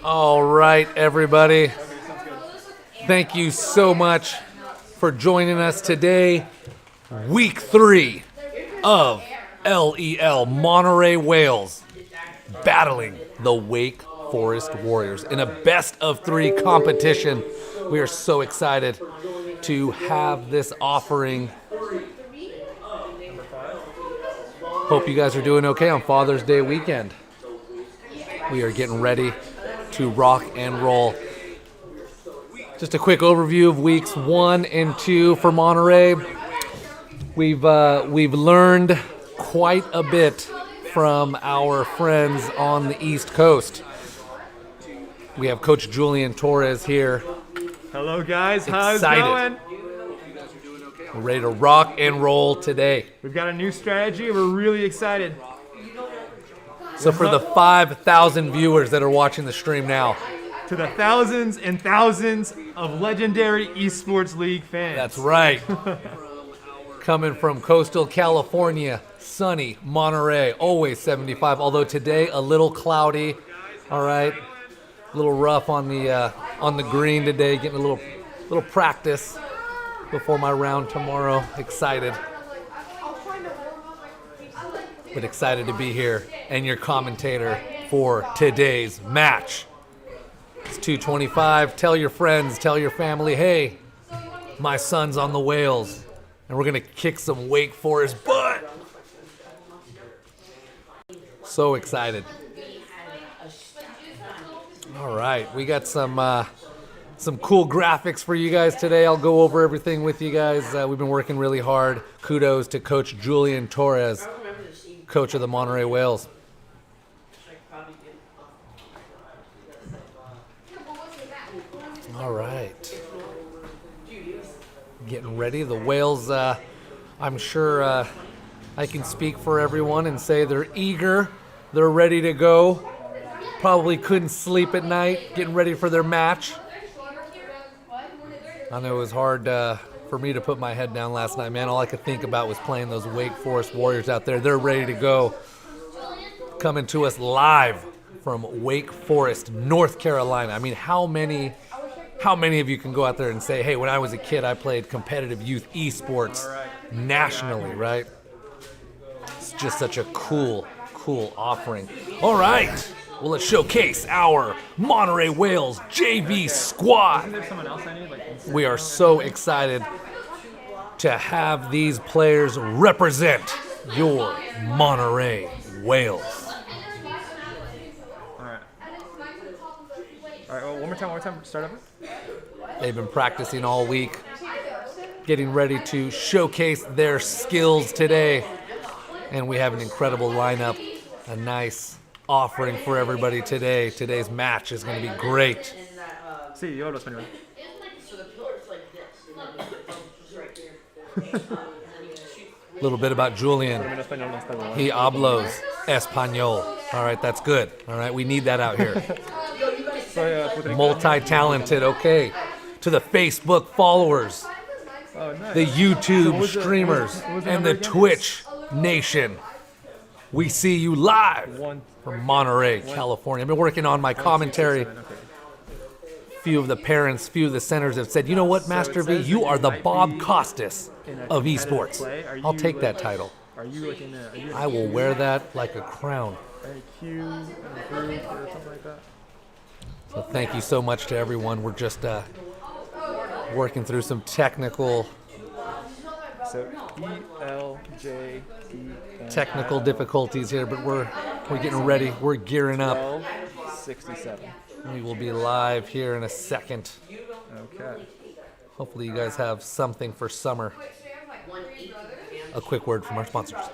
All right, everybody. Thank you so much for joining us today. Week 3 of LEL Monterey Whales battling the Wake Forest Warriors in a best-of-3 competition. We are so excited to have this offering. Hope you guys are doing okay on Father's Day weekend. We are getting ready to rock and roll. Just a quick overview of weeks 1 and 2 for Monterey. We've learned quite a bit from our friends on the East Coast. We have Coach Julian Torres here. Hello guys, how's it going? We're ready to rock and roll today. We've got a new strategy. We're really excited. So for the 5,000 viewers that are watching the stream now, to the thousands and thousands of legendary Esports League fans. That's right. Coming from coastal California, sunny Monterey, always 75. Although today a little cloudy. All right, a little rough on the green today. Getting a little practice before my round tomorrow. Excited. But excited to be here and your commentator for today's match. It's 2:25. Tell your friends, tell your family, hey, my son's on the Whales, and we're going to kick some Wake Forest butt. So excited. All right, we got some cool graphics for you guys today. I'll go over everything with you guys. We've been working really hard. Kudos to Coach Julian Torres, coach of the Monterey Whales. All right. Getting ready. The Whales, I'm sure I can speak for everyone and say they're eager. They're ready to go. Probably couldn't sleep at night getting ready for their match. I know it was hard for me to put my head down last night, man. All I could think about was playing those Wake Forest Warriors out there. They're ready to go. Coming to us live from Wake Forest, North Carolina. I mean, how many of you can go out there and say, hey, when I was a kid, I played competitive youth esports nationally, right? It's just such a cool offering. All right. Well, let's showcase our Monterey Whales JV squad. We are so excited to have these players represent your Monterey Whales. All right, well, one more time, start over. They've been practicing all week, getting ready to showcase their skills today. And we have an incredible lineup, a nice offering for everybody today. Today's match is going to be great. Sí, yo hablo español. A little bit about Julian. He hablos español. All right, that's good. All right, we need that out here. Multi-talented, okay. To the Facebook followers, the YouTube streamers, and the Twitch nation. We see you live from Monterey, California. I've been working on my commentary. Few of the parents, few of the centers have said, you know what, Master V, you are the Bob Costas of esports. I'll take that title. I will wear that like a crown. So thank you so much to everyone. We're just working through some technical difficulties here, but we're getting ready. We're gearing up. 67. We will be live here in a second. Okay. Hopefully you guys have something for summer. A quick word from our sponsors.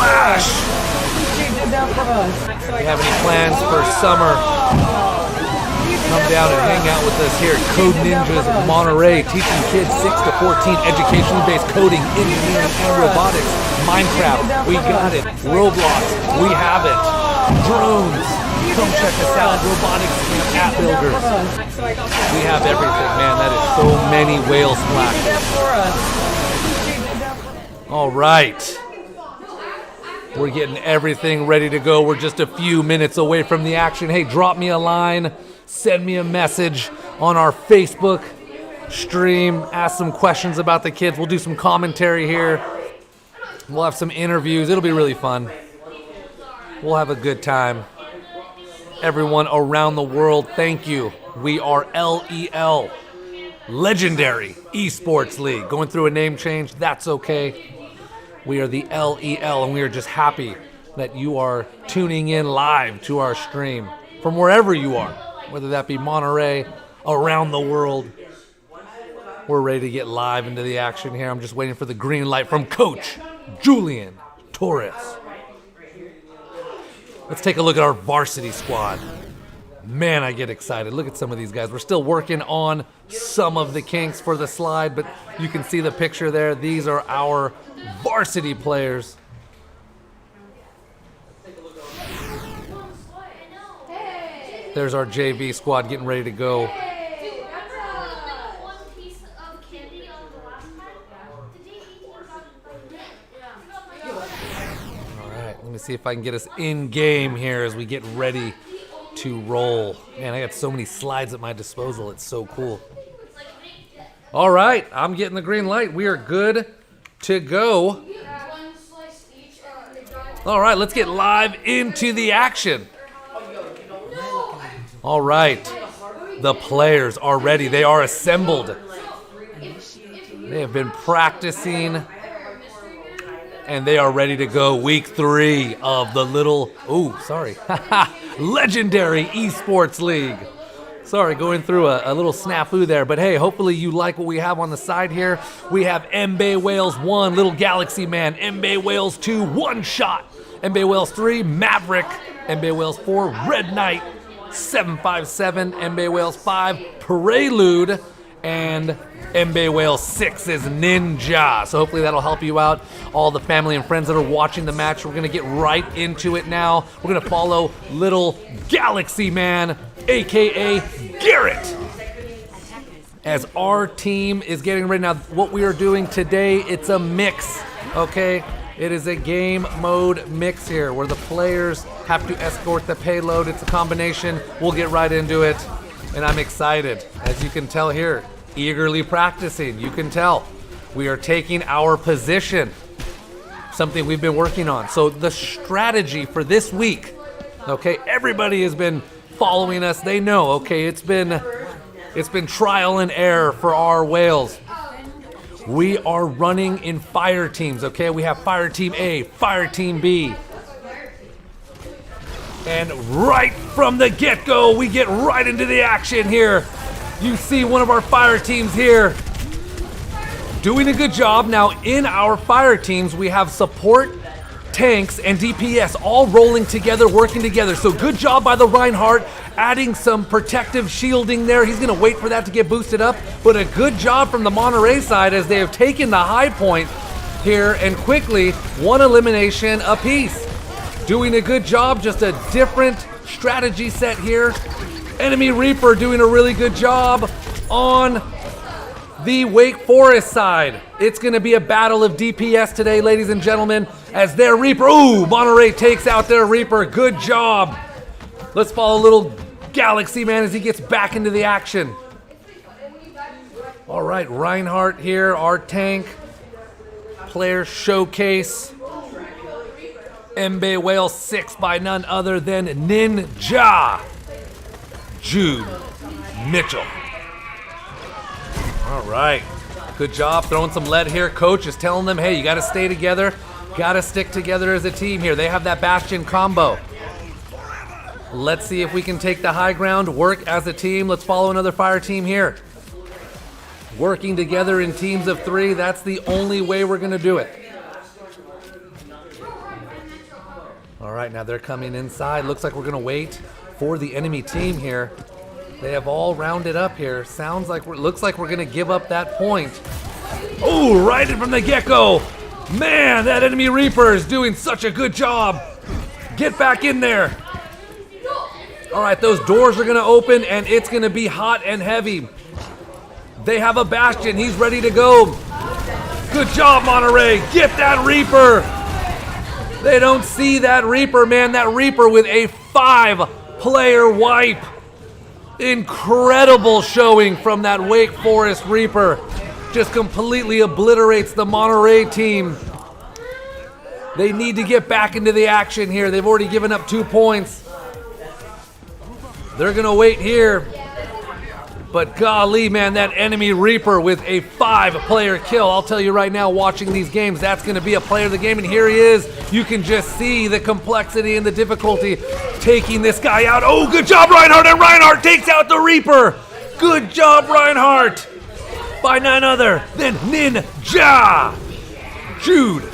splash. If you have any plans for summer, come down and hang out with us here at Code Ninjas Monterey, teaching kids 6 to 14 education-based coding, engineering, and robotics. Minecraft, we got it. Roblox, we have it. Drones, come check us out. Robotics and app builders. We have everything, man. That is so many whale splashes. All right. We're getting everything ready to go. We're just a few minutes away from the action. Hey, drop me a line. Send me a message on our Facebook stream. Ask some questions about the kids. We'll do some commentary here. We'll have some interviews. It'll be really fun. We'll have a good time. Everyone around the world, thank you. We are LEL, Legendary Esports League. Going through a name change, that's okay. We are the LEL, and we are just happy that you are tuning in live to our stream from wherever you are, whether that be Monterey, around the world. We're ready to get live into the action here. I'm just waiting for the green light from Coach Julian Torres. Let's take a look at our varsity squad. Man, I get excited. Look at some of these guys. We're still working on some of the kinks for the slide, but you can see the picture there. These are our varsity players. There's our JV squad getting ready to go. All right, let me see if I can get us in game here as we get ready to roll. Man, I got so many slides at my disposal. It's so cool. All right, I'm getting the green light. We are good to go. All right, let's get live into the action. All right, the players are ready. They are assembled. They have been practicing, and they are ready to go. Week 3 of the Legendary Esports League. Sorry, going through a little snafu there, but hey, hopefully you like what we have on the side here. We have Mbae Whales 1, Little Galaxy Man. Mbae Whales 2, One Shot. Mbae Whales 3, Maverick. Mbae Whales 4, Red Knight. 757, Mbae Whales 5, Prelude, and Mbae Whales 6 is Ninja. So hopefully that'll help you out. All the family and friends that are watching the match, we're going to get right into it now. We're going to follow Little Galaxy Man, a.k.a. Garrett, as our team is getting ready. Now, what we are doing today, it's a mix, okay? It is a game mode mix here where the players have to escort the payload. It's a combination. We'll get right into it, and I'm excited. As you can tell here, eagerly practicing. You can tell we are taking our position, something we've been working on. So the strategy for this week, okay, everybody has been following us. They know, okay, it's been trial and error for our whales. We are running in fire teams, okay? We have fire team A, fire team B. And right from the get-go, we get right into the action here. You see one of our fire teams here doing a good job. Now, in our fire teams, we have support, tanks, and DPS all rolling together, working together. So good job by the Reinhardt, adding some protective shielding there. He's going to wait for that to get boosted up. But a good job from the Monterey side as they have taken the high point here and quickly one elimination apiece. Doing a good job, just a different strategy set here. Enemy Reaper doing a really good job on the Wake Forest side. It's going to be a battle of DPS today, ladies and gentlemen, as their Reaper, Monterey takes out their Reaper. Good job. Let's follow Little Galaxy Man as he gets back into the action. All right, Reinhardt here, our tank. Player showcase. Mbae Whale 6 by none other than Ninja Jude Mitchell. All right, good job throwing some lead here. Coach is telling them, hey, you got to stay together, got to stick together as a team here. They have that Bastion combo. Let's see if we can take the high ground, work as a team. Let's follow another fire team here. Working together in teams of 3, that's the only way we're going to do it. All right, now they're coming inside. Looks like we're going to wait for the enemy team here. They have all rounded up here. Looks like we're going to give up that point. Oh, right in from the get-go. Man, that enemy Reaper is doing such a good job. Get back in there. All right, those doors are going to open, and it's going to be hot and heavy. They have a Bastion. He's ready to go. Good job, Monterey. Get that Reaper. They don't see that Reaper, man. That Reaper with a 5-player wipe. Incredible showing from that Wake Forest Reaper. Just completely obliterates the Monterey team. They need to get back into the action here. They've already given up 2 points. They're going to wait here. But golly, man, that enemy Reaper with a 5-player kill. I'll tell you right now, watching these games, that's going to be a player of the game. And here he is. You can just see the complexity and the difficulty taking this guy out. Oh, good job, Reinhardt. And Reinhardt takes out the Reaper. Good job, Reinhardt. By none other than Ninja. Jude.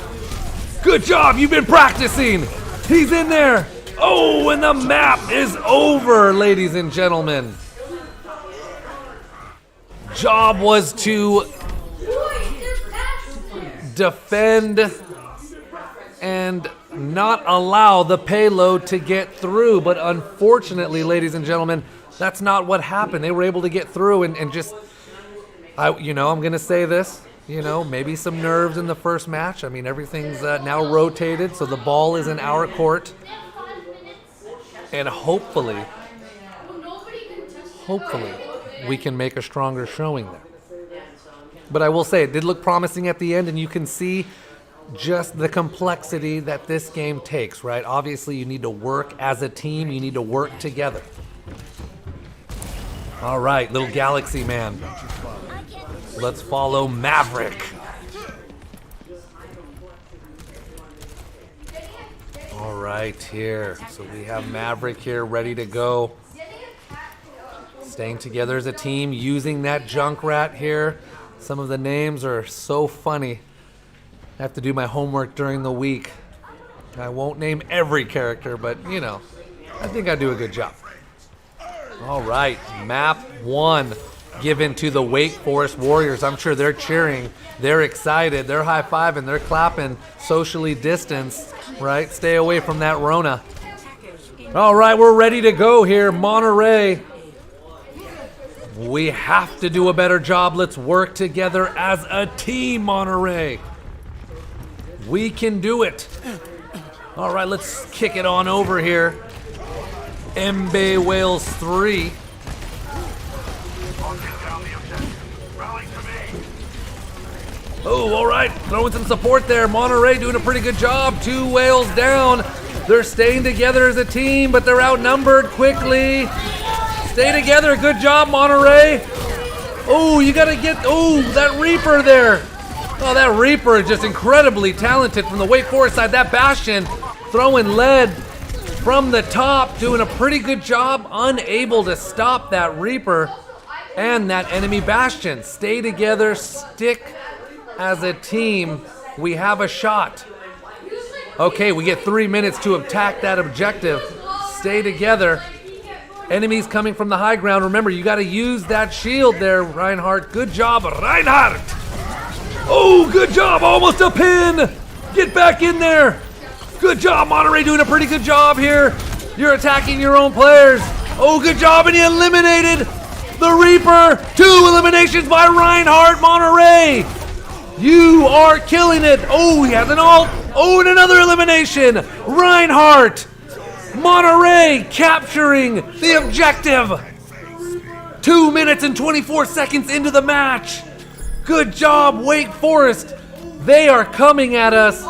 Good job. You've been practicing. He's in there. Oh, and the map is over, ladies and gentlemen. Job was to defend and not allow the payload to get through. But unfortunately, ladies and gentlemen, that's not what happened. They were able to get through and just, I'm going to say this, maybe some nerves in the first match. I mean, everything's now rotated, so the ball is in our court. And hopefully, we can make a stronger showing there. But I will say, it did look promising at the end, and you can see just the complexity that this game takes, right? Obviously, you need to work as a team. You need to work together. All right, little Galaxy Man. Let's follow Maverick. All right, here. So we have Maverick here ready to go. Staying together as a team, using that Junkrat here. Some of the names are so funny. I have to do my homework during the week. I won't name every character, but I think I do a good job. All right, map 1 given to the Wake Forest Warriors. I'm sure they're cheering, they're excited, they're high-fiving, they're clapping, socially distanced, right? Stay away from that Rona. All right, we're ready to go here, Monterey. We have to do a better job. Let's work together as a team, Monterey. We can do it. All right, let's kick it on over here. Mbe Wales 3. Oh, all right. Throwing some support there. Monterey doing a pretty good job. 2 whales down. They're staying together as a team, but they're outnumbered quickly. Stay together. Good job, Monterey. Oh, you got to get... Oh, that Reaper there. Oh, that Reaper is just incredibly talented from the Wake Forest side. That Bastion throwing lead from the top, doing a pretty good job. Unable to stop that Reaper and that enemy Bastion. Stay together. Stick as a team. We have a shot. Okay, we get 3 minutes to attack that objective. Stay together. Enemies coming from the high ground. Remember, you got to use that shield there, Reinhardt. Good job, Reinhardt. Oh, good job. Almost a pin. Get back in there. Good job, Monterey doing a pretty good job here. You're attacking your own players. Oh, good job, and he eliminated the Reaper. 2 eliminations by Reinhardt, Monterey. You are killing it. Oh, he has an ult. Oh, and another elimination. Reinhardt. Monterey capturing the objective. 2 minutes and 24 seconds into the match. Good job, Wake Forest. They are coming at us.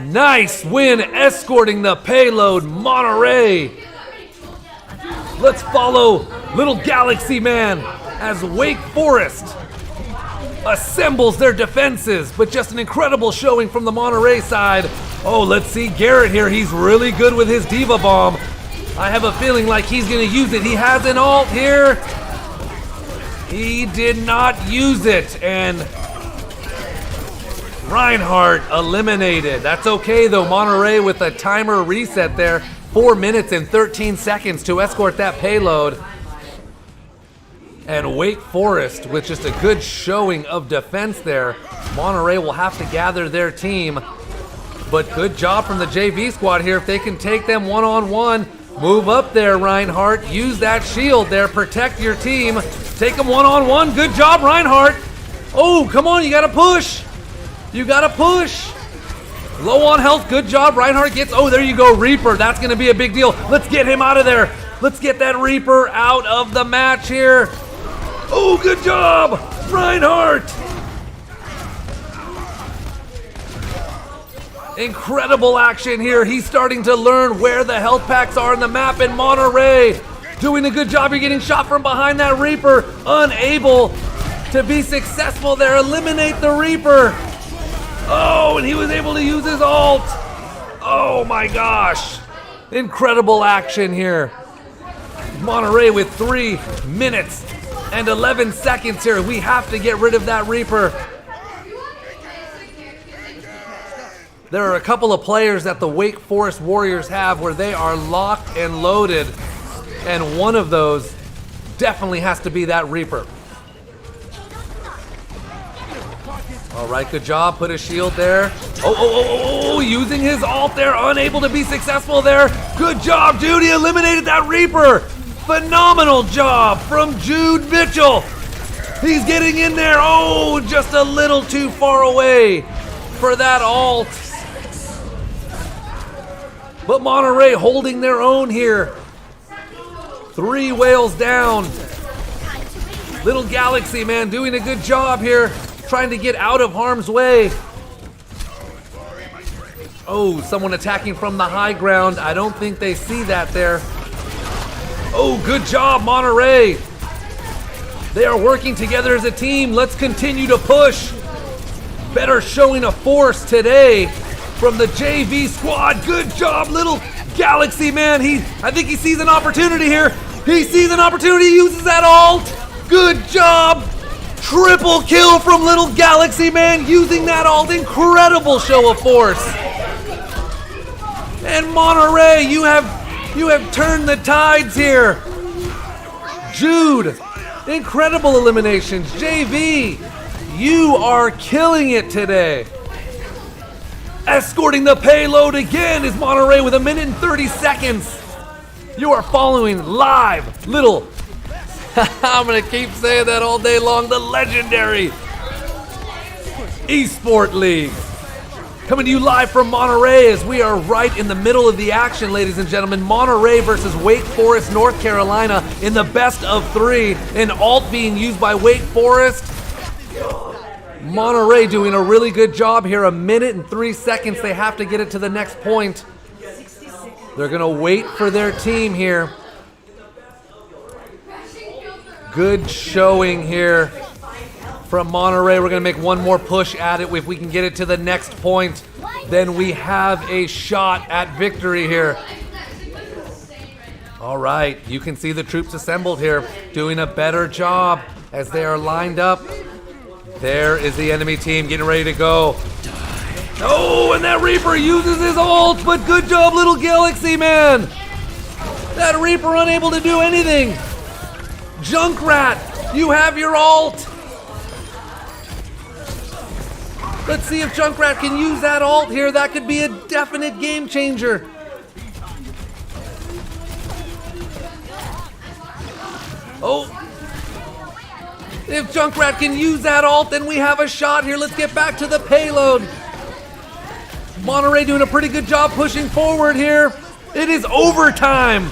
Nice win escorting the payload, Monterey. Let's follow Little Galaxy Man as Wake Forest assembles their defenses, but just an incredible showing from the Monterey side. Oh, let's see Garrett here. He's really good with his Diva Bomb. I have a feeling like he's going to use it. He has an ult here. He did not use it, and Reinhardt eliminated. That's okay though. Monterey with a timer reset there. 4 minutes and 13 seconds to escort that payload. And Wake Forest with just a good showing of defense there. Monterey will have to gather their team. But good job from the JV squad here. If they can take them one-on-one, move up there, Reinhardt. Use that shield there. Protect your team. Take them one-on-one. Good job, Reinhardt. Oh, come on. You got to push. You got to push. Low on health. Good job. Reinhardt gets... Oh, there you go, Reaper. That's going to be a big deal. Let's get him out of there. Let's get that Reaper out of the match here. Oh, good job, Reinhardt. Incredible action here. He's starting to learn where the health packs are in the map, and Monterey doing a good job. You're getting shot from behind that Reaper. Unable to be successful there. Eliminate the Reaper. Oh, and he was able to use his ult. Oh my gosh. Incredible action here. Monterey with 3 minutes and 11 seconds here. We have to get rid of that Reaper. There are a couple of players that the Wake Forest Warriors have where they are locked and loaded, and one of those definitely has to be that Reaper. All right, good job. Put a shield there. Oh, using his ult there. Unable to be successful there. Good job, Jude. He eliminated that Reaper. Phenomenal job from Jude Mitchell. He's getting in there. Oh, just a little too far away for that ult. But Monterey holding their own here. 3 whales down. Little Galaxy, man, doing a good job here. Trying to get out of harm's way. Oh, someone attacking from the high ground. I don't think they see that there. Oh, good job, Monterey. They are working together as a team. Let's continue to push. Better showing of force today from the JV squad. Good job, little Galaxy, man. I think he sees an opportunity here. He sees an opportunity, uses that ult. Good job. Triple kill from little Galaxy, man, using that ult. Incredible show of force. And Monterey, you have turned the tides here. Jude, incredible eliminations. JV, you are killing it today. Escorting the payload again is Monterey with 1 minute and 30 seconds. You are following live, little, I'm going to keep saying that all day long, the legendary Esport League. Coming to you live from Monterey as we are right in the middle of the action, ladies and gentlemen. Monterey versus Wake Forest, North Carolina in the best of 3. An ult being used by Wake Forest. Monterey doing a really good job here. 1 minute and 3 seconds. They have to get it to the next point. They're going to wait for their team here. Good showing here from Monterey. We're going to make one more push at it. If we can get it to the next point, then we have a shot at victory here. All right, you can see the troops assembled here doing a better job as they are lined up. There is the enemy team getting ready to go. Oh, and that Reaper uses his ult, but good job, little Galaxy, man. That Reaper unable to do anything. Junkrat, you have your ult. Let's see if Junkrat can use that ult here. That could be a definite game changer. Oh. If Junkrat can use that ult, then we have a shot here. Let's get back to the payload. Monterey doing a pretty good job pushing forward here. It is overtime.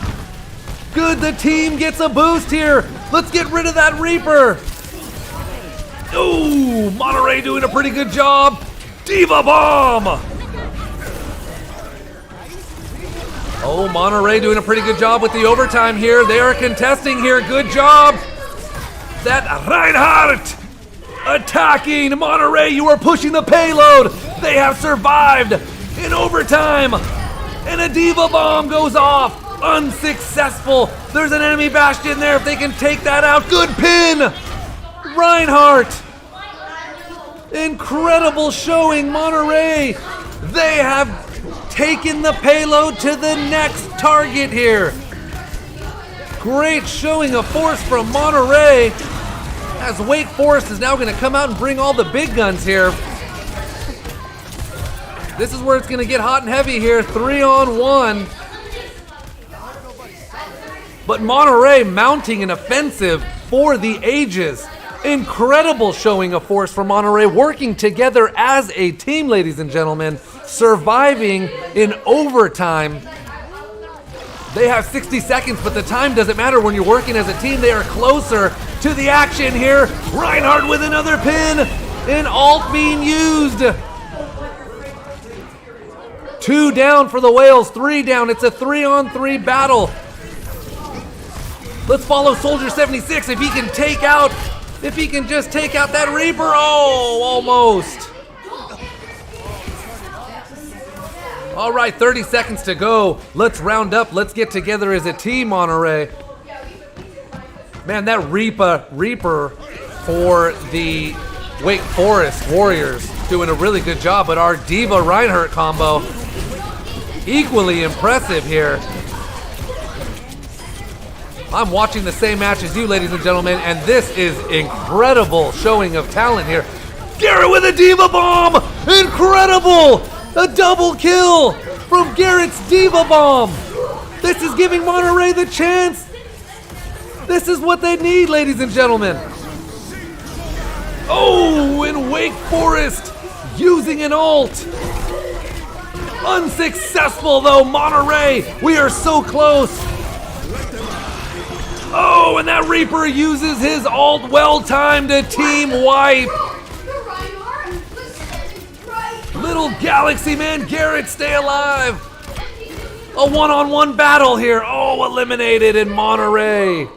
Good, the team gets a boost here. Let's get rid of that Reaper. Ooh, Monterey doing a pretty good job. Diva Bomb. Oh, Monterey doing a pretty good job with the overtime here. They are contesting here. Good job. That Reinhardt attacking Monterey. You are pushing the payload. They have survived in overtime. And a Diva Bomb goes off. Unsuccessful. There's an enemy Bastion there. If they can take that out. Good pin. Reinhardt. Incredible showing, Monterey. They have taken the payload to the next target here. Great showing of force from Monterey, as Wake Forest is now going to come out and bring all the big guns here. This is where it's going to get hot and heavy here, 3-on-1. But Monterey mounting an offensive for the ages. Incredible showing of force from Monterey, working together as a team, ladies and gentlemen, surviving in overtime. They have 60 seconds, but the time doesn't matter when you're working as a team. They are closer to the action here. Reinhardt with another pin, and alt being used. 2 down for the Whales, 3 down. It's a 3-on-3 battle. Let's follow Soldier 76 if he can just take out that Reaper. Oh, almost. All right, 30 seconds to go. Let's round up. Let's get together as a team, Monterey. Man, that Reaper for the Wake Forest Warriors doing a really good job, but our Diva Reinhardt combo equally impressive here. I'm watching the same match as you, ladies and gentlemen, and this is incredible showing of talent here. Garrett with a Diva Bomb! Incredible! A double kill from Garrett's Diva Bomb! This is giving Monterey the chance. This is what they need, ladies and gentlemen. Oh, and Wake Forest using an ult. Unsuccessful though, Monterey. We are so close. Oh, and that Reaper uses his ult, well-timed, a team wipe. Little Galaxy Man Garrett, stay alive. A one-on-one battle here. Oh, eliminated in Monterey.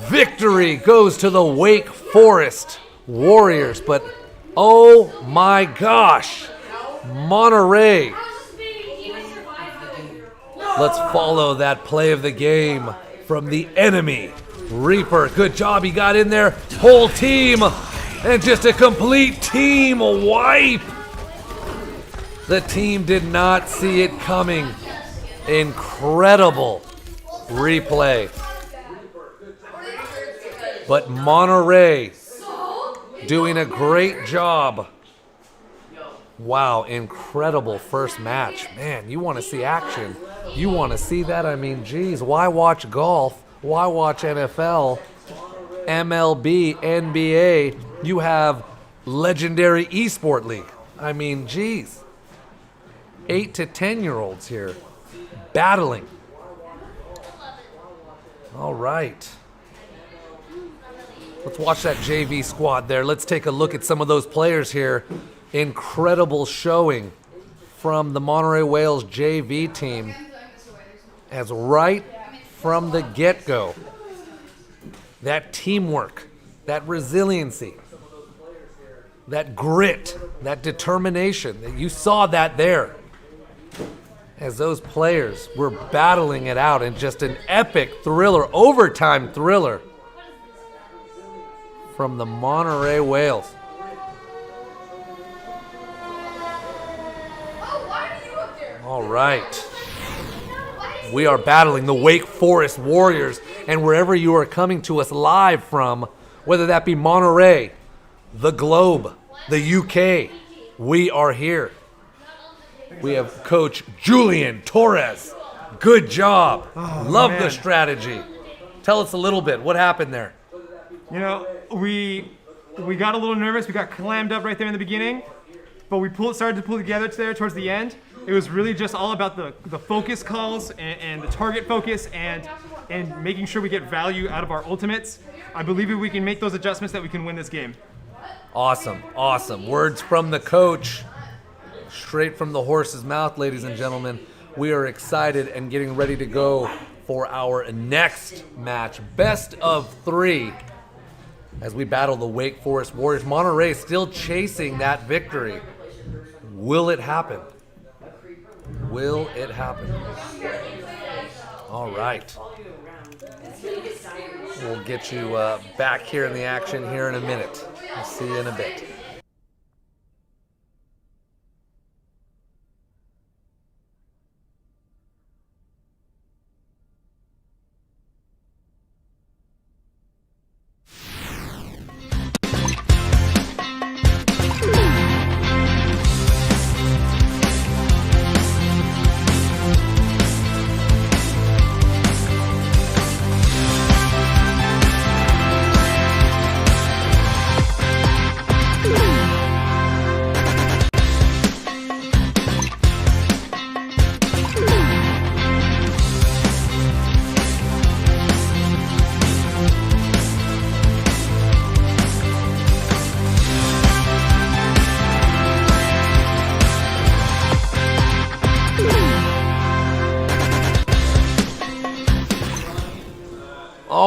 Victory goes to the Wake Forest Warriors, but oh my gosh, Monterey. Let's follow that play of the game from the enemy. Reaper, good job, he got in there. Whole team, and just a complete team wipe. The team did not see it coming. Incredible replay. But Monterey doing a great job. Wow, incredible first match. Man, you want to see action. You want to see that? I mean, geez, why watch golf? Why watch NFL, MLB, NBA? You have legendary esport league. I mean, geez. 8 to 10-year-olds here battling. All right. Let's watch that JV squad there. Let's take a look at some of those players here. Incredible showing from the Monterey Whales JV team, as right from the get-go, that teamwork, that resiliency, that grit, that determination, that you saw that there as those players were battling it out in just an epic thriller, overtime thriller from the Monterey Whales. All right. We are battling the Wake Forest Warriors, and wherever you are coming to us live from, whether that be Monterey, the Globe, the UK, we are here. We have Coach Julian Torres. Good job. Love the strategy. Tell us a little bit. What happened there? You know, we got a little nervous. We got clammed up right there in the beginning, but we started to pull together there towards the end. It was really just all about the focus calls and the target focus and making sure we get value out of our ultimates. I believe if we can make those adjustments that we can win this game. Awesome, awesome. Words from the coach, straight from the horse's mouth, ladies and gentlemen. We are excited and getting ready to go for our next match, best of 3, as we battle the Wake Forest Warriors. Monterey still chasing that victory. Will it happen? Will it happen? All right. We'll get you back here in the action here in a minute. We'll see you in a bit.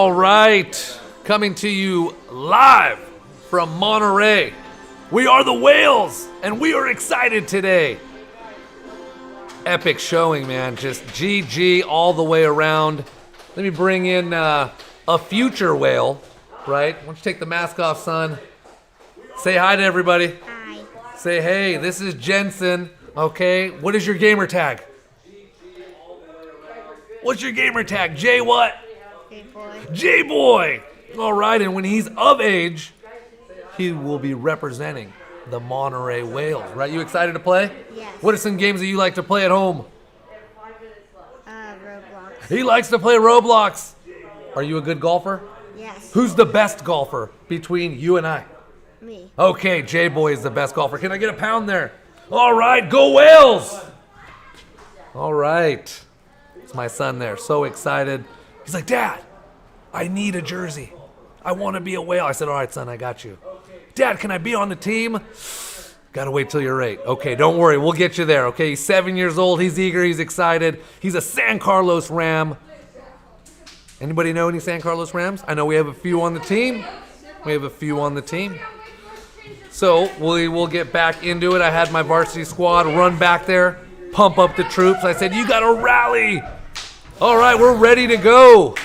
All right, coming to you live from Monterey. We are the Whales, and we are excited today. Epic showing, man. Just GG all the way around. Let me bring in a future whale, right? Why don't you take the mask off, son? Say hi to everybody. Hi. Say, hey, this is Jensen. Okay, what is your gamer tag? What's your gamer tag? J what? J-boy. J-boy. All right, and when he's of age, he will be representing the Monterey Whales, right? You excited to play? Yes. What are some games that you like to play at home? Roblox. He likes to play Roblox. Are you a good golfer? Yes. Who's the best golfer between you and I? Me. Okay, J-boy is the best golfer. Can I get a pound there? All right, go Whales! All right. It's my son there, so excited. He's like, Dad, I need a jersey. I want to be a whale. I said, all right, son, I got you. Dad, can I be on the team? Gotta wait till you're 8. Okay, don't worry, we'll get you there, okay? He's 7 years old, he's eager, he's excited. He's a San Carlos Ram. Anybody know any San Carlos Rams? I know we have a few on the team. So we will get back into it. I had my varsity squad run back there, pump up the troops. I said, you gotta rally. All right, we're ready to go.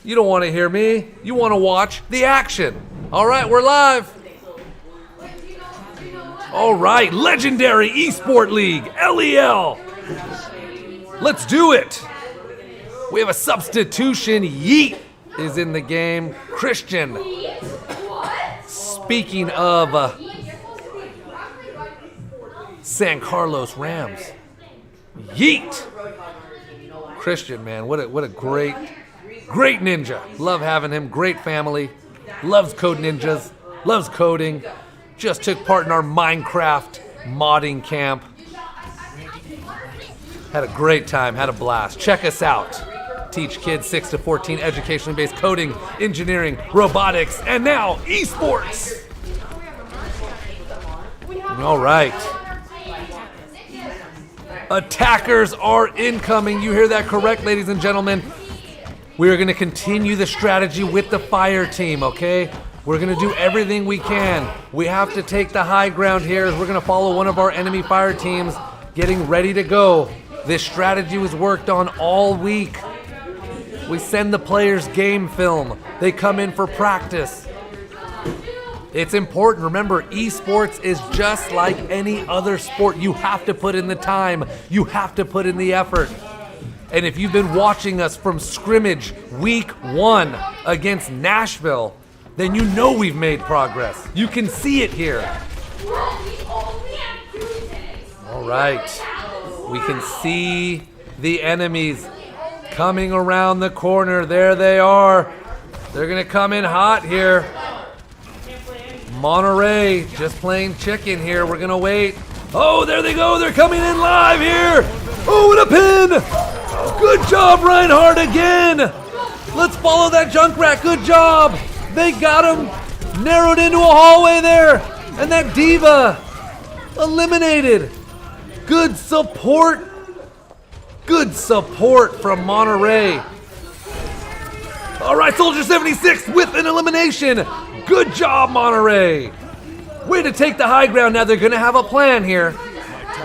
You don't want to hear me. You want to watch the action. All right, we're live. All right, Legendary Esport League, LEL. Let's do it. We have a substitution. Yeet is in the game. Christian. Speaking of San Carlos Rams. Yeet. Christian, man, what a great ninja. Love having him. Great family. Loves Code Ninjas. Loves coding. Just took part in our Minecraft modding camp. Had a great time. Had a blast. Check us out. Teach kids 6 to 14 educationally based coding, engineering, robotics, and now esports. All right. Attackers are incoming. You hear that correct, ladies and gentlemen. We are going to continue the strategy with the fire team, okay? We're going to do everything we can. We have to take the high ground here as we're going to follow one of our enemy fire teams getting ready to go. This strategy was worked on all week. We send the players game film. They come in for practice. It's important. Remember, esports is just like any other sport. You have to put in the time. You have to put in the effort. And if you've been watching us from scrimmage week 1 against Nashville, then you know we've made progress. You can see it here. All right. We can see the enemies coming around the corner. There they are. They're going to come in hot here. Monterey just playing chicken here. We're going to wait. Oh, there they go. They're coming in live here. Oh, and a pin. Good job, Reinhardt, again. Let's follow that Junkrat. Good job. They got him narrowed into a hallway there. And that Diva eliminated. Good support. Good support from Monterey. All right, Soldier 76 with an elimination. Good job, Monterey. Way to take the high ground. Now they're going to have a plan here.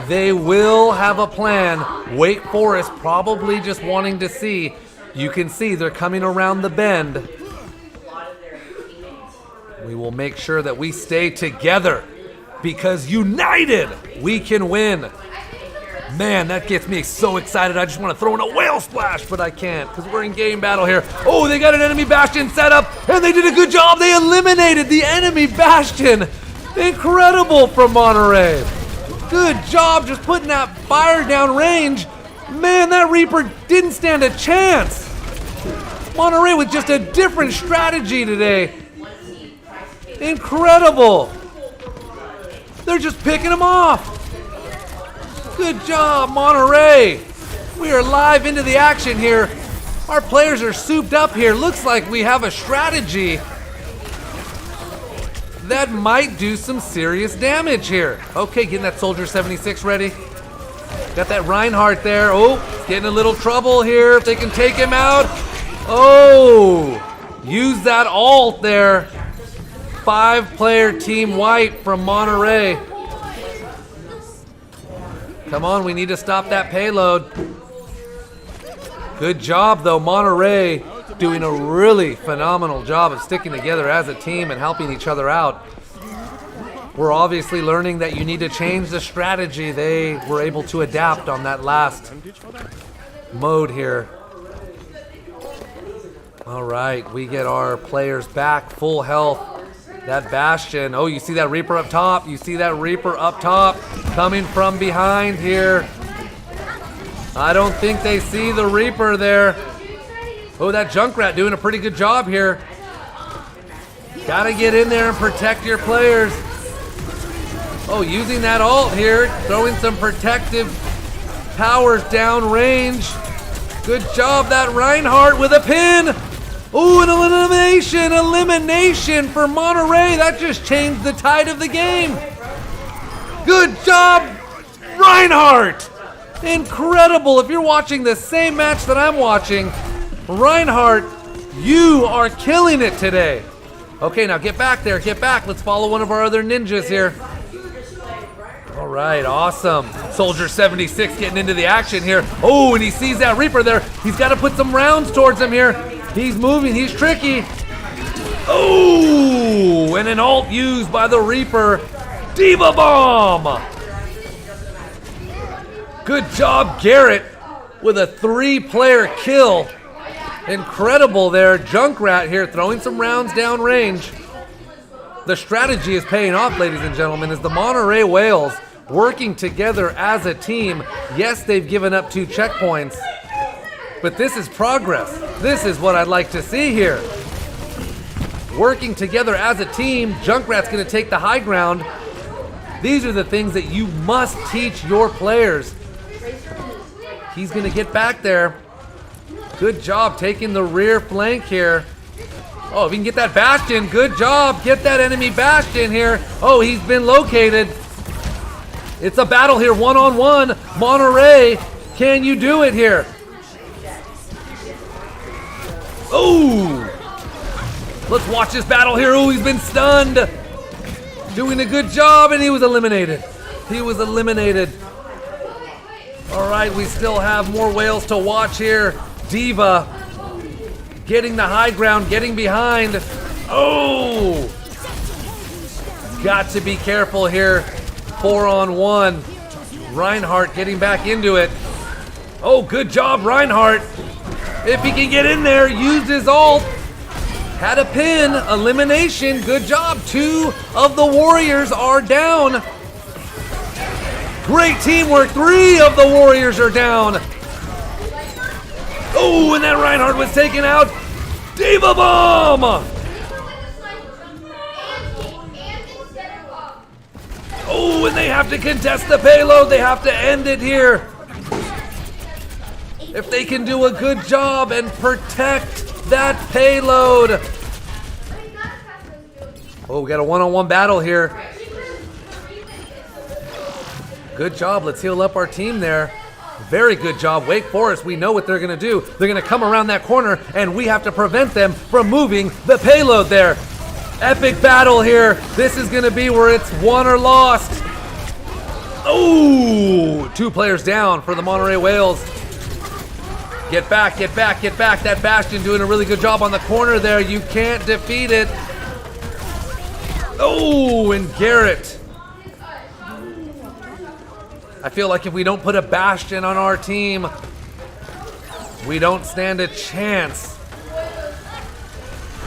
They will have a plan. Wake Forest probably just wanting to see. You can see they're coming around the bend. We will make sure that we stay together because united we can win. Man, that gets me so excited. I just want to throw in a whale splash, but I can't because we're in game battle here. Oh, they got an enemy bastion set up, and they did a good job. They eliminated the enemy bastion. Incredible from Monterey. Good job just putting that fire down range. Man, that Reaper didn't stand a chance. Monterey with just a different strategy today. Incredible. They're just picking them off. Good job, Monterey. We are live into the action here. Our players are souped up here. Looks like we have a strategy that might do some serious damage here. Okay, getting that Soldier 76 ready. Got that Reinhardt there. Oh, getting a little trouble here. If they can take him out. Oh, Use that ult there. 5-player team white from Monterey. Come on, we need to stop that payload. Good job, though. Monterey doing a really phenomenal job of sticking together as a team and helping each other out. We're obviously learning that you need to change the strategy. They were able to adapt on that last mode here. All right, we get our players back, full health. That Bastion, oh, you see that Reaper up top. You see that Reaper up top coming from behind here. I don't think they see the Reaper there. Oh, that Junkrat doing a pretty good job here. Gotta get in there and protect your players. Oh, using that ult here, throwing some protective powers down range. Good job, that Reinhardt with a pin. Oh, an elimination for Monterey. That just changed the tide of the game. Good job, Reinhardt. Incredible. If you're watching the same match that I'm watching, Reinhardt, you are killing it today. Okay, now get back there. Get back. Let's follow one of our other ninjas here. All right, awesome. Soldier 76 getting into the action here. Oh, and he sees that Reaper there. He's got to put some rounds towards him here. He's moving. He's tricky. Oh, and an ult used by the Reaper. Diva Bomb. Good job, Garrett, with a 3-player kill. Incredible there. Junkrat here throwing some rounds down range. The strategy is paying off, ladies and gentlemen, as the Monterey Whales working together as a team. Yes, they've given up 2 checkpoints, but this is progress. This is what I'd like to see here. Working together as a team, Junkrat's going to take the high ground. These are the things that you must teach your players. He's going to get back there. Good job taking the rear flank here. Oh, if he can get that Bastion, good job. Get that enemy Bastion here. Oh, he's been located. It's a battle here, one-on-one. Monterey, can you do it here? Oh, let's watch this battle here. Oh, he's been stunned. Doing a good job, and he was eliminated. He was eliminated. All right, we still have more whales to watch here. Diva getting the high ground, getting behind. Oh! Got to be careful here. 4-on-1. Reinhardt getting back into it. Oh, good job, Reinhardt. If he can get in there, used his ult. Had a pin, elimination. Good job. 2 of the Warriors are down. Great teamwork. 3 of the Warriors are down. Oh, and that Reinhardt was taken out. Diva Bomb! Oh, and they have to contest the payload. They have to end it here. If they can do a good job and protect that payload. Oh, we got a one-on-one battle here. Good job. Let's heal up our team there. Very good job. Wake Forest, we know what they're going to do. They're going to come around that corner, and we have to prevent them from moving the payload there. Epic battle here. This is going to be where it's won or lost. Oh, 2 players down for the Monterey Whales. Get back, get back, get back. That Bastion doing a really good job on the corner there. You can't defeat it. Oh, and Garrett. I feel like if we don't put a Bastion on our team, we don't stand a chance.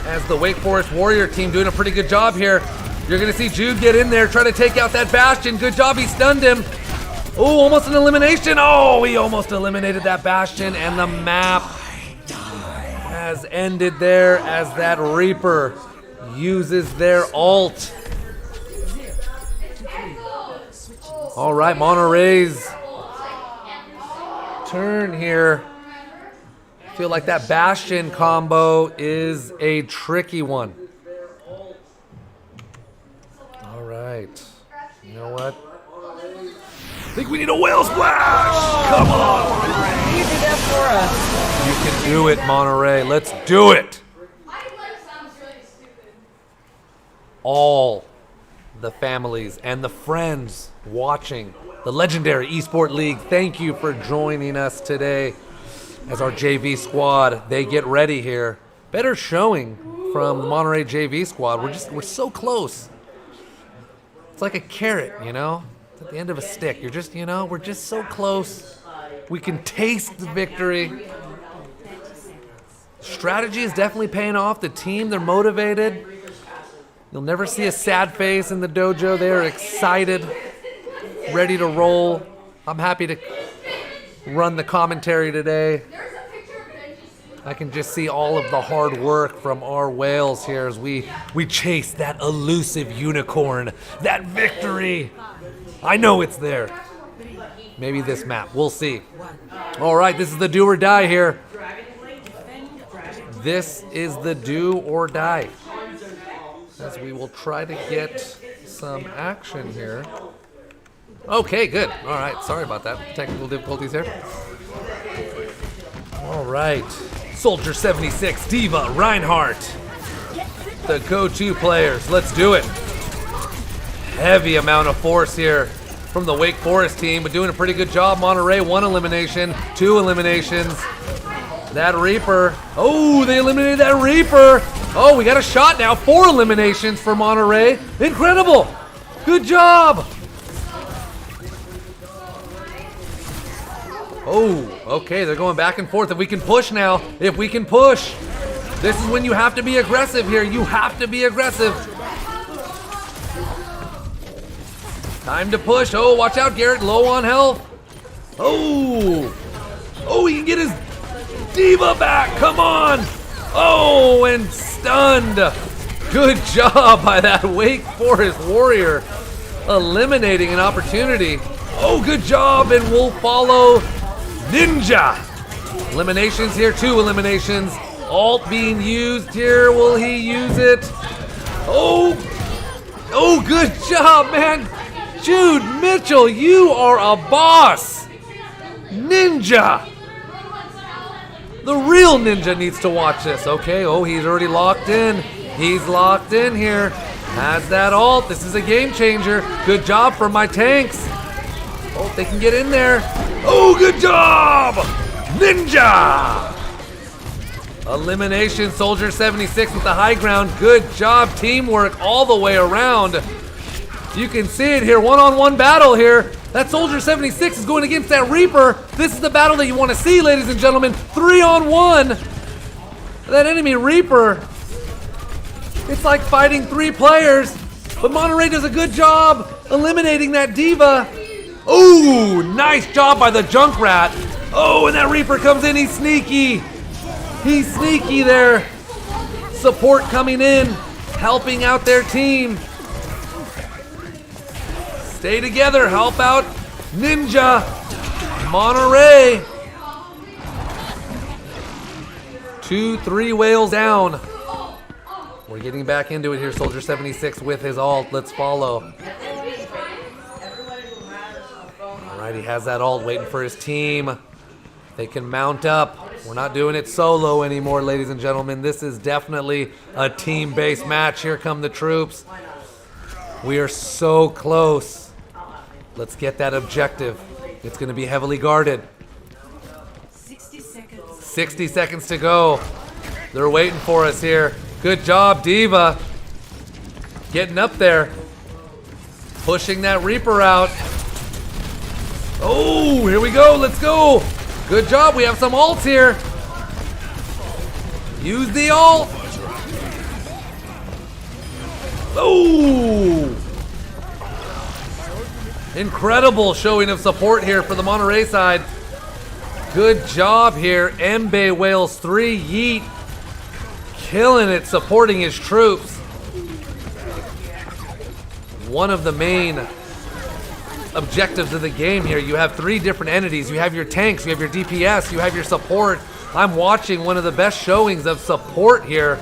As the Wake Forest Warrior team doing a pretty good job here. You're going to see Jude get in there, try to take out that Bastion. Good job, he stunned him. Oh, almost an elimination. Oh, he almost eliminated that Bastion, and the map has ended there as that Reaper uses their ult. All right, Monterey's turn here. I feel like that Bastion combo is a tricky one. All right. You know what? I think we need a whale splash! Come on, Monterey! You did that for us. You can do it, Monterey. Let's do it! all the families and the friends watching the legendary Esport League. Thank you for joining us today as our JV squad, they get ready here. Better showing from the Monterey JV squad. We're so close. It's like a carrot, you know? It's at the end of a stick. You're just, you know, we're just so close. We can taste the victory. Strategy is definitely paying off. The team, they're motivated. You'll never see a sad face in the dojo. They're excited, ready to roll. I'm happy to run the commentary today. I can just see all of the hard work from our whales here as we chase that elusive unicorn, that victory. I know it's there. Maybe this map, we'll see. All right, this is the do or die here. This is the do or die. As we will try to get some action here. Okay, good. All right, sorry about that. Technical difficulties here. All right. Soldier 76, Diva, Reinhardt. The go-to players. Let's do it. Heavy amount of force here from the Wake Forest team, but doing a pretty good job. Monterey, 1 elimination, 2 eliminations. That Reaper. Oh, they eliminated that Reaper. Oh, we got a shot now. 4 eliminations for Monterey. Incredible. Good job. Oh, okay, they're going back and forth. If we can push now, if we can push. This is when you have to be aggressive here. You have to be aggressive. Time to push. Oh, watch out, Garrett, low on health. Oh, he can get his Diva back, come on. Oh, and stunned. Good job by that Wake Forest warrior, eliminating an opportunity. Oh, good job, and we'll follow Ninja. Eliminations here, 2 eliminations. Alt being used here, will he use it? Oh, good job, man. Jude Mitchell, you are a boss. Ninja. The real Ninja needs to watch this. Okay, oh, he's already locked in. He's locked in here. Has that ult. This is a game changer. Good job from my tanks. Oh, they can get in there. Oh, good job! Ninja! Elimination, Soldier 76 with the high ground. Good job, teamwork all the way around. You can see it here, one-on-one battle here. That Soldier 76 is going against that Reaper. This is the battle that you want to see, ladies and gentlemen. 3-on-1. That enemy Reaper. It's like fighting 3 players, but Monterey does a good job eliminating that Diva. Oh, nice job by the Junkrat. Oh, and that Reaper comes in, he's sneaky. He's sneaky there. Support coming in, helping out their team. Stay together, help out Ninja. Monterey. 2-3 whales down. We're getting back into it here, Soldier 76 with his ult. Let's follow. All right, he has that ult waiting for his team. They can mount up. We're not doing it solo anymore, ladies and gentlemen. This is definitely a team-based match. Here come the troops. We are so close. Let's get that objective. It's going to be heavily guarded. 60 seconds to go. They're waiting for us here. Good job, Diva. Getting up there. Pushing that Reaper out. Oh, here we go. Let's go. Good job. We have some ults here. Use the ult. Oh. Incredible showing of support here for the Monterey side. Good job here. Mbe Whales 3 Yeet. Killing it, supporting his troops. One of the main objectives of the game here. You have 3 different entities. You have your tanks, you have your DPS, you have your support. I'm watching one of the best showings of support here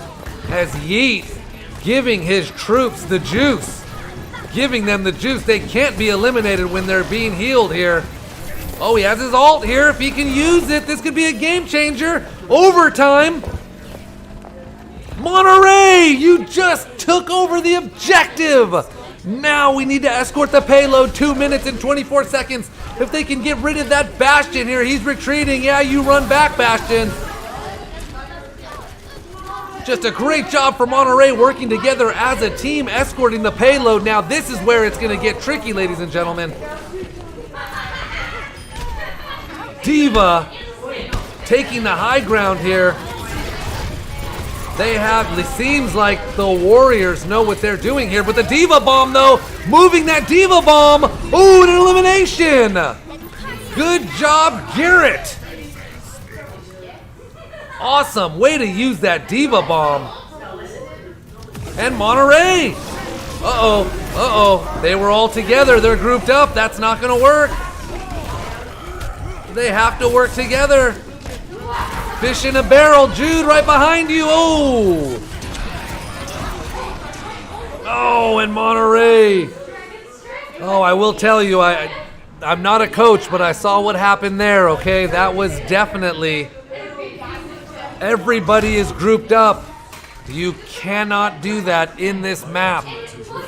as Yeet giving his troops the juice. Giving them the juice. They can't be eliminated when they're being healed here. Oh, he has his ult here. If he can use it, this could be a game changer. Overtime. Monterey, you just took over the objective. Now we need to escort the payload. 2 minutes and 24 seconds. If they can get rid of that Bastion here, he's retreating. Yeah, you run back, Bastion. Just a great job for Monterey working together as a team, escorting the payload. Now this is where it's going to get tricky, ladies and gentlemen. Diva taking the high ground here. It seems like the Warriors know what they're doing here, but the Diva Bomb though, moving that Diva Bomb. Ooh, an elimination. Good job, Garrett. Awesome way to use that Diva Bomb. And Monterey. Uh-oh. They were all together. They're grouped up. That's not going to work. They have to work together. Fish in a barrel. Jude right behind you. Oh, and Monterey. Oh, I will tell you, I'm not a coach, but I saw what happened there, okay? That was definitely... Everybody is grouped up. You cannot do that in this map.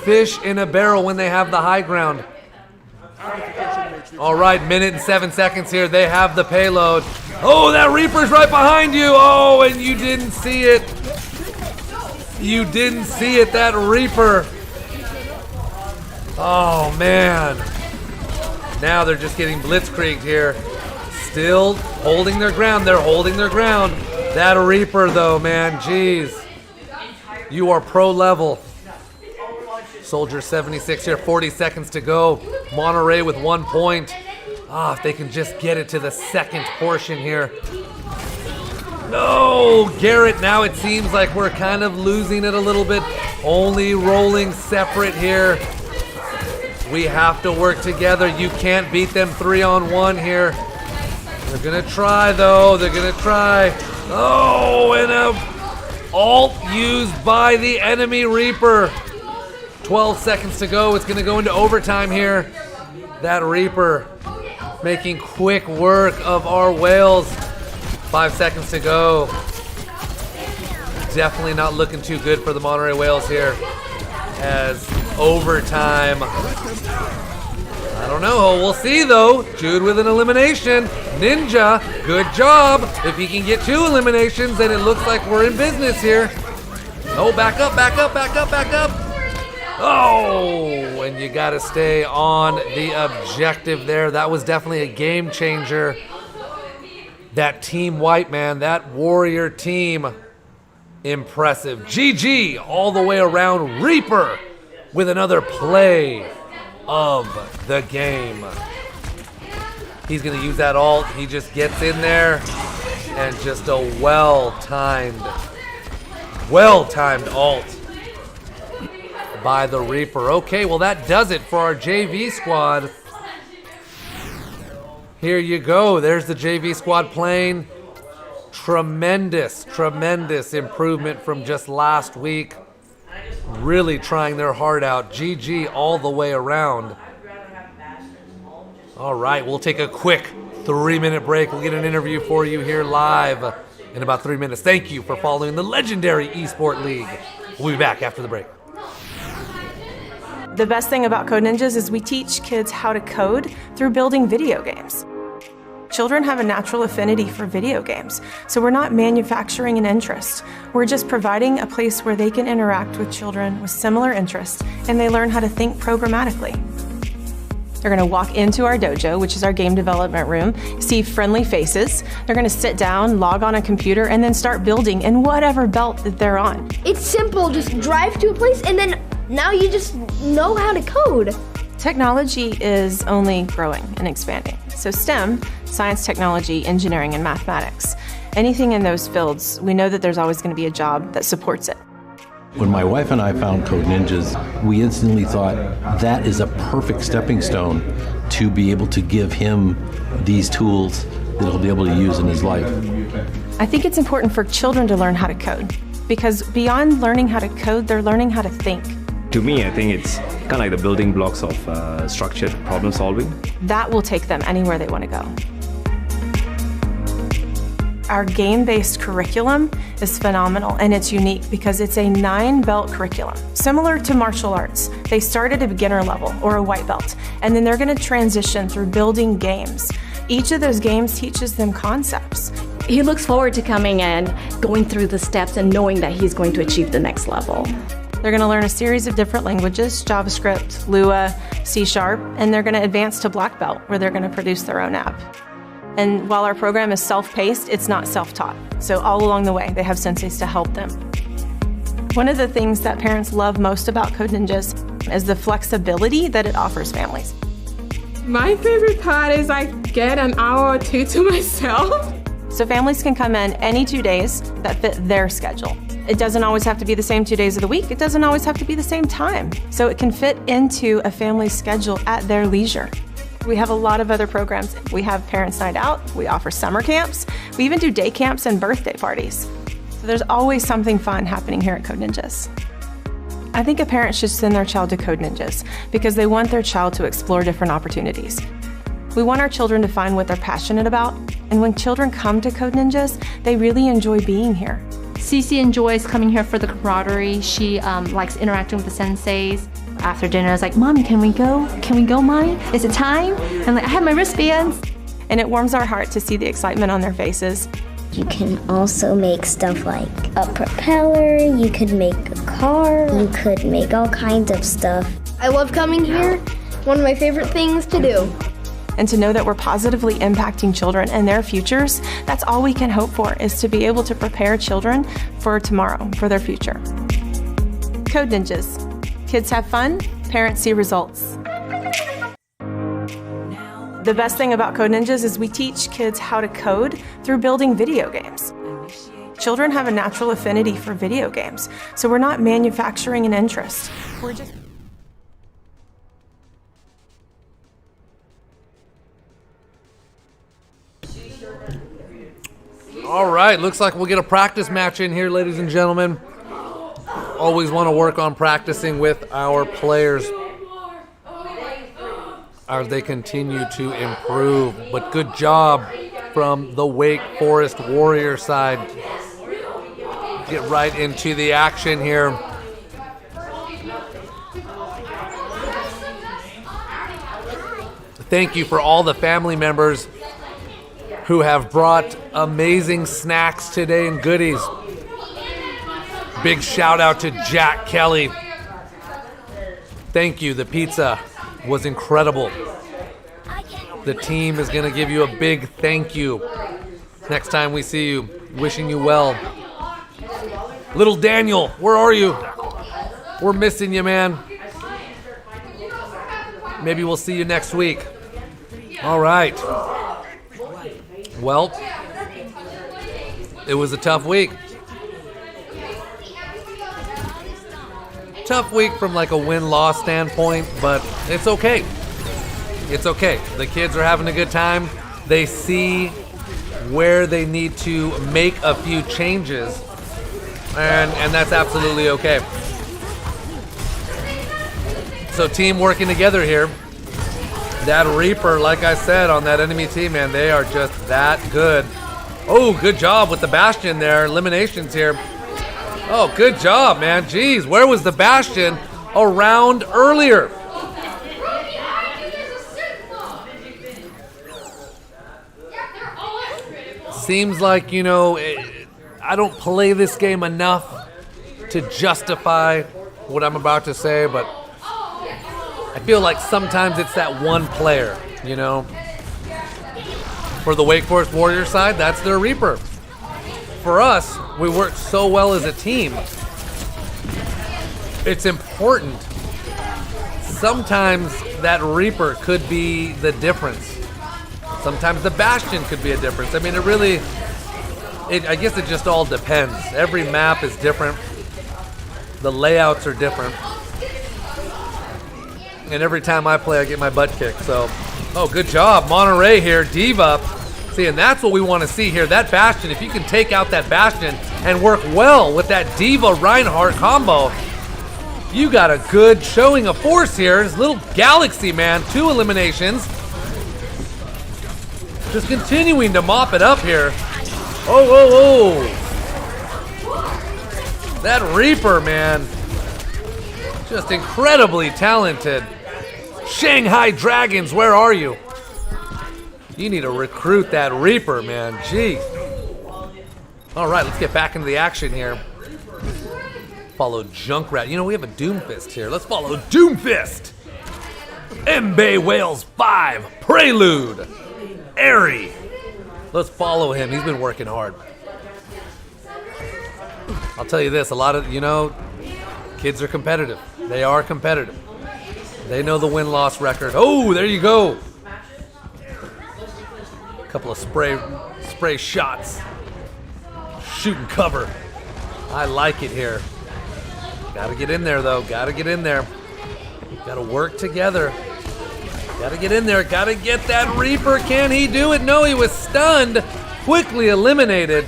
Fish in a barrel when they have the high ground. All right, minute and 7 seconds here. They have the payload. Oh, that Reaper's right behind you. Oh, and you didn't see it. You didn't see it, that Reaper. Oh, man. Now they're just getting blitzkrieged here. Still holding their ground. They're holding their ground. That Reaper, though, man, jeez. You are pro level. Soldier 76 here, 40 seconds to go. Monterey with 1 point. If they can just get it to the second portion here. No, Garrett, now it seems like we're kind of losing it a little bit. Only rolling separate here. We have to work together. You can't beat them 3-on-1 here. They're gonna try, though. They're gonna try. Oh, and a ult used by the enemy Reaper. 12 seconds to go. It's gonna go into overtime here. That Reaper making quick work of our whales. 5 seconds to go. Definitely not looking too good for the Monterey Whales here. As overtime. I don't know. We'll see though. Jude with an elimination. Ninja, good job. If he can get 2 eliminations, then it looks like we're in business here. Oh, back up, back up, back up, back up. Oh, and you got to stay on the objective there. That was definitely a game changer. That Team White, man, that Warrior team, impressive. GG all the way around. Reaper with another play of the game. He's going to use that ult. He just gets in there and just a well-timed ult by the Reaper. Okay, well that does it for our JV squad. Here you go. There's the JV squad playing. Tremendous improvement from just last week. Really trying their heart out. GG all the way around. All right, we'll take a quick 3-minute break. We'll get an interview for you here live in about 3 minutes. Thank you for following the legendary Esport League. We'll be back after the break. The best thing about Code Ninjas is we teach kids how to code through building video games. Children have a natural affinity for video games, so we're not manufacturing an interest. We're just providing a place where they can interact with children with similar interests, and they learn how to think programmatically. They're going to walk into our dojo, which is our game development room, see friendly faces. They're going to sit down, log on a computer, and then start building in whatever belt that they're on. It's simple. Just drive to a place and then now you just know how to code. Technology is only growing and expanding. So STEM, science, technology, engineering, and mathematics, anything in those fields, we know that there's always going to be a job that supports it. When my wife and I found Code Ninjas, we instantly thought that is a perfect stepping stone to be able to give him these tools that he'll be able to use in his life. I think it's important for children to learn how to code, because beyond learning how to code, they're learning how to think. To me, I think it's kind of like the building blocks of structured problem solving. That will take them anywhere they want to go. Our game-based curriculum is phenomenal, and it's unique because it's a 9-belt curriculum. Similar to martial arts, they start at a beginner level or a white belt, and then they're going to transition through building games. Each of those games teaches them concepts. He looks forward to coming and going through the steps and knowing that he's going to achieve the next level. They're going to learn a series of different languages, JavaScript, Lua, C#, and they're going to advance to black belt, where they're going to produce their own app. And while our program is self-paced, it's not self-taught. So all along the way, they have senseis to help them. One of the things that parents love most about Code Ninjas is the flexibility that it offers families. My favorite part is I get an hour or two to myself. So families can come in any 2 days that fit their schedule. It doesn't always have to be the same 2 days of the week. It doesn't always have to be the same time. So it can fit into a family's schedule at their leisure. We have a lot of other programs. We have Parents' Night Out, we offer summer camps, we even do day camps and birthday parties. So there's always something fun happening here at Code Ninjas. I think a parent should send their child to Code Ninjas because they want their child to explore different opportunities. We want our children to find what they're passionate about, and when children come to Code Ninjas, they really enjoy being here. Cece enjoys coming here for the camaraderie. She likes interacting with the senseis. After dinner, I was like, Mommy, can we go? Can we go, Mommy? Is it time? And like, I have my wristbands. And it warms our heart to see the excitement on their faces. You can also make stuff like a propeller, you could make a car, you could make all kinds of stuff. I love coming here. One of my favorite things to do. And to know that we're positively impacting children and their futures, that's all we can hope for, is to be able to prepare children for tomorrow, for their future. Code Ninjas. Kids have fun, parents see results. The best thing about Code Ninjas is we teach kids how to code through building video games. Children have a natural affinity for video games, so we're not manufacturing an interest. We're just... All right, looks like we'll get a practice match in here, ladies and gentlemen. Always want to work on practicing with our players as they continue to improve. But good job from the Wake Forest Warrior side. Get right into the action here. Thank you for all the family members who have brought amazing snacks today and goodies. Big shout out to Jack Kelly. Thank you. The pizza was incredible. The team is going to give you a big thank you next time we see you. Wishing you well. Little Daniel, where are you? We're missing you, man. Maybe we'll see you next week. All right. Well, it was a tough week. Tough week from like a win-loss standpoint, but it's okay. It's okay. The kids are having a good time. They see where they need to make a few changes, and that's absolutely okay. So team working together here. That Reaper, like I said, on that enemy team, man, they are just that good. Oh, good job with the Bastion there. Eliminations here. Oh, good job, man. Jeez, where was the Bastion a round earlier? Seems like, you know, I don't play this game enough to justify what I'm about to say, but I feel like sometimes it's that one player, you know. For the Wake Forest Warrior side, that's their Reaper. For us, we work so well as a team. It's important. Sometimes that Reaper could be the difference. Sometimes the Bastion could be a difference. I mean, I guess it just all depends. Every map is different. The layouts are different. And every time I play, I get my butt kicked. So, oh, good job. Monterey here, Diva. See, and that's what we want to see here. That Bastion, if you can take out that Bastion and work well with that Diva Reinhardt combo, you got a good showing of force here. This little Galaxy, man. 2 eliminations. Just continuing to mop it up here. Oh. That Reaper, man. Just incredibly talented. Shanghai Dragons, where are you? You need to recruit that Reaper, man. Gee. All right, let's get back into the action here. Follow Junkrat. You know, we have a Doomfist here. Let's follow Doomfist. Mbae Wales 5. Prelude. Airy. Let's follow him. He's been working hard. I'll tell you this. A lot of, kids are competitive. They are competitive. They know the win-loss record. Oh, there you go. A couple of spray shots. Shoot and cover. I like it here. Gotta get in there, though. Gotta get in there. Gotta work together. Gotta get in there. Gotta get that Reaper. Can he do it? No, he was stunned. Quickly eliminated.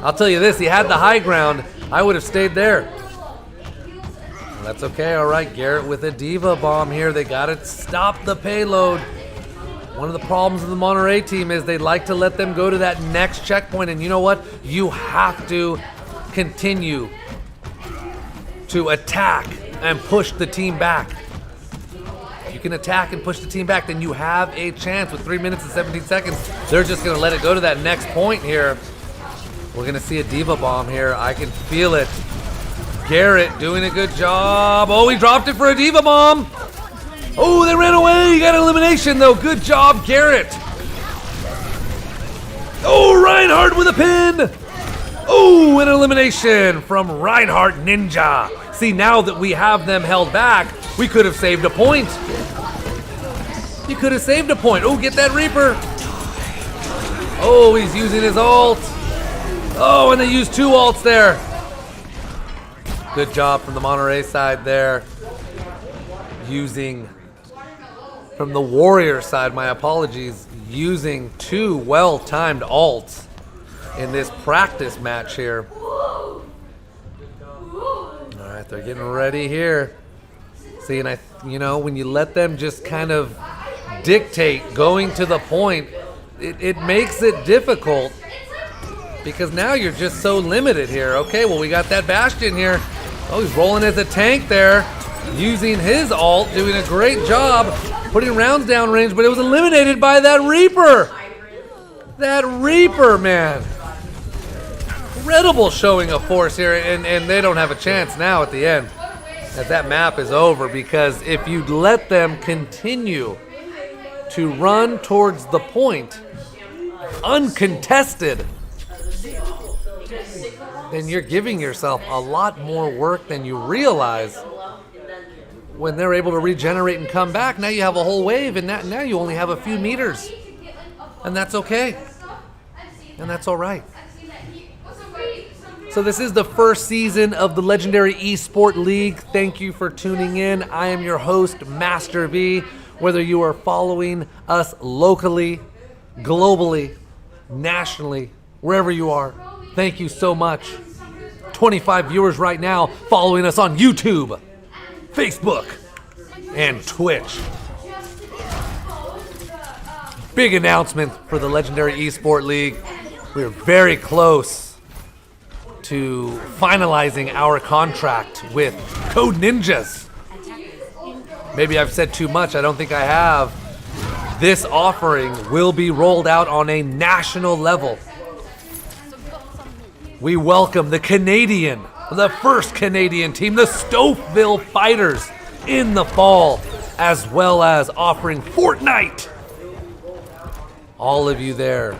I'll tell you this. He had the high ground. I would have stayed there. That's okay. All right. Garrett with a Diva Bomb here. They gotta stop the payload. One of the problems of the Monterey team is they like to let them go to that next checkpoint. And you know what? You have to continue to attack and push the team back. If you can attack and push the team back, then you have a chance. With 3 minutes and 17 seconds, they're just going to let it go to that next point here. We're going to see a Diva Bomb here. I can feel it. Garrett doing a good job. Oh, he dropped it for a Diva Bomb. Oh, they ran away. You got an elimination, though. Good job, Garrett. Oh, Reinhardt with a pin. Oh, an elimination from Reinhardt Ninja. See, now that we have them held back, we could have saved a point. You could have saved a point. Oh, get that Reaper. Oh, he's using his ult. Oh, and they used 2 ults there. Good job from the Monterey side there. From the Warrior side, my apologies, using 2 well-timed ults in this practice match here. All right, they're getting ready here. See, and when you let them just kind of dictate going to the point, it makes it difficult because now you're just so limited here. Okay, well, we got that Bastion here. Oh, he's rolling as a tank there, using his ult, doing a great job, putting rounds down range, but it was eliminated by that Reaper. That Reaper, man. Incredible showing of force here, and they don't have a chance now at the end, as that map is over, because if you let them continue to run towards the point, uncontested, then you're giving yourself a lot more work than you realize. When they're able to regenerate and come back, now you have a whole wave, and now you only have a few meters. And that's okay. And that's all right. So this is the first season of the Legendary Esport League. Thank you for tuning in. I am your host, Master V. Whether you are following us locally, globally, nationally, wherever you are, thank you so much. 25 viewers right now following us on YouTube, Facebook, and Twitch. Big announcement for the Legendary Esport League. We're very close to finalizing our contract with Code Ninjas. Maybe I've said too much. I don't think I have. This offering will be rolled out on a national level. We welcome the first Canadian team, the Stouffville Fighters, in the fall, as well as offering Fortnite. All of you there.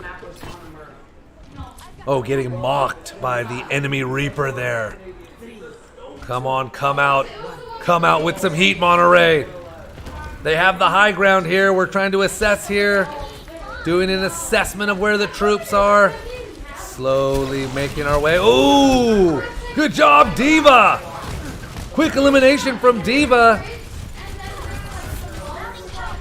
Oh, getting mocked by the enemy Reaper there. Come on, come out. Come out with some heat, Monterey. They have the high ground here. We're trying to assess here. Doing an assessment of where the troops are. Slowly making our way. Ooh! Good job, Diva! Quick elimination from Diva.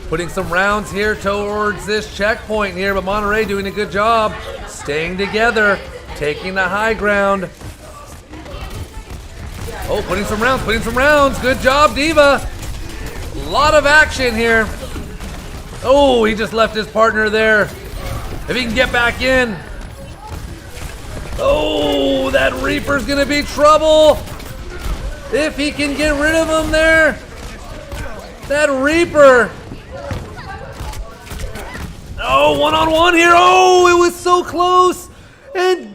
Putting some rounds here towards this checkpoint here, but Monterey doing a good job. Staying together, taking the high ground. Oh, putting some rounds. Good job, Diva. A lot of action here. Oh, he just left his partner there. If he can get back in. Oh, that Reaper's gonna be trouble. If he can get rid of him there. That Reaper. Oh, one-on-one here. Oh, it was so close. And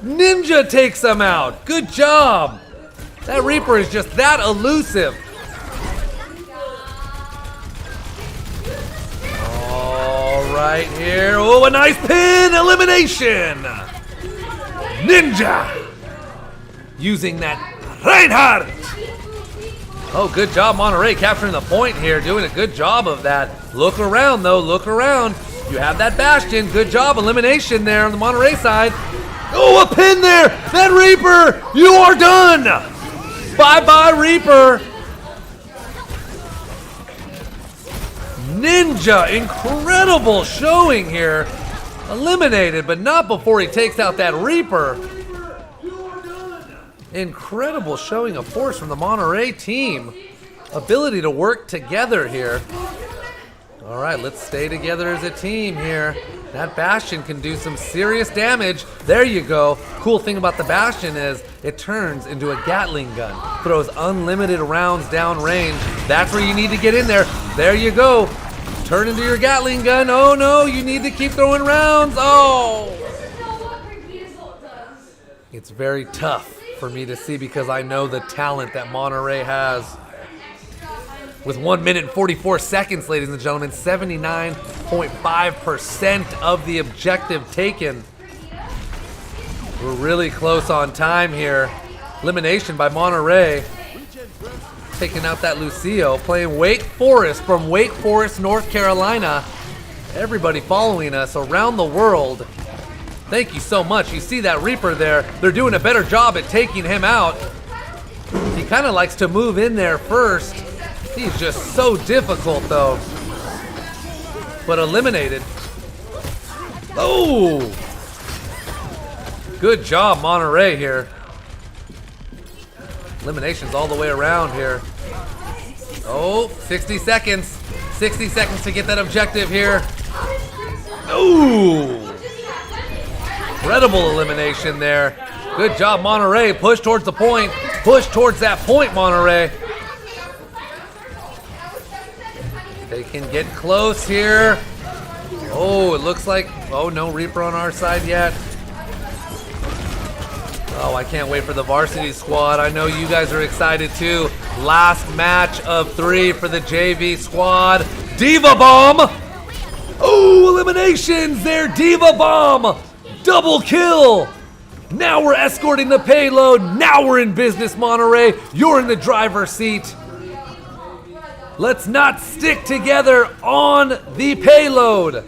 Ninja takes him out. Good job. That Reaper is just that elusive. All right here. Oh, a nice pin. Elimination. Ninja. Using that Reinhardt. Oh, good job, Monterey, capturing the point here, doing a good job of that. Look around, though, look around. You have that Bastion. Good job, elimination there on the Monterey side. Oh, a pin there. That Reaper, you are done. Bye-bye, Reaper. Ninja, incredible showing here. Eliminated, but not before he takes out that Reaper. Incredible showing of force from the Monterey team. Ability to work together here. All right, let's stay together as a team here. That Bastion can do some serious damage. There you go. Cool thing about the Bastion is it turns into a Gatling gun. Throws unlimited rounds downrange. That's where you need to get in there. There you go. Turn into your Gatling gun. Oh no, you need to keep throwing rounds. Oh! It's very tough for me to see because I know the talent that Monterey has. With 1 minute and 44 seconds, ladies and gentlemen, 79.5% of the objective taken. We're really close on time here. Elimination by Monterey. Taking out that Lucio, playing Wake Forest from Wake Forest, North Carolina. Everybody following us around the world. Thank you so much. You see that Reaper there. They're doing a better job at taking him out. He kind of likes to move in there first. He's just so difficult though. But eliminated. Oh! Good job, Monterey here. Eliminations all the way around here. Oh, 60 seconds. 60 seconds to get that objective here. Ooh! Incredible elimination there. Good job, Monterey. Push towards the point. Push towards that point, Monterey. They can get close here. Oh, it looks like, oh, no Reaper on our side yet. Oh, I can't wait for the varsity squad. I know you guys are excited too. Last match of 3 for the JV squad. Diva Bomb. Oh, eliminations there. Diva Bomb. Double kill. Now we're escorting the payload. Now we're in business, Monterey. You're in the driver's seat. Let's not stick together on the payload.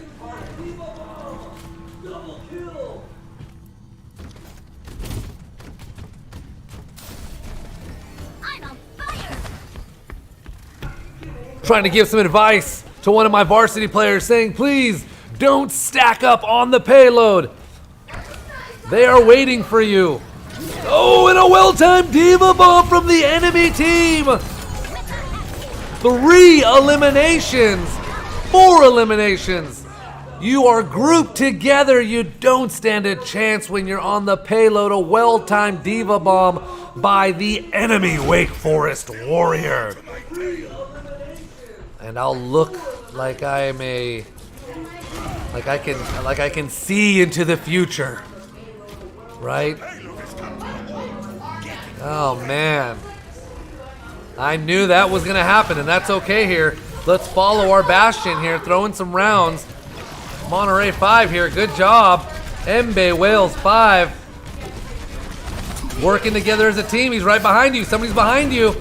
Trying to give some advice to one of my varsity players saying, please don't stack up on the payload. They are waiting for you. Oh, and a well-timed Diva Bomb from the enemy team. 3 eliminations, 4 eliminations. You are grouped together. You don't stand a chance when you're on the payload. A well-timed Diva Bomb by the enemy Wake Forest Warrior. And I'll look like I am like I can see into the future. Right? Oh man. I knew that was gonna happen, and that's okay here. Let's follow our Bastion here, throwing some rounds. Monterey 5 here, good job. Mbe Wales 5. Working together as a team. He's right behind you. Somebody's behind you.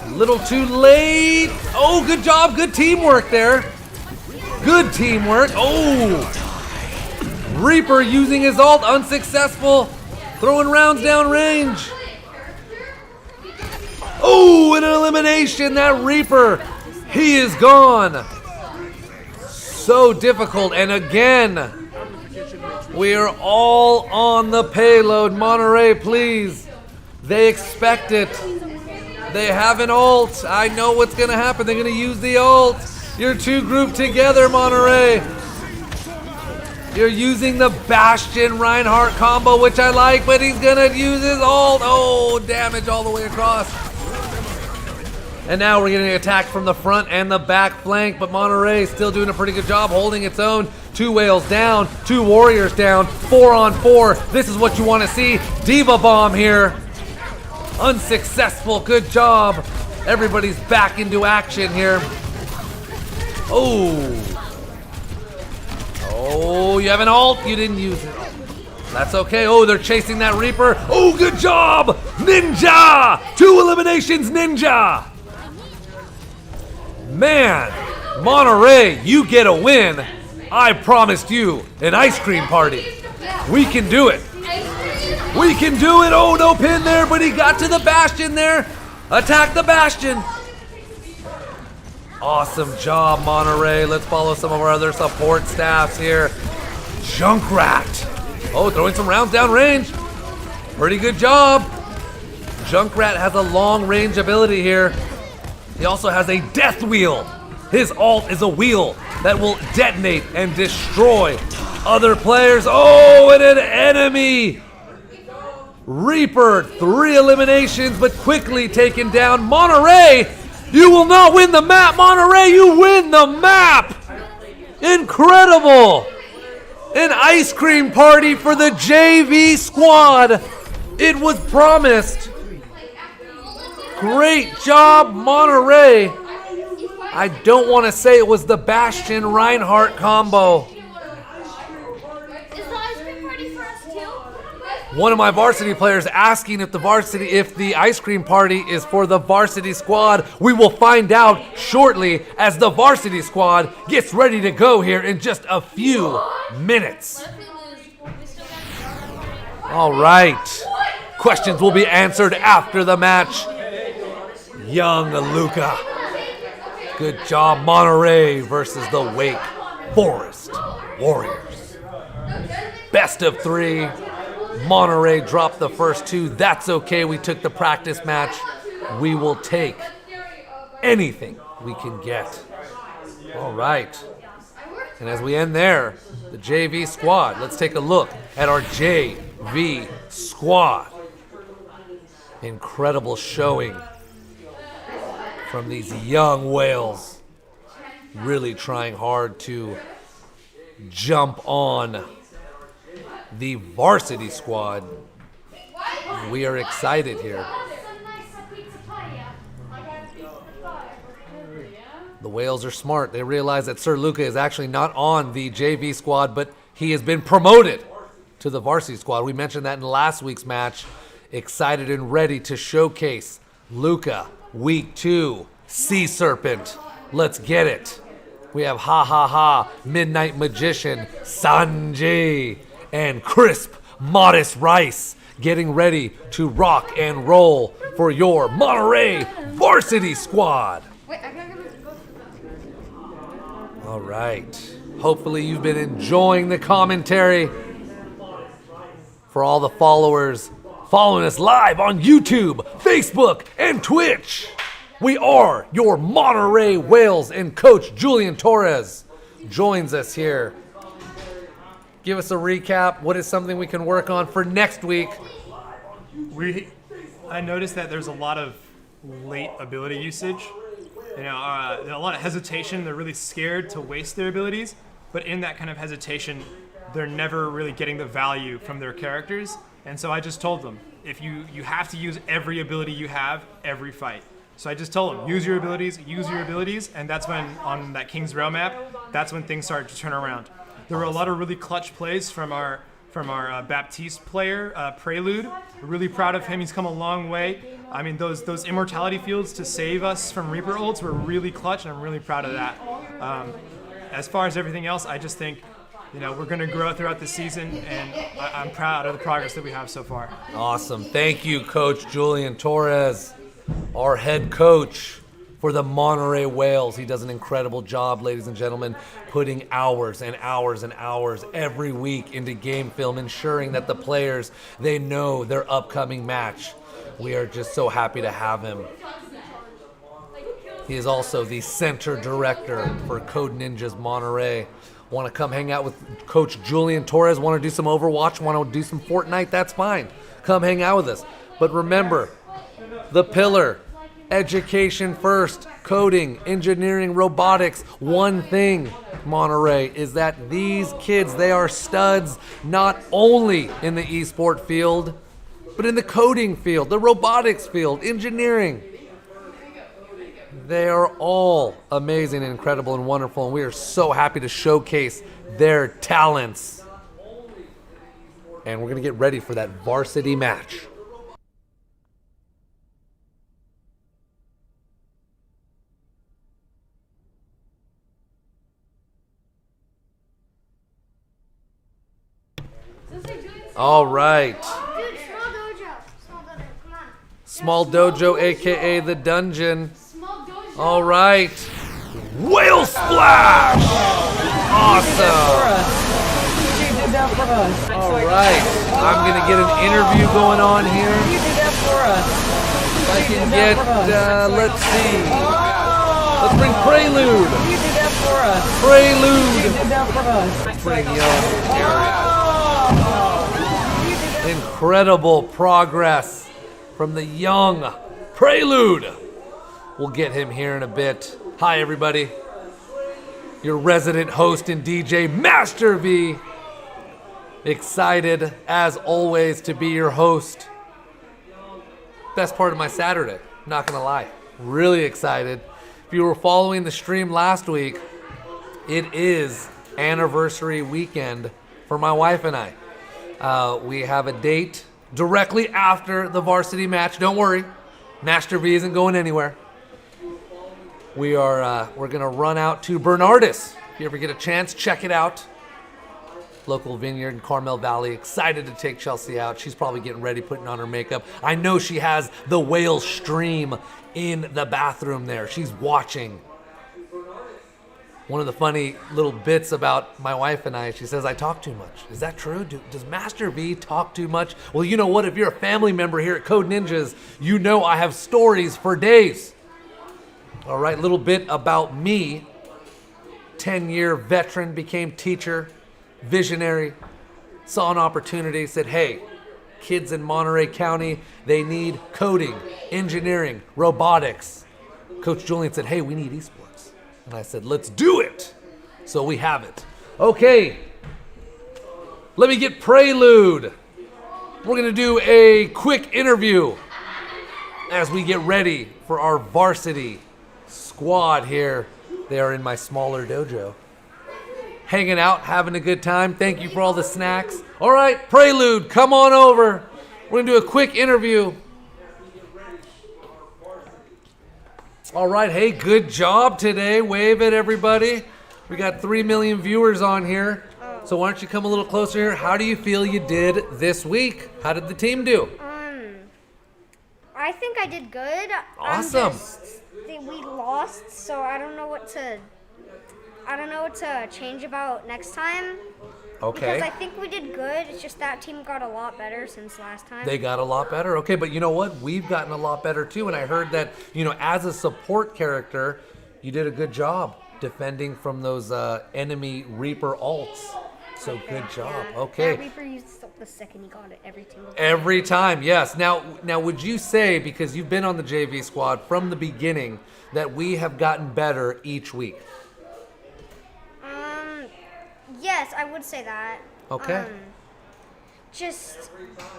A little too late. Oh, good job. Good teamwork there. Good teamwork. Oh. Reaper using his ult, unsuccessful. Throwing rounds down range. Oh, an elimination. That Reaper, he is gone. So difficult. And again, we are all on the payload. Monterey, please. They expect it. They have an ult. I know what's going to happen. They're going to use the ult. You're 2 grouped together, Monterey. You're using the Bastion Reinhardt combo, which I like, but he's gonna use his ult. Oh, damage all the way across. And now we're getting attacked from the front and the back flank, but Monterey still doing a pretty good job holding its own. 2 whales down, 2 warriors down, 4 on 4. This is what you want to see. Diva bomb here. Unsuccessful, good job. Everybody's back into action here. Oh. Oh, you have an ult, you didn't use it. That's okay. Oh, they're chasing that Reaper. Oh, good job! Ninja! 2 eliminations, Ninja! Man, Monterey, you get a win. I promised you an ice cream party. We can do it. We can do it. Oh, no pin there, but he got to the Bastion there. Attack the Bastion. Awesome job, Monterey. Let's follow some of our other support staffs here. Junkrat. Oh, throwing some rounds down range. Pretty good job. Junkrat has a long range ability here. He also has a death wheel. His ult is a wheel that will detonate and destroy other players. Oh, and an enemy. Reaper, 3 eliminations, but quickly taken down. Monterey, you will not win the map. Monterey, you win the map. Incredible. An ice cream party for the JV squad. It was promised. Great job, Monterey. I don't want to say it was the Bastion Reinhardt combo. One of my varsity players asking if the ice cream party is for the varsity squad. We will find out shortly as the varsity squad gets ready to go here in just a few minutes. All right. Questions will be answered after the match. Young Luca. Good job, Monterey versus the Wake Forest Warriors. Best of 3. Monterey dropped the first 2. That's okay. We took the practice match. We will take anything we can get. All right. And as we end there, the JV squad, let's take a look at our JV squad. Incredible showing from these young whales. Really trying hard to jump on the varsity squad. We are excited here. The whales are smart. They realize that Sir Luca is actually not on the JV squad, but he has been promoted to the varsity squad. We mentioned that in last week's match. Excited and ready to showcase Luca, week 2, Sea Serpent. Let's get it. We have Midnight Magician, Sanjay, and Crisp Modest Rice getting ready to rock and roll for your Monterey varsity squad. All right. Hopefully you've been enjoying the commentary. For all the followers following us live on YouTube, Facebook, and Twitch, we are your Monterey Whales, and Coach Julian Torres joins us here. Give us a recap. What is something we can work on for next week? I noticed that there's a lot of late ability usage. There's a lot of hesitation. They're really scared to waste their abilities, but in that kind of hesitation, they're never really getting the value from their characters. And so I just told them, if you have to use every ability you have every fight. So I just told them, use your abilities, and that's when, on that King's Rail map, that's when things started to turn around. There were a lot of really clutch plays from our Baptiste player, Prelude. We're really proud of him. He's come a long way. I mean, those immortality fields to save us from Reaper ults were really clutch, and I'm really proud of that. As far as everything else, I just think, we're going to grow throughout the season, and I'm proud of the progress that we have so far. Awesome. Thank you, Coach Julian Torres, our head coach for the Monterey Whales. He does an incredible job, ladies and gentlemen, putting hours and hours and hours every week into game film, ensuring that the players, they know their upcoming match. We are just so happy to have him. He is also the center director for Code Ninjas Monterey. Want to come hang out with Coach Julian Torres? Want to do some Overwatch? Want to do some Fortnite? That's fine. Come hang out with us. But remember, the pillar, education first, coding, engineering, robotics. One thing, Monterey, is that these kids, they are studs not only in the esport field, but in the coding field, the robotics field, engineering. They are all amazing and incredible and wonderful, and we are so happy to showcase their talents. And we're going to get ready for that varsity match. All right. Dude, small dojo. Come on. Small dojo, aka the dungeon. Small dojo. All right. Whale splash! Awesome. All right. I'm going to get an interview going on here. If I can get, let's see. Let's bring Prelude. Prelude. Let's bring young Eric. Incredible progress from the young Prelude. We'll get him here in a bit. Hi, everybody. Your resident host and DJ, Master V. Excited, as always, to be your host. Best part of my Saturday, not gonna lie. Really excited. If you were following the stream last week, it is anniversary weekend for my wife and I. We have a date directly after the varsity match. Don't worry, Master V isn't going anywhere. We're gonna run out to Bernardus. If you ever get a chance, check it out. Local vineyard in Carmel Valley. Excited to take Chelsea out. She's probably getting ready, putting on her makeup. I know she has the whale stream in the bathroom there. She's watching. One of the funny little bits about my wife and I, she says I talk too much. Is that true? Does Master V talk too much? Well, you know what? If you're a family member here at Code Ninjas, you know I have stories for days. All right, little bit about me. 10-year veteran, became teacher, visionary, saw an opportunity, said, hey, kids in Monterey County, they need coding, engineering, robotics. Coach Julian said, hey, we need esports. And I said, let's do it. So we have it. Okay, let me get Prelude. We're gonna do a quick interview as we get ready for our varsity squad here. They are in my smaller dojo. Hanging out, having a good time. Thank you for all the snacks. All right, Prelude, come on over. We're gonna do a quick interview. All right, hey, good job today. Wave at everybody. We got 3 million viewers on here. So why don't you come a little closer here? How do you feel you did this week? How did the team do? I think I did good. Awesome. We lost, so I don't know what to change about next time. Okay. Because I think we did good. It's just that team got a lot better since last time. They got a lot better. Okay, but you know what? We've gotten a lot better too. And I heard that, as a support character, you did a good job defending from those enemy Reaper ults. So good job. Yeah. Okay. That Reaper used the second he got it every single time. Every time, yes. Now, would you say, because you've been on the JV squad from the beginning, that we have gotten better each week? Yes, I would say that. Okay. Just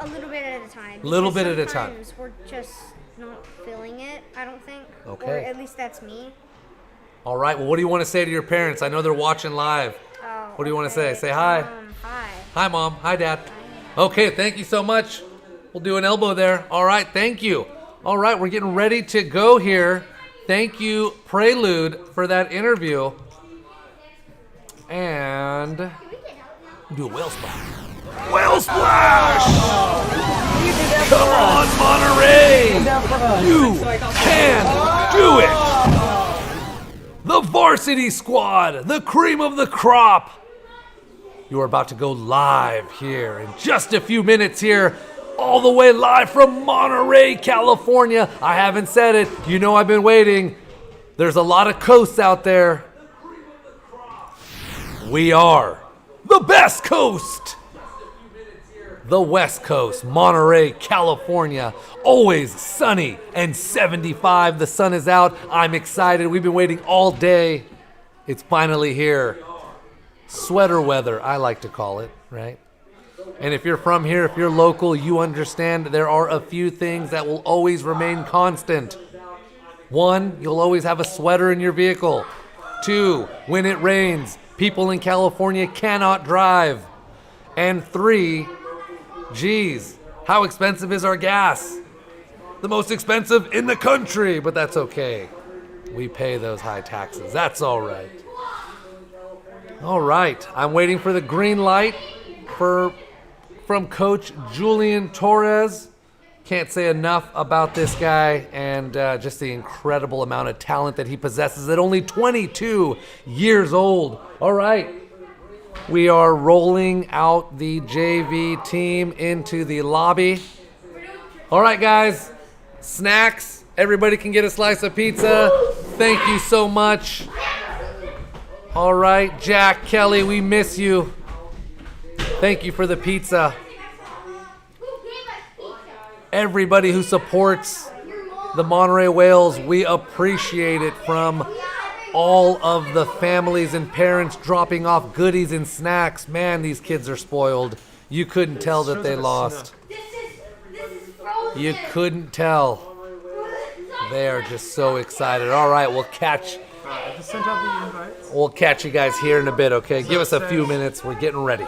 a little bit at a time. Little bit at a time. Sometimes we're just not feeling it, I don't think. Okay. Or at least that's me. All right. Well, what do you want to say to your parents? I know they're watching live. Oh, What do you want to say? Say hi. Hi. Hi, Mom. Hi, Dad. Okay, thank you so much. We'll do an elbow there. All right, thank you. All right, we're getting ready to go here. Thank you, Prelude, for that interview. And do a whale splash. Whale splash! Come on, Monterey! You can do it! The varsity squad, the cream of the crop. You are about to go live here in just a few minutes here, all the way live from Monterey, California. I haven't said it. You know I've been waiting. There's a lot of coasts out there. We are the best coast. The West Coast, Monterey, California. Always sunny and 75. The sun is out. I'm excited. We've been waiting all day. It's finally here. Sweater weather, I like to call it, right? And if you're from here, if you're local, you understand there are a few things that will always remain constant. 1, you'll always have a sweater in your vehicle. 2, when it rains, people in California cannot drive. And 3, geez, how expensive is our gas? The most expensive in the country, but that's okay. We pay those high taxes. That's all right. All right, I'm waiting for the green light from Coach Julian Torres. Can't say enough about this guy and just the incredible amount of talent that he possesses at only 22 years old. All right. We are rolling out the JV team into the lobby. All right, guys. Snacks. Everybody can get a slice of pizza. Thank you so much. All right, Jack, Kelly, we miss you. Thank you for the pizza. Everybody who supports the Monterey Whales, we appreciate it, from all of the families and parents dropping off goodies and snacks. Man, these kids are spoiled. You couldn't tell that they lost. You couldn't tell. They are just so excited. All right, we'll catch you guys here in a bit, okay? Give us a few minutes. We're getting ready.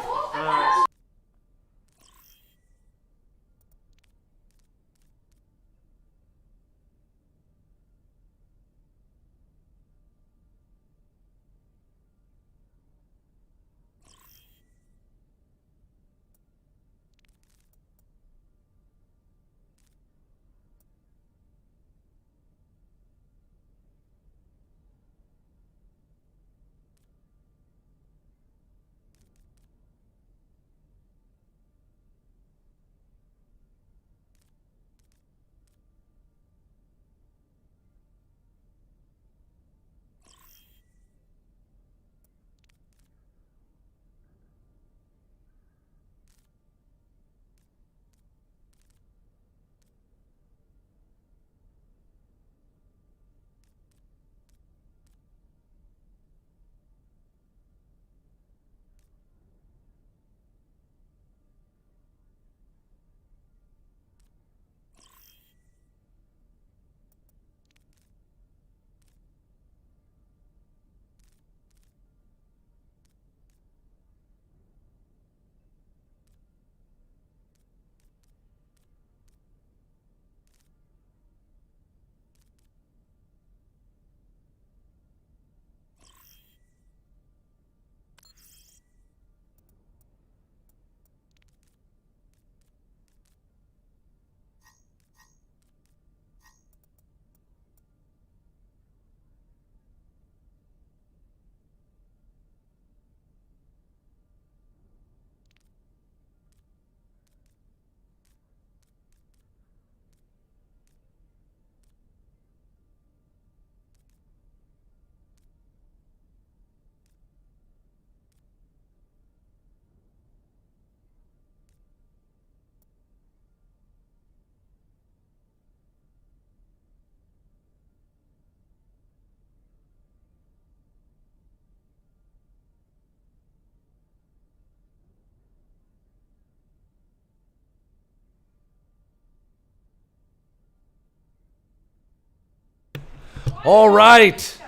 All right.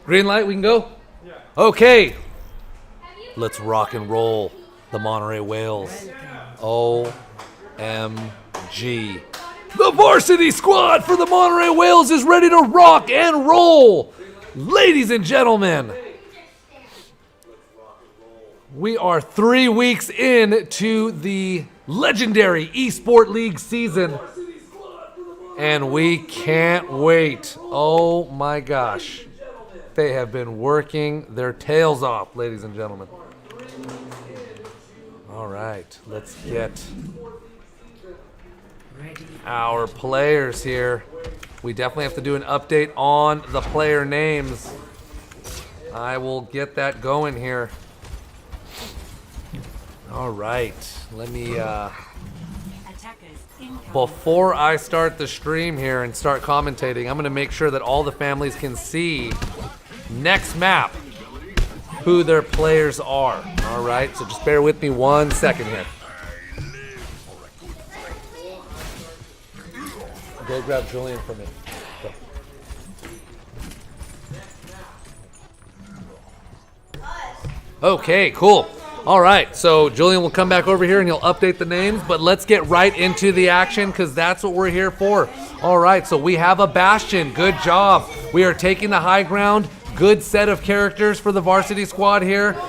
Green light, we can go? Yeah. Okay. Let's rock and roll the Monterey Whales. OMG. The varsity squad for the Monterey Whales is ready to rock and roll. Ladies and gentlemen, we are 3 weeks into the legendary eSport League season. And we can't wait. Oh my gosh. They have been working their tails off, ladies and gentlemen. All right, let's get our players here. We definitely have to do an update on the player names. I will get that going here. All right, let me, before I start the stream here and start commentating, I'm gonna make sure that all the families can see next map who their players are. All right, so just bear with me 1 second here. Go grab Julian for me. Go. Okay, cool. All right, so Julian will come back over here and he'll update the names, but let's get right into the action because that's what we're here for. All right, so we have a Bastion. Good job. We are taking the high ground. Good set of characters for the varsity squad here.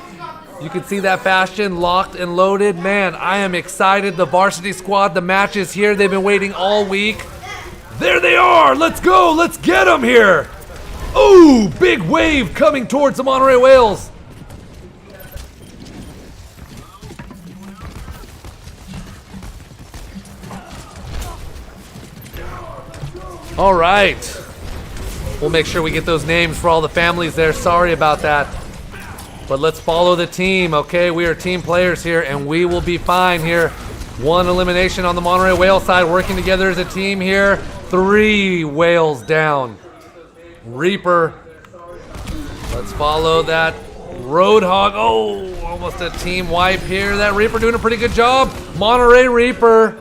You can see that Bastion locked and loaded. Man, I am excited. The varsity squad, the match is here. They've been waiting all week. There they are. Let's go. Let's get them here. Ooh, big wave coming towards the Monterey Whales. All right. We'll make sure we get those names for all the families there. Sorry about that. But let's follow the team, okay? We are team players here, and we will be fine here. 1 elimination on the Monterey Whale side, working together as a team here. 3 whales down. Reaper. Let's follow that Roadhog. Oh, almost a team wipe here. That Reaper doing a pretty good job. Monterey Reaper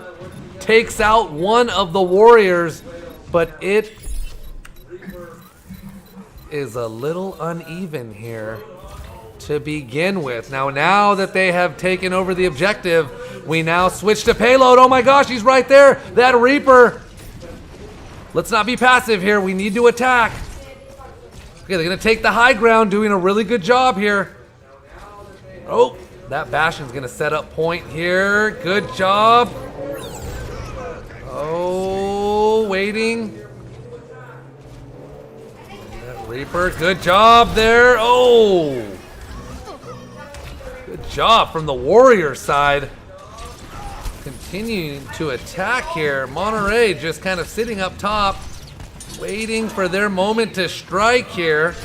takes out one of the Warriors, but it is a little uneven here to begin with. Now that they have taken over the objective, we now switch to payload. Oh my gosh, he's right there. That Reaper. Let's not be passive here. We need to attack. Okay, they're going to take the high ground, doing a really good job here. Oh, that Bastion's going to set up point here. Good job. Oh, waiting. That Reaper, good job there. Oh, good job from the Warrior side. Continuing to attack here. Monterey just kind of sitting up top, waiting for their moment to strike here.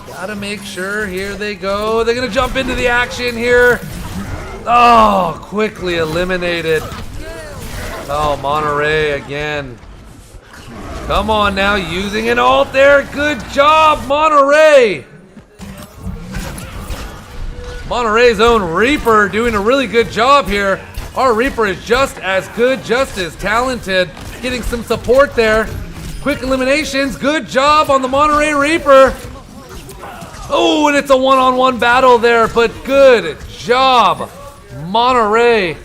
Gotta make sure, here they go. They're gonna jump into the action here. Oh, quickly eliminated. Oh, Monterey again. Come on now, using an ult there. Good job, Monterey. Monterey's own Reaper doing a really good job here. Our Reaper is just as good, just as talented. Getting some support there. Quick eliminations. Good job on the Monterey Reaper. Oh, and it's a one-on-one battle there, but good job, Monterey.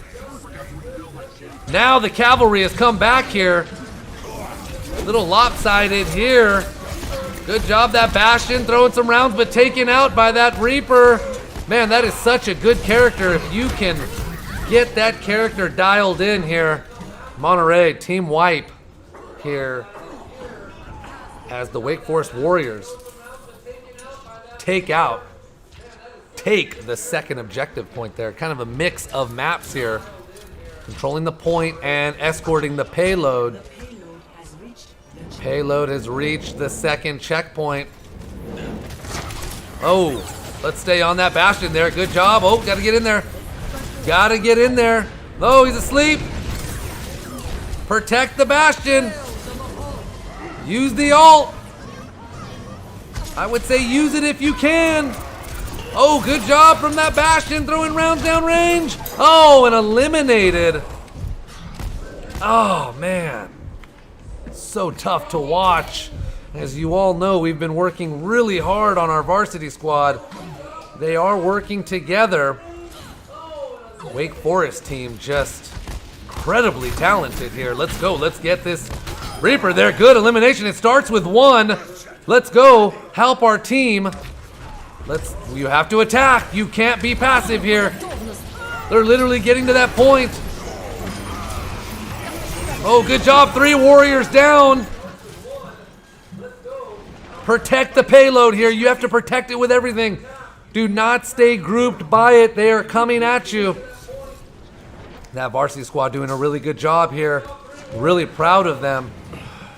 Now the cavalry has come back here. A little lopsided here. Good job, that Bastion throwing some rounds, but taken out by that Reaper. Man, that is such a good character. If you can get that character dialed in here. Monterey, team wipe here as the Wake Forest Warriors take the second objective point there. Kind of a mix of maps here. Controlling the point and escorting the payload. Payload has reached the second checkpoint. Oh, let's stay on that Bastion there. Good job. Oh, gotta get in there. Gotta get in there. Oh, he's asleep. Protect the Bastion. Use the ult. I would say use it if you can. Oh, good job from that Bastion throwing rounds down range. Oh, and eliminated. Oh, man. So tough to watch. As you all know, we've been working really hard on our varsity squad. They are working together. Wake Forest team just incredibly talented here. Let's go. Let's get this Reaper there. Good elimination. It starts with 1. Let's go. Help our team. You have to attack. You can't be passive here. They're literally getting to that point. Oh, good job. 3 Warriors down. Protect the payload here. You have to protect it with everything. Do not stay grouped by it. They are coming at you. That varsity squad doing a really good job here. Really proud of them.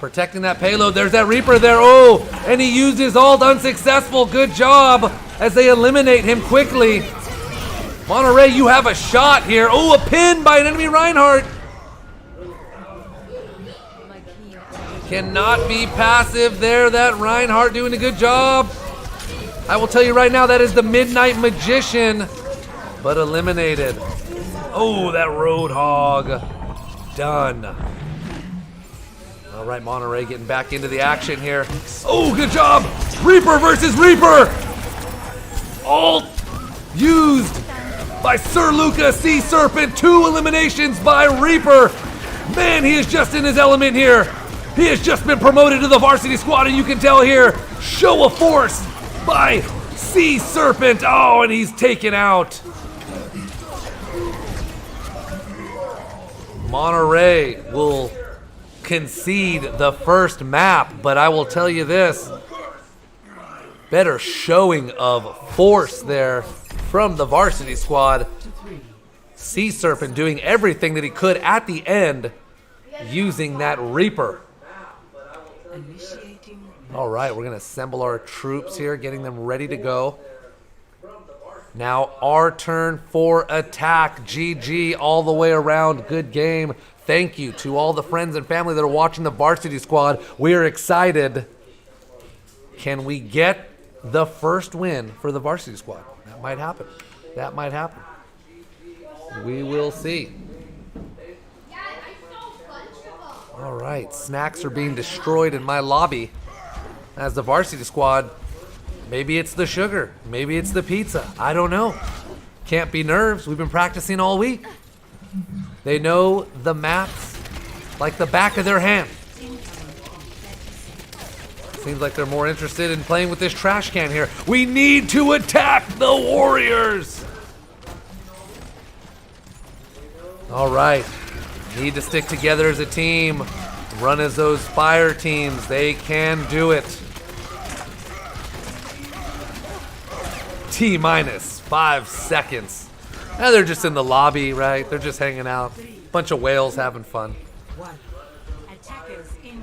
Protecting that payload. There's that Reaper there. Oh, and he used his ult. Unsuccessful. Good job as they eliminate him quickly. Monterey, you have a shot here. Oh, a pin by an enemy Reinhardt. Cannot be passive there. That Reinhardt doing a good job. I will tell you right now, that is the Midnight Magician, but eliminated. Oh, that Roadhog. Done. All right, Monterey getting back into the action here. Oh, good job. Reaper versus Reaper. Ult used by Sir Luca Sea Serpent. 2 eliminations by Reaper. Man, he is just in his element here. He has just been promoted to the varsity squad, and you can tell here, show of force by Sea Serpent. Oh, and he's taken out. Monterey will concede the first map, but I will tell you this, better showing of force there from the varsity squad. Sea Serpent doing everything that he could at the end using that Reaper. All right, we're going to assemble our troops here, getting them ready to go. Now our turn for attack. GG all the way around. Good game. Thank you to all the friends and family that are watching the varsity squad. We are excited. Can we get the first win for the varsity squad? That might happen. That might happen. We will see. All right, snacks are being destroyed in my lobby as the varsity squad. Maybe it's the sugar. Maybe it's the pizza. I don't know. Can't be nerves. We've been practicing all week. They know the maps like the back of their hand. Seems like they're more interested in playing with this trash can here. We need to attack the Warriors. All right. Need to stick together as a team. Run as those fire teams. They can do it. T-minus 5 seconds. Now they're just in the lobby, right? They're just hanging out. Bunch of whales having fun.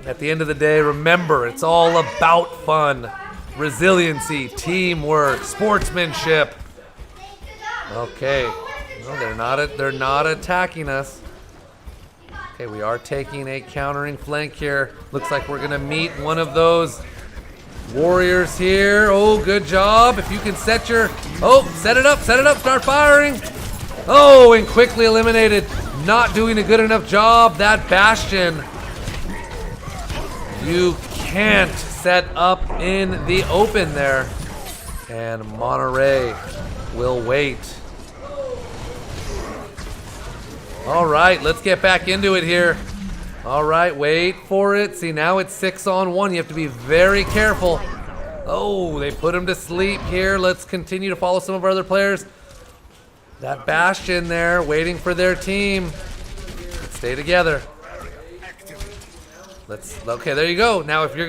At the end of the day, remember, it's all about fun. Resiliency, teamwork, sportsmanship. Okay. No, they're not attacking us. Okay, we are taking a countering flank here. Looks like we're gonna meet one of those Warriors here. Oh, good job. If you can set it up, start firing. Oh, and quickly eliminated. Not doing a good enough job. That Bastion, you can't set up in the open there. And Monterey will wait. All right, let's get back into it here. All right, wait for it. See, now it's 6-on-1. You have to be very careful. Oh, they put him to sleep here. Let's continue to follow some of our other players. That Bastion there, waiting for their team. Let's stay together. Okay, there you go. Now, if you're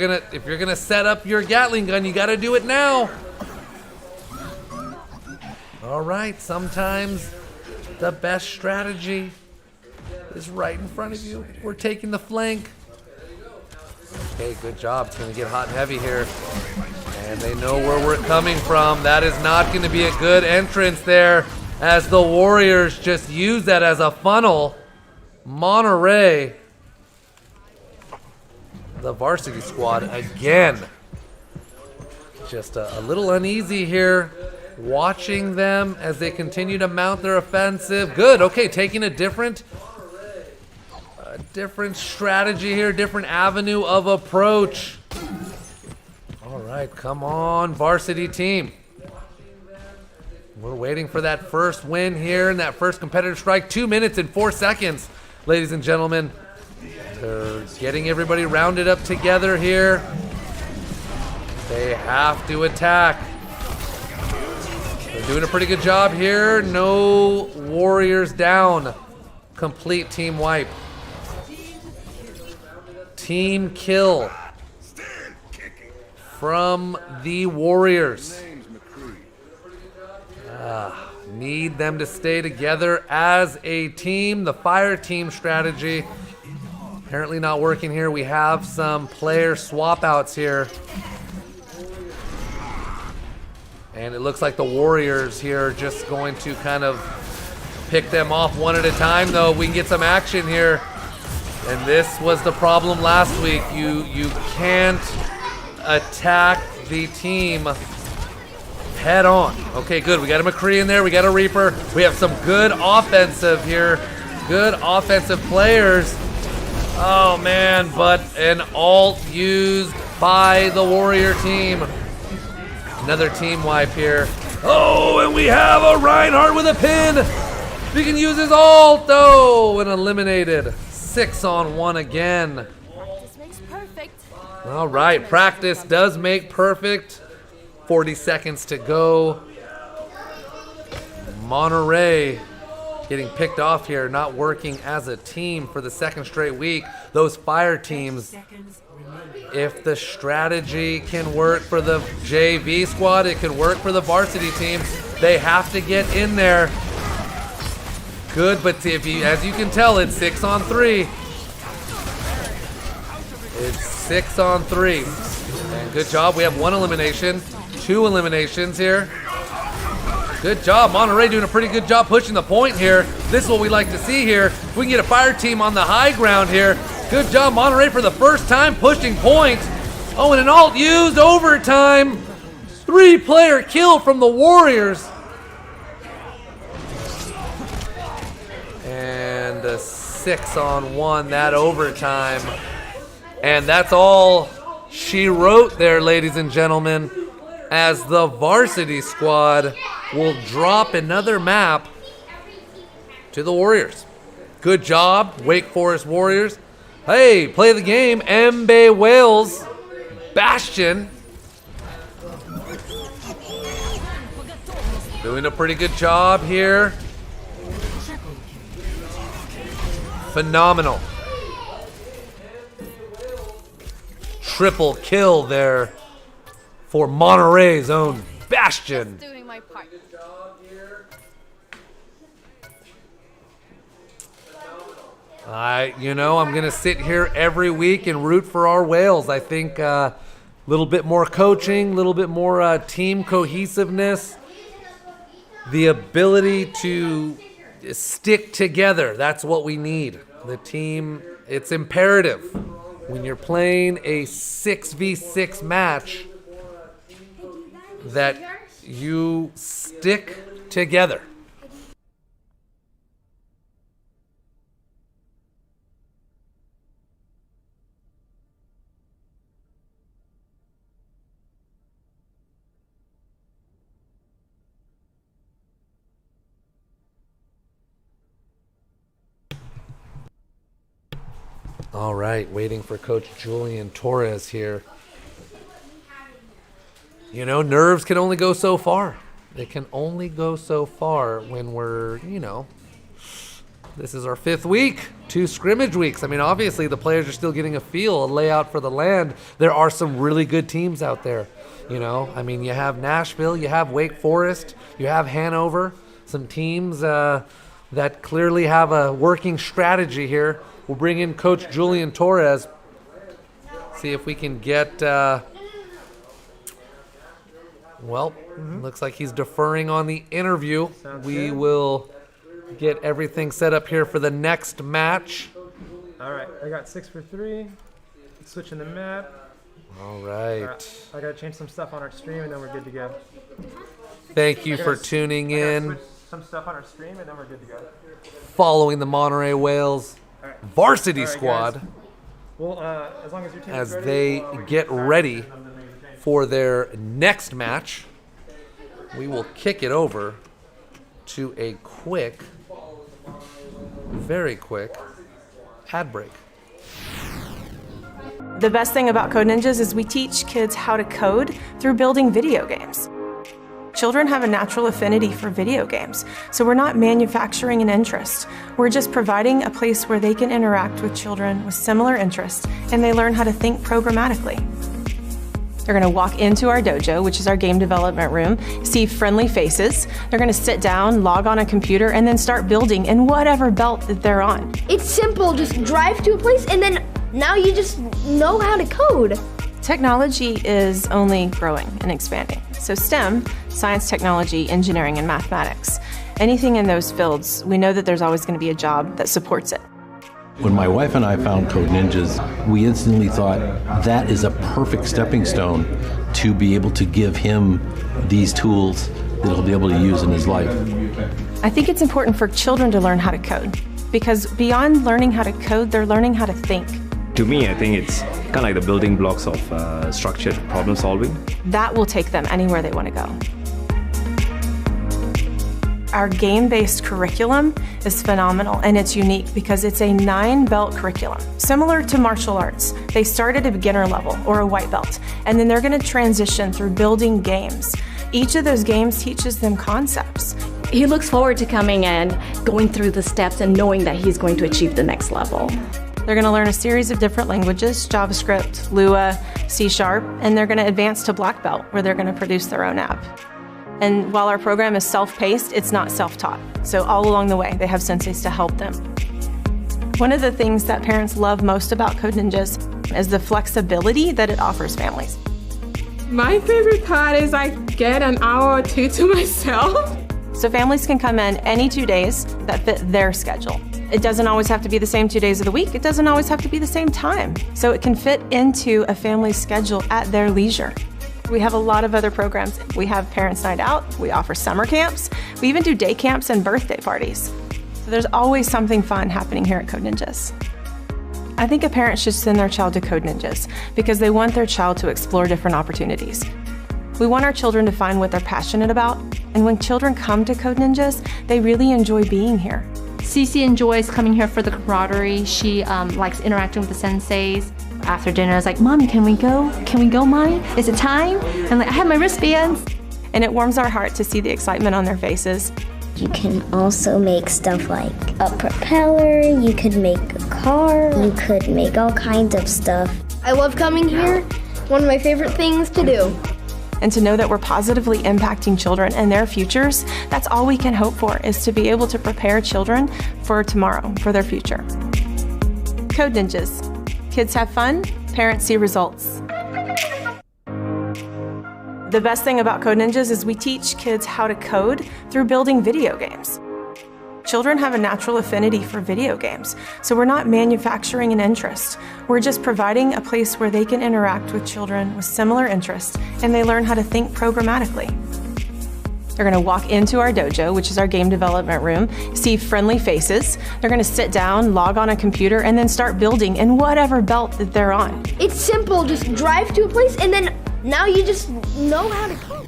gonna set up your Gatling gun, you gotta do it now. All right, sometimes the best strategy is right in front of you. We're taking the flank. Okay, good job. It's going to get hot and heavy here. And they know where we're coming from. That is not going to be a good entrance there as the Warriors just use that as a funnel. Monterey, the varsity squad again. Just a little uneasy here. Watching them as they continue to mount their offensive. Good, okay, taking a different strategy here, different avenue of approach. All right, come on, varsity team. We're waiting for that first win here and that first competitive strike. 2 minutes and 4 seconds, ladies and gentlemen. They're getting everybody rounded up together here. They have to attack. They're doing a pretty good job here. No Warriors down. Complete team wipe. Team kill from the Warriors. Need them to stay together as a team. The fire team strategy apparently not working here. We have some player swap outs here. And it looks like the Warriors here are just going to kind of pick them off one at a time, though. We can get some action here. And this was the problem last week. You can't attack the team head on. Okay, good. We got a McCree in there. We got a Reaper. We have some good offensive here. Good offensive players. Oh, man, but an ult used by the Warrior team. Another team wipe here. Oh, and we have a Reinhardt with a pin. He can use his ult, though, and eliminated. 6-on-1 again. Practice makes perfect. All right, practice does make perfect. 40 seconds to go. Monterey getting picked off here, not working as a team for the second straight week. Those fire teams, if the strategy can work for the JV squad, it can work for the varsity team. They have to get in there. Good, but if you, as you can tell, it's 6-on-3. It's 6-on-3. And good job. We have one elimination, 2 eliminations here. Good job. Monterey doing a pretty good job pushing the point here. This is what we like to see here. If we can get a fire team on the high ground here. Good job, Monterey, for the first time pushing point. Oh, and an ult used overtime. 3-player kill from the Warriors. And a 6-on-1, that overtime. And that's all she wrote there, ladies and gentlemen, as the varsity squad will drop another map to the Warriors. Good job, Wake Forest Warriors. Hey, play the game, Mbe Wales, Bastion. Doing a pretty good job here. Phenomenal. Triple kill there for Monterey's own Bastion. Doing my part. I'm going to sit here every week and root for our Whales. I think a little bit more coaching, a little bit more team cohesiveness, the ability to stick together. That's what we need. The team, it's imperative when you're playing a 6v6 match that you stick together. All right, waiting for Coach Julian Torres here. You know, nerves can only go so far. They can only go so far when we're, this is our 5th week, 2 scrimmage weeks. I mean, obviously the players are still getting a feel, a layout for the land. There are some really good teams out there. You have Nashville, you have Wake Forest, you have Hanover, some teams that clearly have a working strategy here. We'll bring in Coach Julian Torres, see if we can get, looks like he's deferring on the interview. We will get everything set up here for the next match. All right, I got 6 for 3. Switching the map. All right. I got to change some stuff on our stream, and then we're good to go. Thank you for tuning in. Switch some stuff on our stream, and then we're good to go. Following the Monterey Whales varsity squad guys. Well, as long as your team is ready, they get ready for their next match. We will kick it over to a quick, very quick ad break. The best thing about Code Ninjas is we teach kids how to code through building video games. Children have a natural affinity for video games, so we're not manufacturing an interest. We're just providing a place where they can interact with children with similar interests, and they learn how to think programmatically. They're going to walk into our dojo, which is our game development room, see friendly faces. They're going to sit down, log on a computer, and then start building in whatever belt that they're on. It's simple. Just drive to a place, and then now you just know how to code. Technology is only growing and expanding. So STEM, science, technology, engineering, and mathematics, anything in those fields, we know that there's always going to be a job that supports it. When my wife and I found Code Ninjas, we instantly thought that is a perfect stepping stone to be able to give him these tools that he'll be able to use in his life. I think it's important for children to learn how to code, because beyond learning how to code, they're learning how to think. To me, I think it's kind of like the building blocks of structured problem solving. That will take them anywhere they want to go. Our game-based curriculum is phenomenal, and it's unique because it's a 9-belt curriculum. Similar to martial arts, they start at a beginner level or a white belt, and then they're going to transition through building games. Each of those games teaches them concepts. He looks forward to coming and going through the steps and knowing that he's going to achieve the next level. They're going to learn a series of different languages, JavaScript, Lua, C#, and they're going to advance to black belt, where they're going to produce their own app. And while our program is self-paced, it's not self-taught. So all along the way, they have senseis to help them. One of the things that parents love most about Code Ninjas is the flexibility that it offers families. My favorite part is I get an hour or two to myself. So families can come in any 2 days that fit their schedule. It doesn't always have to be the same 2 days of the week. It doesn't always have to be the same time. So it can fit into a family's schedule at their leisure. We have a lot of other programs. We have Parents' Night Out, we offer summer camps, we even do day camps and birthday parties. So there's always something fun happening here at Code Ninjas. I think a parent should send their child to Code Ninjas because they want their child to explore different opportunities. We want our children to find what they're passionate about, and when children come to Code Ninjas, they really enjoy being here. Cece enjoys coming here for the camaraderie. She likes interacting with the senseis. After dinner, I was like, Mommy, can we go? Can we go, Mommy? Is it time? And like, I have my wristbands. And it warms our heart to see the excitement on their faces. You can also make stuff like a propeller, you could make a car, you could make all kinds of stuff. I love coming here. One of my favorite things to do. And to know that we're positively impacting children and their futures, that's all we can hope for, is to be able to prepare children for tomorrow, for their future. Code Ninjas. Kids have fun, parents see results. The best thing about Code Ninjas is we teach kids how to code through building video games. Children have a natural affinity for video games, so we're not manufacturing an interest. We're just providing a place where they can interact with children with similar interests, and they learn how to think programmatically. They're going to walk into our dojo, which is our game development room, see friendly faces. They're going to sit down, log on a computer, and then start building in whatever belt that they're on. It's simple. Just drive to a place, and then now you just know how to code.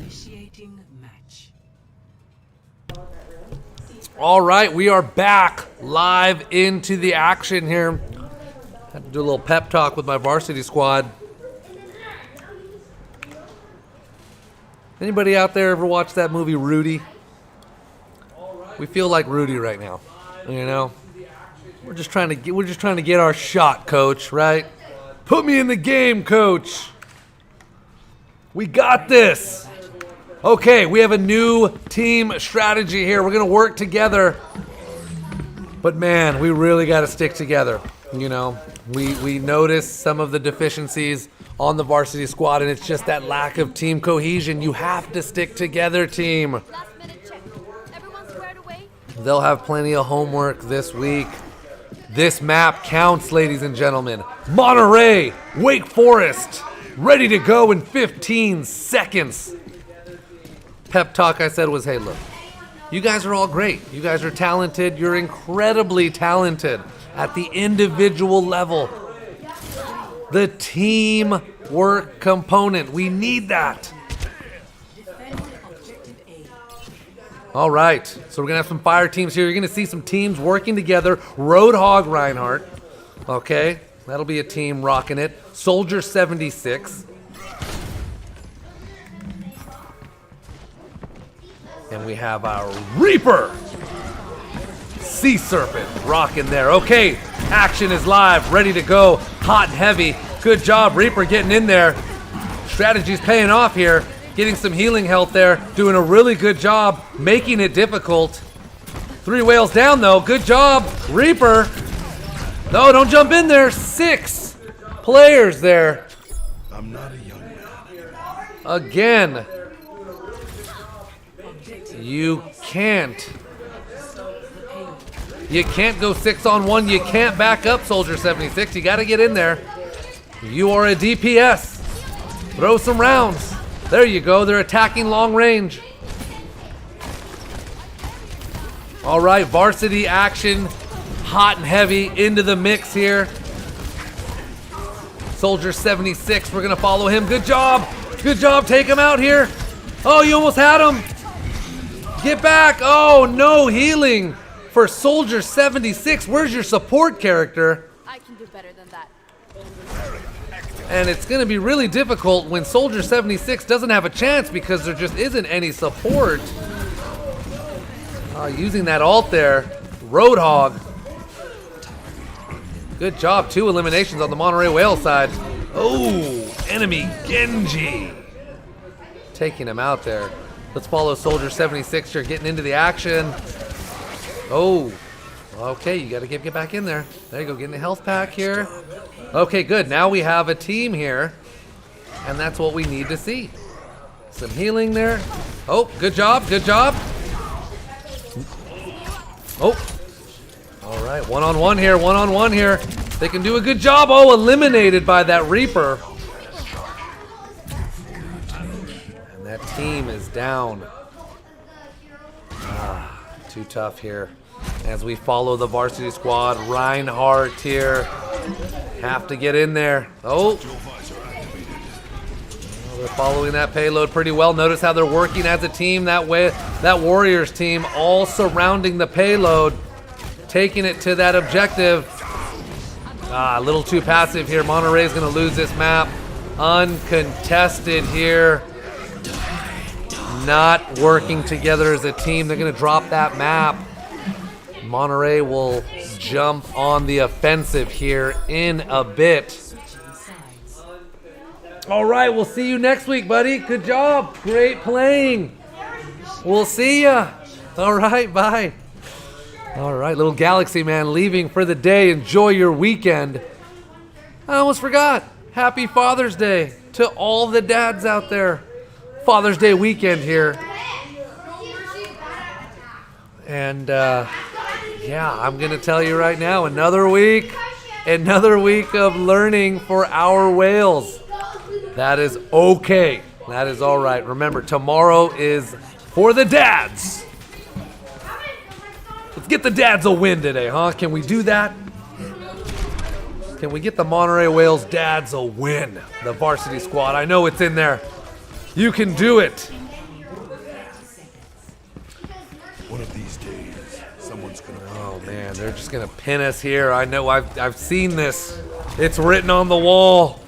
All right, we are back live into the action here. Had to do a little pep talk with my varsity squad. Anybody out there ever watch that movie Rudy? We feel like Rudy right now. You know, we're just trying to get our shot, coach, right? Put me in the game, coach. We got this. Okay, we have a new team strategy here. We're going to work together. But man, we really got to stick together. You know, we noticed some of the deficiencies on the varsity squad, and it's just that lack of team cohesion. You have to stick together, team. Last minute check. Everyone squared away? They'll have plenty of homework this week. This map counts, ladies and gentlemen. Monterey, Wake Forest, ready to go in 15 seconds. Pep talk I said was, hey, look, you guys are all great. You guys are talented. You're incredibly talented at the individual level. The team work component, we need that. All right, so we're going to have some fire teams here. You're going to see some teams working together. Roadhog Reinhardt, okay, that'll be a team rocking it. Soldier 76. And we have our Reaper. Sea Serpent rocking there. Okay, action is live, ready to go, hot and heavy. Good job, Reaper, getting in there. Strategy's paying off here. Getting some healing health there. Doing a really good job, making it difficult. 3 whales down though, good job, Reaper. No, don't jump in there. 6 players there. I'm not a young man anymore. Again. You can't. You can't go 6-on-1. You can't back up, Soldier 76. You got to get in there. You are a DPS. Throw some rounds. There you go. They're attacking long range. All right, varsity action. Hot and heavy into the mix here. Soldier 76, we're going to follow him. Good job. Good job. Take him out here. Oh, you almost had him. Get back. Oh, no healing for Soldier 76. Where's your support character? I can do better than that. And it's going to be really difficult when Soldier 76 doesn't have a chance because there just isn't any support. Using that ult there. Roadhog. Good job. 2 eliminations on the Monterey Whale side. Oh, enemy Genji. Taking him out there. Let's follow Soldier 76 here, getting into the action. Oh, okay, you got to get back in there. There you go, getting the health pack here. Okay, good. Now we have a team here, and that's what we need to see. Some healing there. Oh, good job, good job. Oh, all right, one-on-one here, one-on-one here. They can do a good job. Oh, eliminated by that Reaper. And that team is down. Too tough here. As we follow the varsity squad, Reinhardt here. Have to get in there. Oh. They're following that payload pretty well. Notice how they're working as a team that way. That Warriors team all surrounding the payload, taking it to that objective. A little too passive here. Monterey's going to lose this map. Uncontested here. Not working together as a team. They're going to drop that map. Monterey will jump on the offensive here in a bit. All right, we'll see you next week, buddy. Good job. Great playing. We'll see ya. All right, bye. All right, little Galaxy man leaving for the day. Enjoy your weekend. I almost forgot. Happy Father's Day to all the dads out there. Father's Day weekend here. And yeah, I'm going to tell you right now, another week of learning for our whales. That is okay. That is all right. Remember, tomorrow is for the dads. Let's get the dads a win today, huh? Can we do that? Can we get the Monterey Whales dads a win? The varsity squad. I know it's in there. You can do it. One of these days, someone's gonna. Oh man, they're just gonna pin us here. I know. I've seen this. It's written on the wall.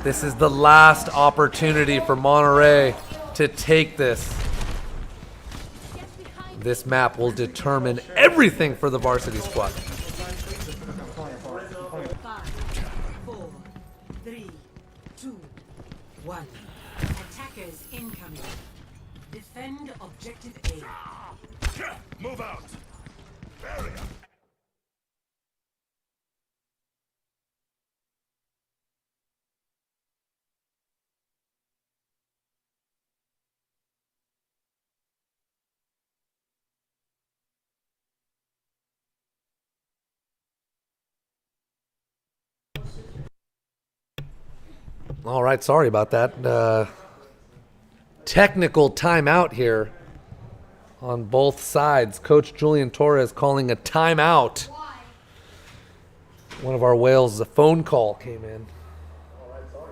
This is the last opportunity for Monterey to take this. This map will determine everything for the varsity squad. 5, 4, 3, 2, 1. Attackers incoming. Defend objective A. Move out. Barrier. All right, sorry about that. Technical timeout here on both sides. Coach Julian Torres calling a timeout. One of our whales, a phone call came in.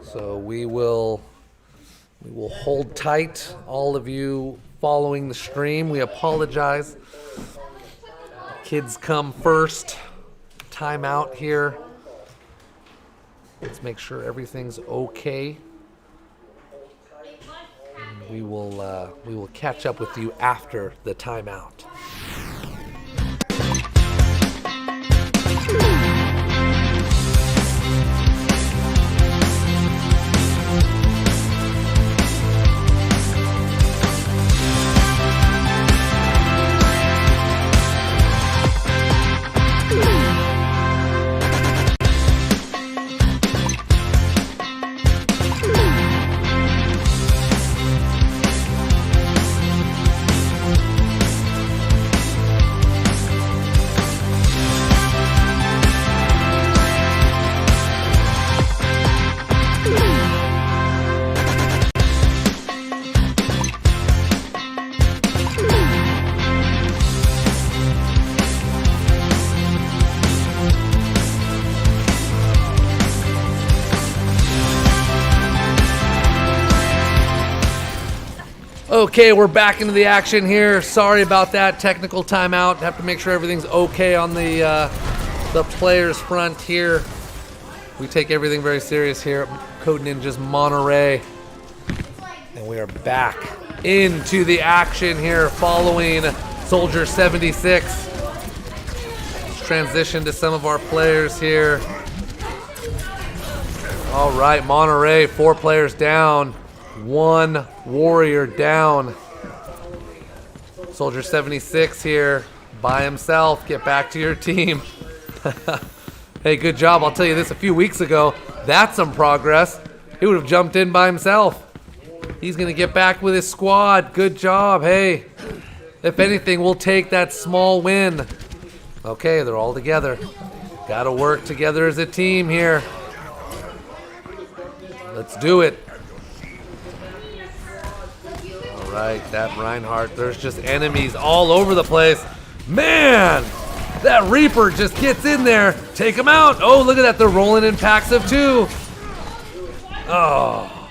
So we will hold tight. All of you following the stream, we apologize. Kids come first. Timeout here. Let's make sure everything's okay. And we will catch up with you after the timeout. Okay, we're back into the action here. Sorry about that technical timeout. Have to make sure everything's okay on the players front here. We take everything very serious here at Code Ninjas Monterey. And we are back into the action here following Soldier 76. Let's transition to some of our players here. All right, Monterey, 4 players down. 1 warrior down. Soldier 76 here by himself. Get back to your team. Hey, good job. I'll tell you this, a few weeks ago, that's some progress. He would have jumped in by himself. He's going to get back with his squad. Good job. Hey, if anything, we'll take that small win. Okay, they're all together. Got to work together as a team here. Let's do it. All right, that Reinhardt, there's just enemies all over the place. Man, that Reaper just gets in there. Take him out. Oh, look at that. They're rolling in packs of 2. Oh.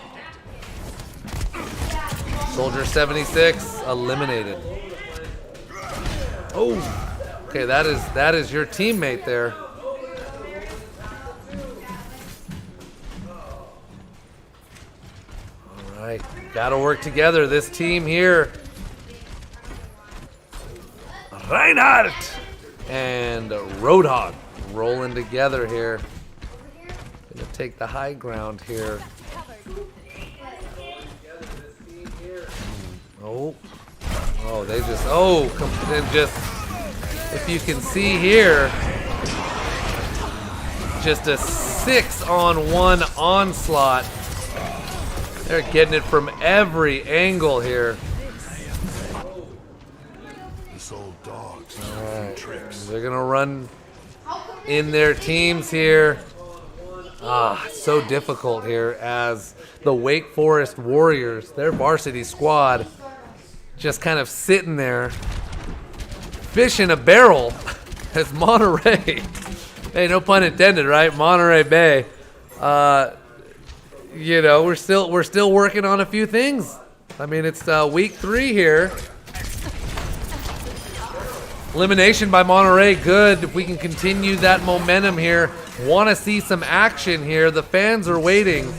Soldier 76 eliminated. Oh. Okay, that is your teammate there. All right, gotta work together. This team here. Reinhardt and Roadhog rolling together here. Gonna take the high ground here. Oh, they just, and just, if you can see here, just a 6-on-1 onslaught. They're getting it from every angle here. All right, they're gonna run in their teams here. So difficult here as the Wake Forest Warriors, their varsity squad, just kind of sitting there, fish in a barrel as Monterey. Hey, no pun intended, right? Monterey Bay. You know, we're still working on a few things. I mean, it's week 3 here. Elimination by Monterey, good. If we can continue that momentum here. Want to see some action here. The fans are waiting.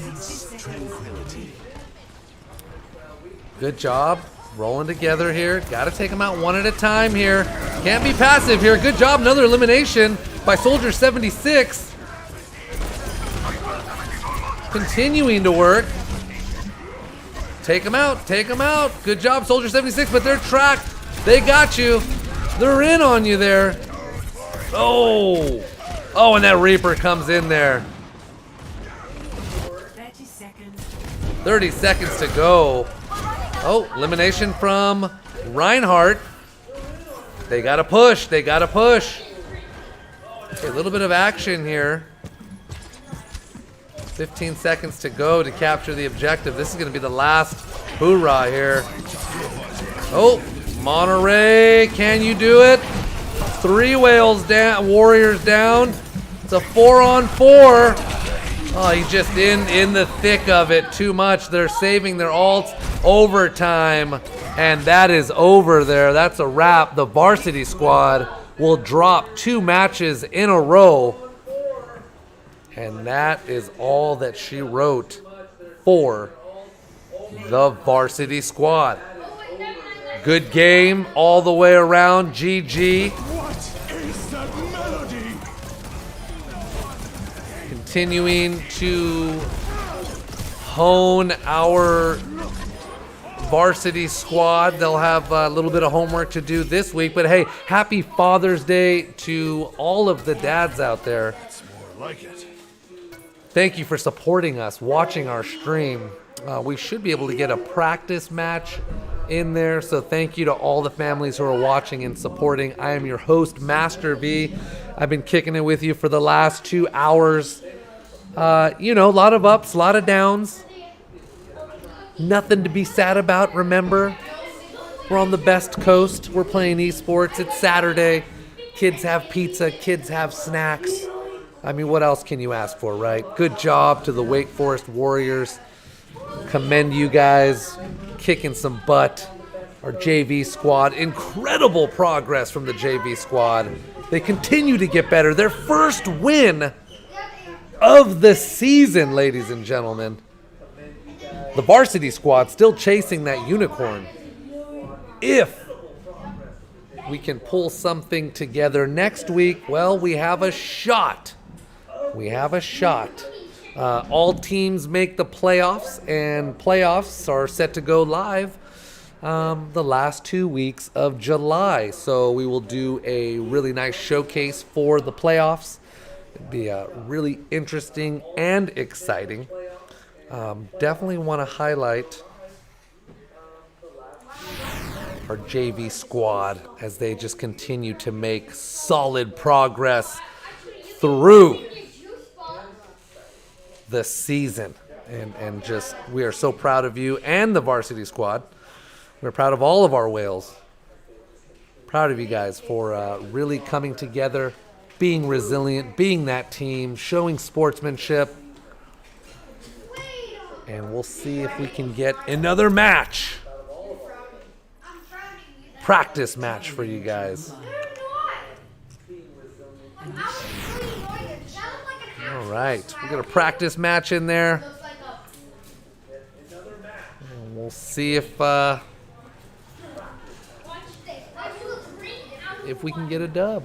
Good job. Rolling together here. Got to take them out one at a time here. Can't be passive here. Good job. Another elimination by Soldier 76. Continuing to work. Take them out. Take them out. Good job, Soldier 76, but they're tracked. They got you. They're in on you there. Oh, and that Reaper comes in there. 30 seconds to go. Oh, elimination from Reinhardt. They got to push. They got to push. Okay, a little bit of action here. 15 seconds to go to capture the objective. This is going to be the last hoorah here. Oh, Monterey, can you do it? 3 whales down, warriors down. It's a 4-on-4. Oh, he's just in the thick of it too much. They're saving their ults. Overtime, and that is over there. That's a wrap. The varsity squad will drop 2 matches in a row. And that is all that she wrote for the varsity squad. Good game all the way around. GG. Continuing to hone our varsity squad. They'll have a little bit of homework to do this week. But hey, happy Father's Day to all of the dads out there. That's more like it. Thank you for supporting us, watching our stream. We should be able to get a practice match in there, so thank you to all the families who are watching and supporting. I am your host, Master V. I've been kicking it with you for the last 2 hours. You know, a lot of ups, a lot of downs. Nothing to be sad about, remember? We're on the best coast. We're playing esports. It's Saturday. Kids have pizza. Kids have snacks. I mean, what else can you ask for, right? Good job to the Wake Forest Warriors. Commend you guys. kicking some butt. Our JV squad, incredible progress from the JV squad. They continue to get better. Their first win of the season, ladies and gentlemen. The varsity squad still chasing that unicorn. If we can pull something together next week, well, we have a shot. We have a shot. All teams make the playoffs, and playoffs are set to go live the last 2 weeks of July. So we will do a really nice showcase for the playoffs. It'd be really interesting and exciting. Definitely want to highlight our JV squad as they just continue to make solid progress through the season. And just, we are so proud of you and the varsity squad. We're proud of all of our whales. Proud of you guys for really coming together, being resilient, being that team, showing sportsmanship. And we'll see if we can get another match. Practice match for you guys. All right, we got a practice match in there. And we'll see if we can get a dub.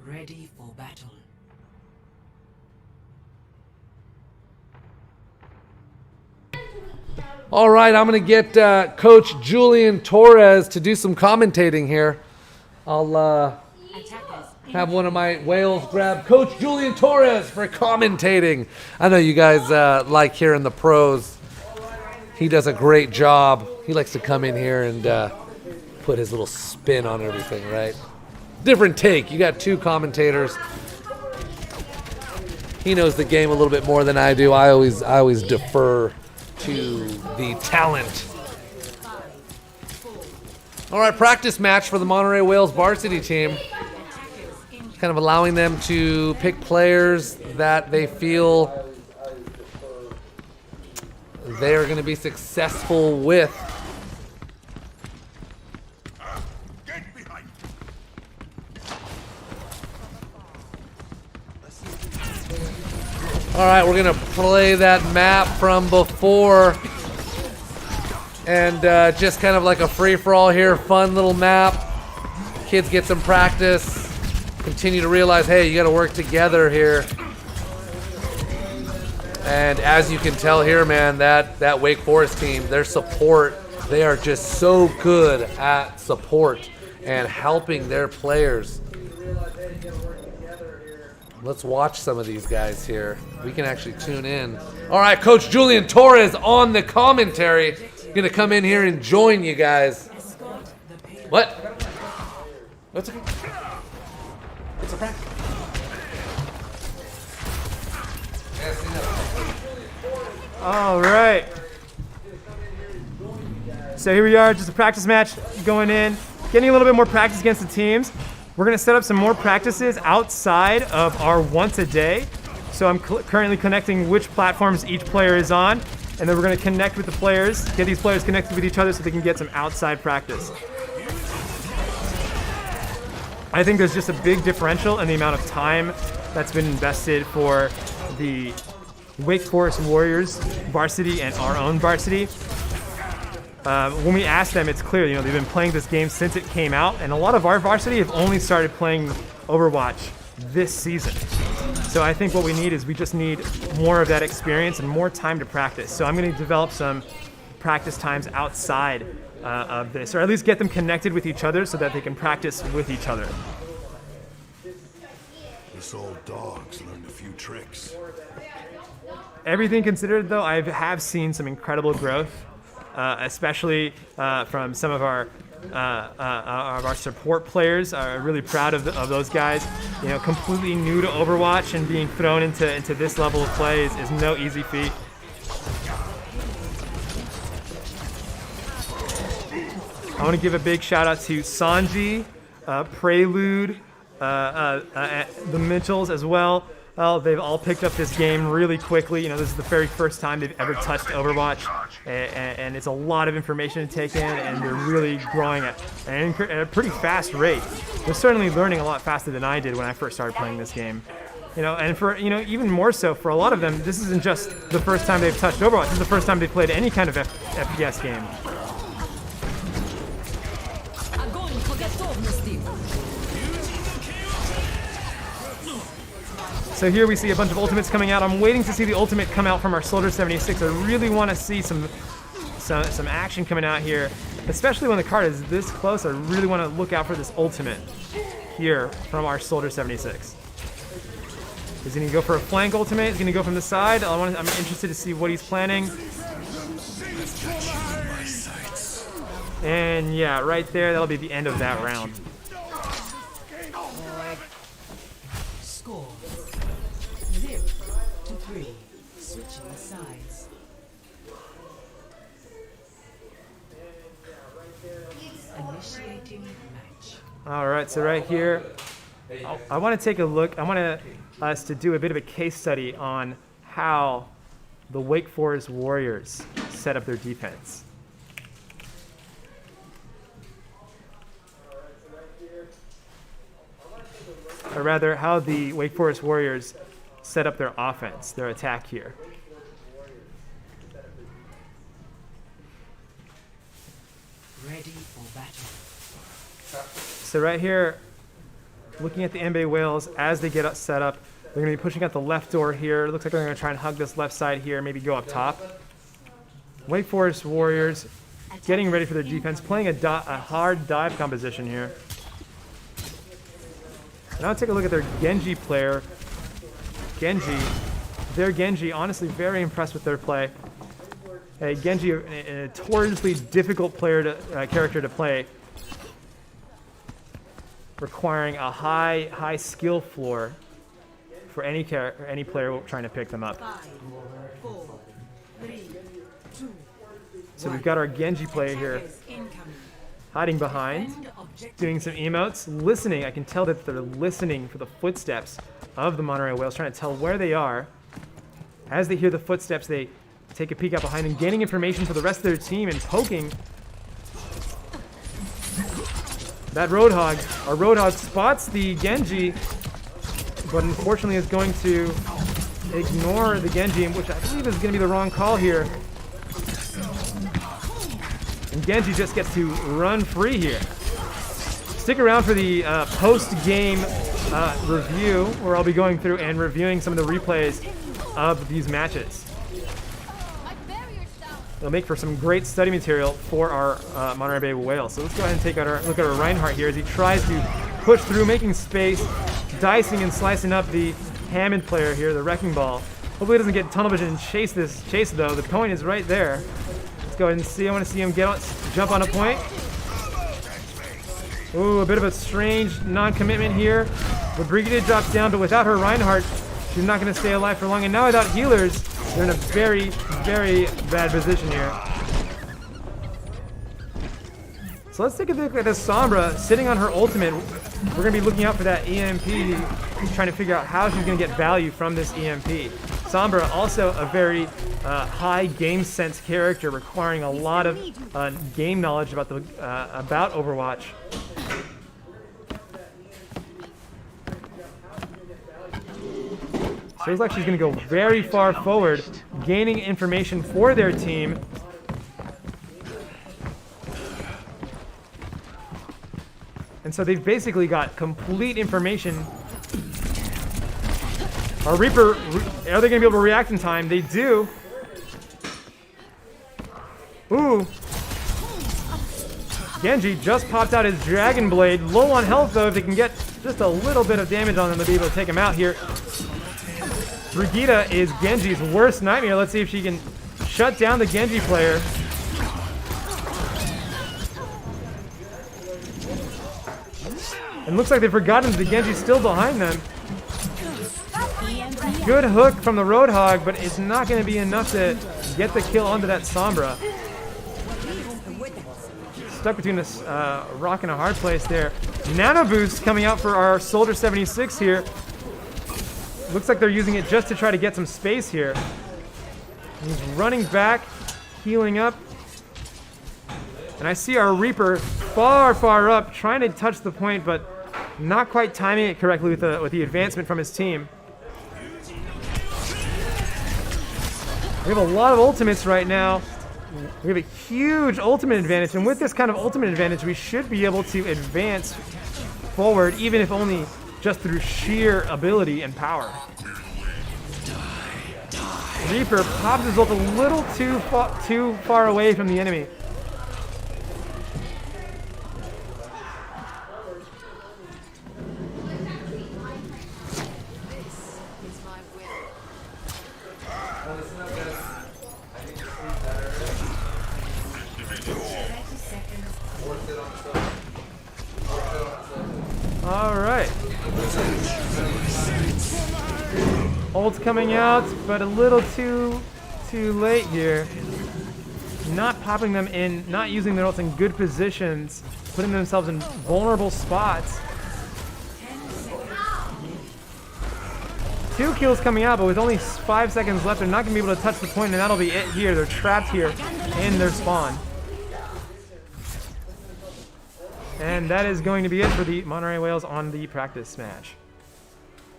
Ready for battle. All right, I'm going to get Coach Julian Torres to do some commentating here. I'll have one of my whales grab Coach Julian Torres for commentating. I know you guys like hearing the pros. He does a great job. He likes to come in here and put his little spin on everything, right? Different take. You got two commentators. He knows the game a little bit more than I do. I always defer to the talent. All right, practice match for the Monterey Whales varsity team. Kind of allowing them to pick players that they feel they are going to be successful with. All right, we're going to play that map from before. And just kind of like a free-for-all here, fun little map. Kids get some practice. Continue to realize, hey, you got to work together here. And as you can tell here, man, that Wake Forest team, their support, they are just so good at support and helping their players. Let's watch some of these guys here. We can actually tune in. All right, Coach Julian Torres on the commentary. Gonna come in here and join you guys. What? What's it? It's a prank. All right. So here we are, just a practice match going in, getting a little bit more practice against the teams. We're gonna set up some more practices outside of our once a day. So I'm currently connecting which platforms each player is on, and then we're gonna connect with the players, get these players connected with each other so they can get some outside practice. I think there's just a big differential in the amount of time that's been invested for the Wake Forest Warriors varsity and our own varsity. When we ask them, it's clear, they've been playing this game since it came out, and a lot of our varsity have only started playing Overwatch this season. So I think what we need is we just need more of that experience and more time to practice. So I'm going to develop some practice times outside of this, or at least get them connected with each other so that they can practice with each other. This old dog's learned a few tricks. Everything considered, though, I have seen some incredible growth, especially from some of our support players. Are really proud of those guys. Completely new to Overwatch and being thrown into this level of play is no easy feat. want to give a big shout out to Sanji, Prelude, the Mitchells as well. Well, they've all picked up this game really quickly. You know, this is the very first time they've ever touched Overwatch, and it's a lot of information to take in, and they're really growing at a pretty fast rate. They're certainly learning a lot faster than I did when I first started playing this game. You know, and for, you know, even more so for a lot of them, this isn't just the first time they've touched Overwatch. This is the first time they've played any kind of FPS game. So here we see a bunch of ultimates coming out. I'm waiting to see the ultimate come out from our Soldier 76. I really want to see some action coming out here, especially when the card is this close. I really want to look out for this ultimate here from our Soldier 76. Is he going to go for a flank ultimate? Is he going to go from the side? I'm interested to see what he's planning. And yeah, right there, that'll be the end of that round. Score 0-3. Switching sides. Initiating match. All right, so right here, I want to take a look. I want us to do a bit of a case study on how the Wake Forest Warriors set up their defense. Or rather, how the Wake Forest Warriors set up their offense, their attack here. Ready for battle. So right here, looking at the NBA Whales as they get set up, they're going to be pushing out the left door here. It looks like they're going to try and hug this left side here, maybe go up top. Wake Forest Warriors getting ready for their defense, playing a hard dive composition here. Now take a look at their Genji player. Their Genji, honestly very impressed with their play. Genji, a notoriously difficult character to play, requiring a high skill floor for any player trying to pick them up. 5, 4, 3, 2, so we've got our Genji player here, hiding behind, doing some emotes, listening. I can tell that they're listening for the footsteps of the Monterey Whales, trying to tell where they are. As they hear the footsteps, they take a peek out behind them, gaining information for the rest of their team and poking. That Roadhog, our Roadhog spots the Genji, but unfortunately is going to ignore the Genji, which I believe is going to be the wrong call here. And Genji just gets to run free here. Stick around for the post-game review, where I'll be going through and reviewing some of the replays of these matches. It'll make for some great study material for our Monterey Bay Whales. So let's go ahead and take a look at our Reinhardt here as he tries to push through, making space, dicing and slicing up the Hammond player here, the Wrecking Ball. Hopefully he doesn't get tunnel vision and chase though. The point is right there. Let's go ahead and see. I want to see him jump on a point. Ooh, a bit of a strange non-commitment here. The Brigadier drops down, but without her Reinhardt, she's not going to stay alive for long. And now without healers, they're in a very, very bad position here. So let's take a look at this Sombra sitting on her ultimate. We're going to be looking out for that EMP, trying to figure out how she's going to get value from this EMP. Sombra, also a very high game sense character, requiring a lot of game knowledge about Overwatch. So it looks like she's going to go very far forward, gaining information for their team. And so they've basically got complete information. Our Reaper, are they going to be able to react in time? They do. Ooh. Genji just popped out his Dragon Blade. Low on health, though. If they can get just a little bit of damage on them, they'll be able to take him out here. Brigitte is Genji's worst nightmare. Let's see if she can shut down the Genji player. And looks like they've forgotten that the Genji's still behind them. Good hook from the Roadhog, but it's not going to be enough to get the kill onto that Sombra. stuck between this rock and a hard place there. Nano Boost coming out for our Soldier 76 here. Looks like they're using it just to try to get some space here. He's running back, healing up. And I see our Reaper far up, trying to touch the point, but not quite timing it correctly with the advancement from his team. We have a lot of ultimates right now. We have a huge ultimate advantage, and with this kind of ultimate advantage, we should be able to advance forward, even if only just through sheer ability and power. Reaper pops his ult a little too far away from the enemy. All right. Ult's coming out, but a little too late here. Not popping them in, not using their ults in good positions, putting themselves in vulnerable spots. 2 kills coming out, but with only 5 seconds left, they're not going to be able to touch the point, and that'll be it here. They're trapped here in their spawn. And that is going to be it for the Monterey Whales on the practice match.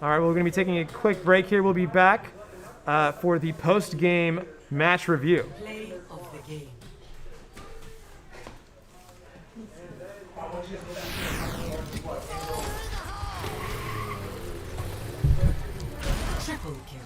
All right, well, we're going to be taking a quick break here. We'll be back for the post-game match review. Play of the game. Triple kill.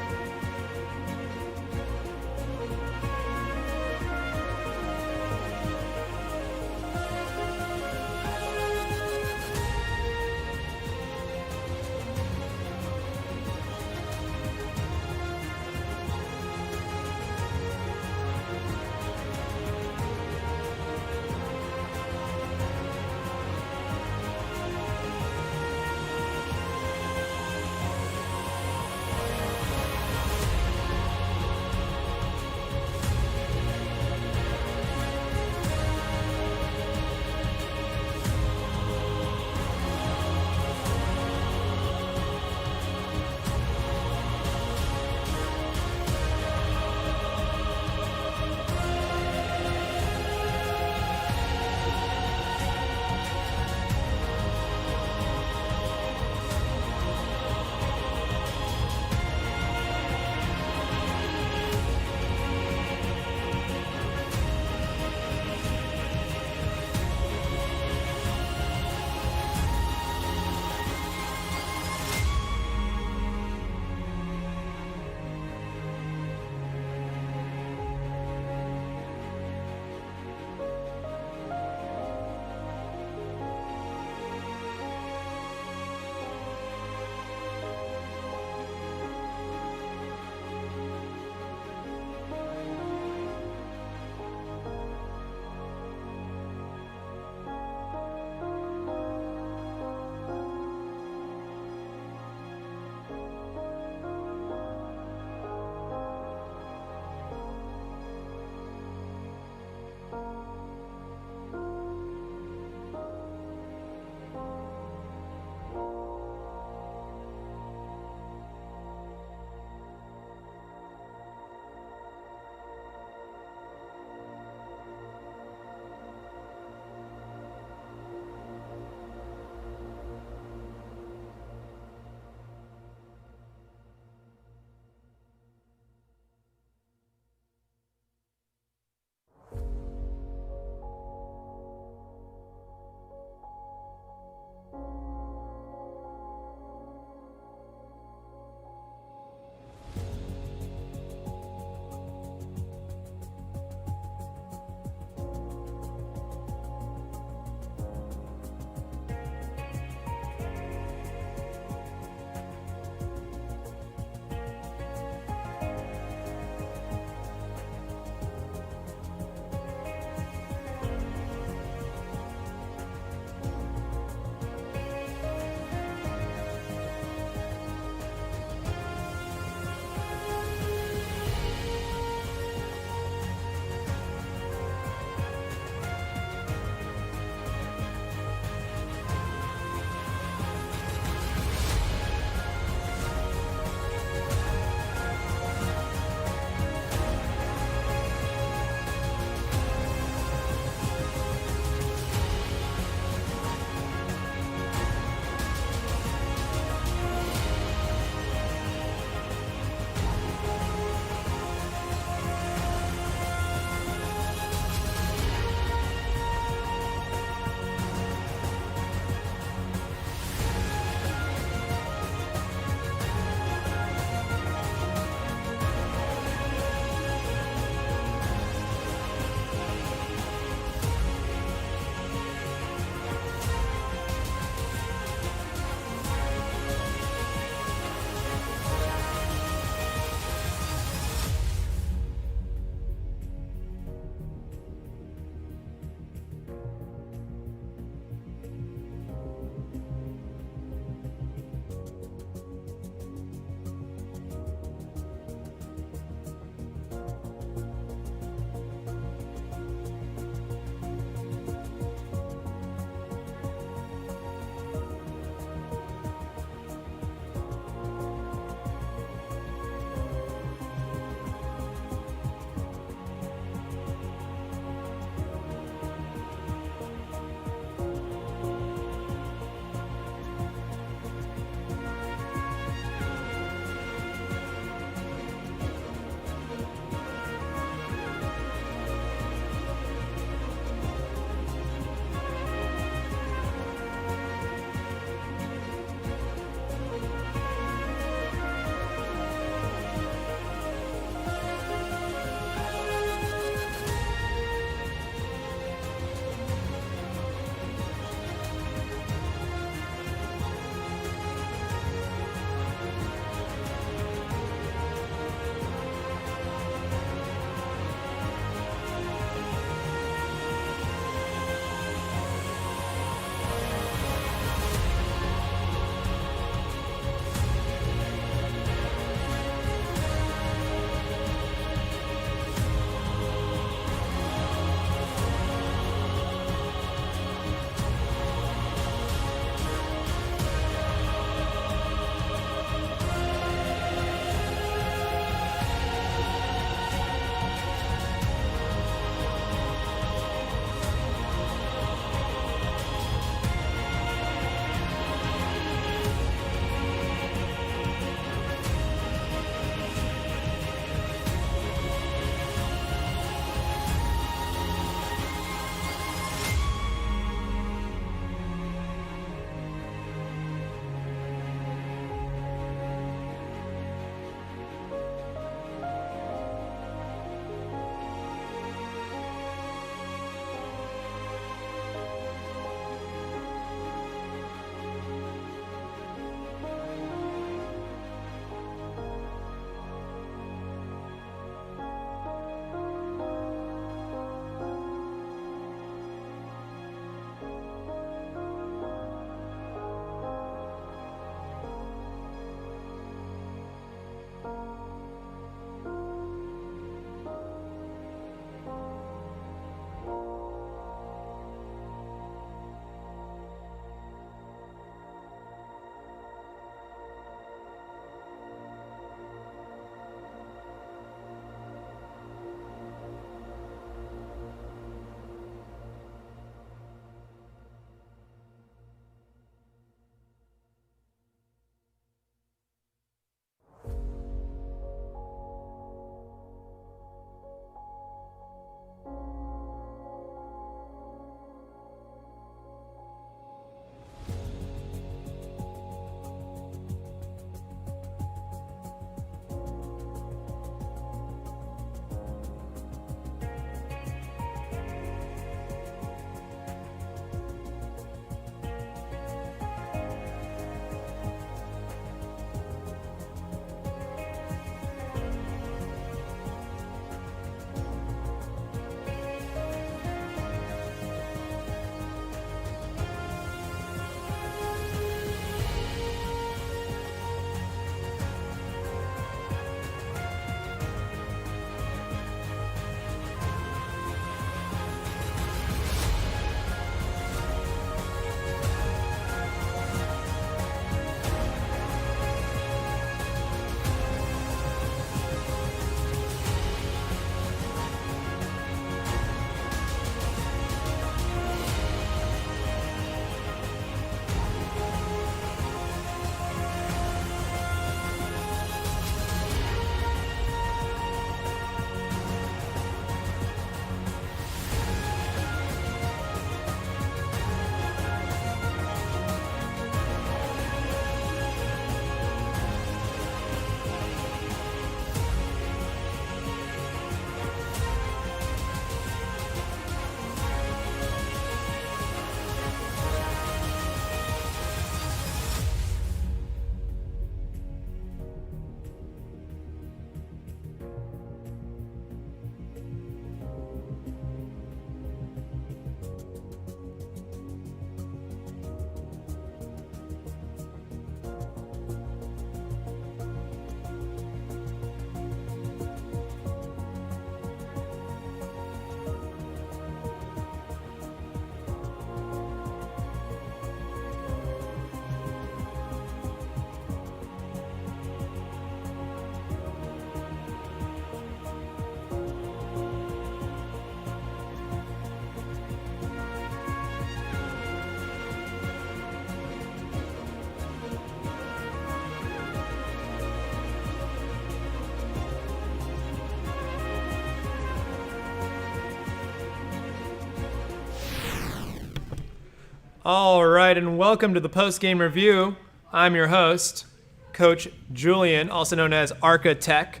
All right, and welcome to the post-game review. I'm your host, Coach Julian, also known as Architect,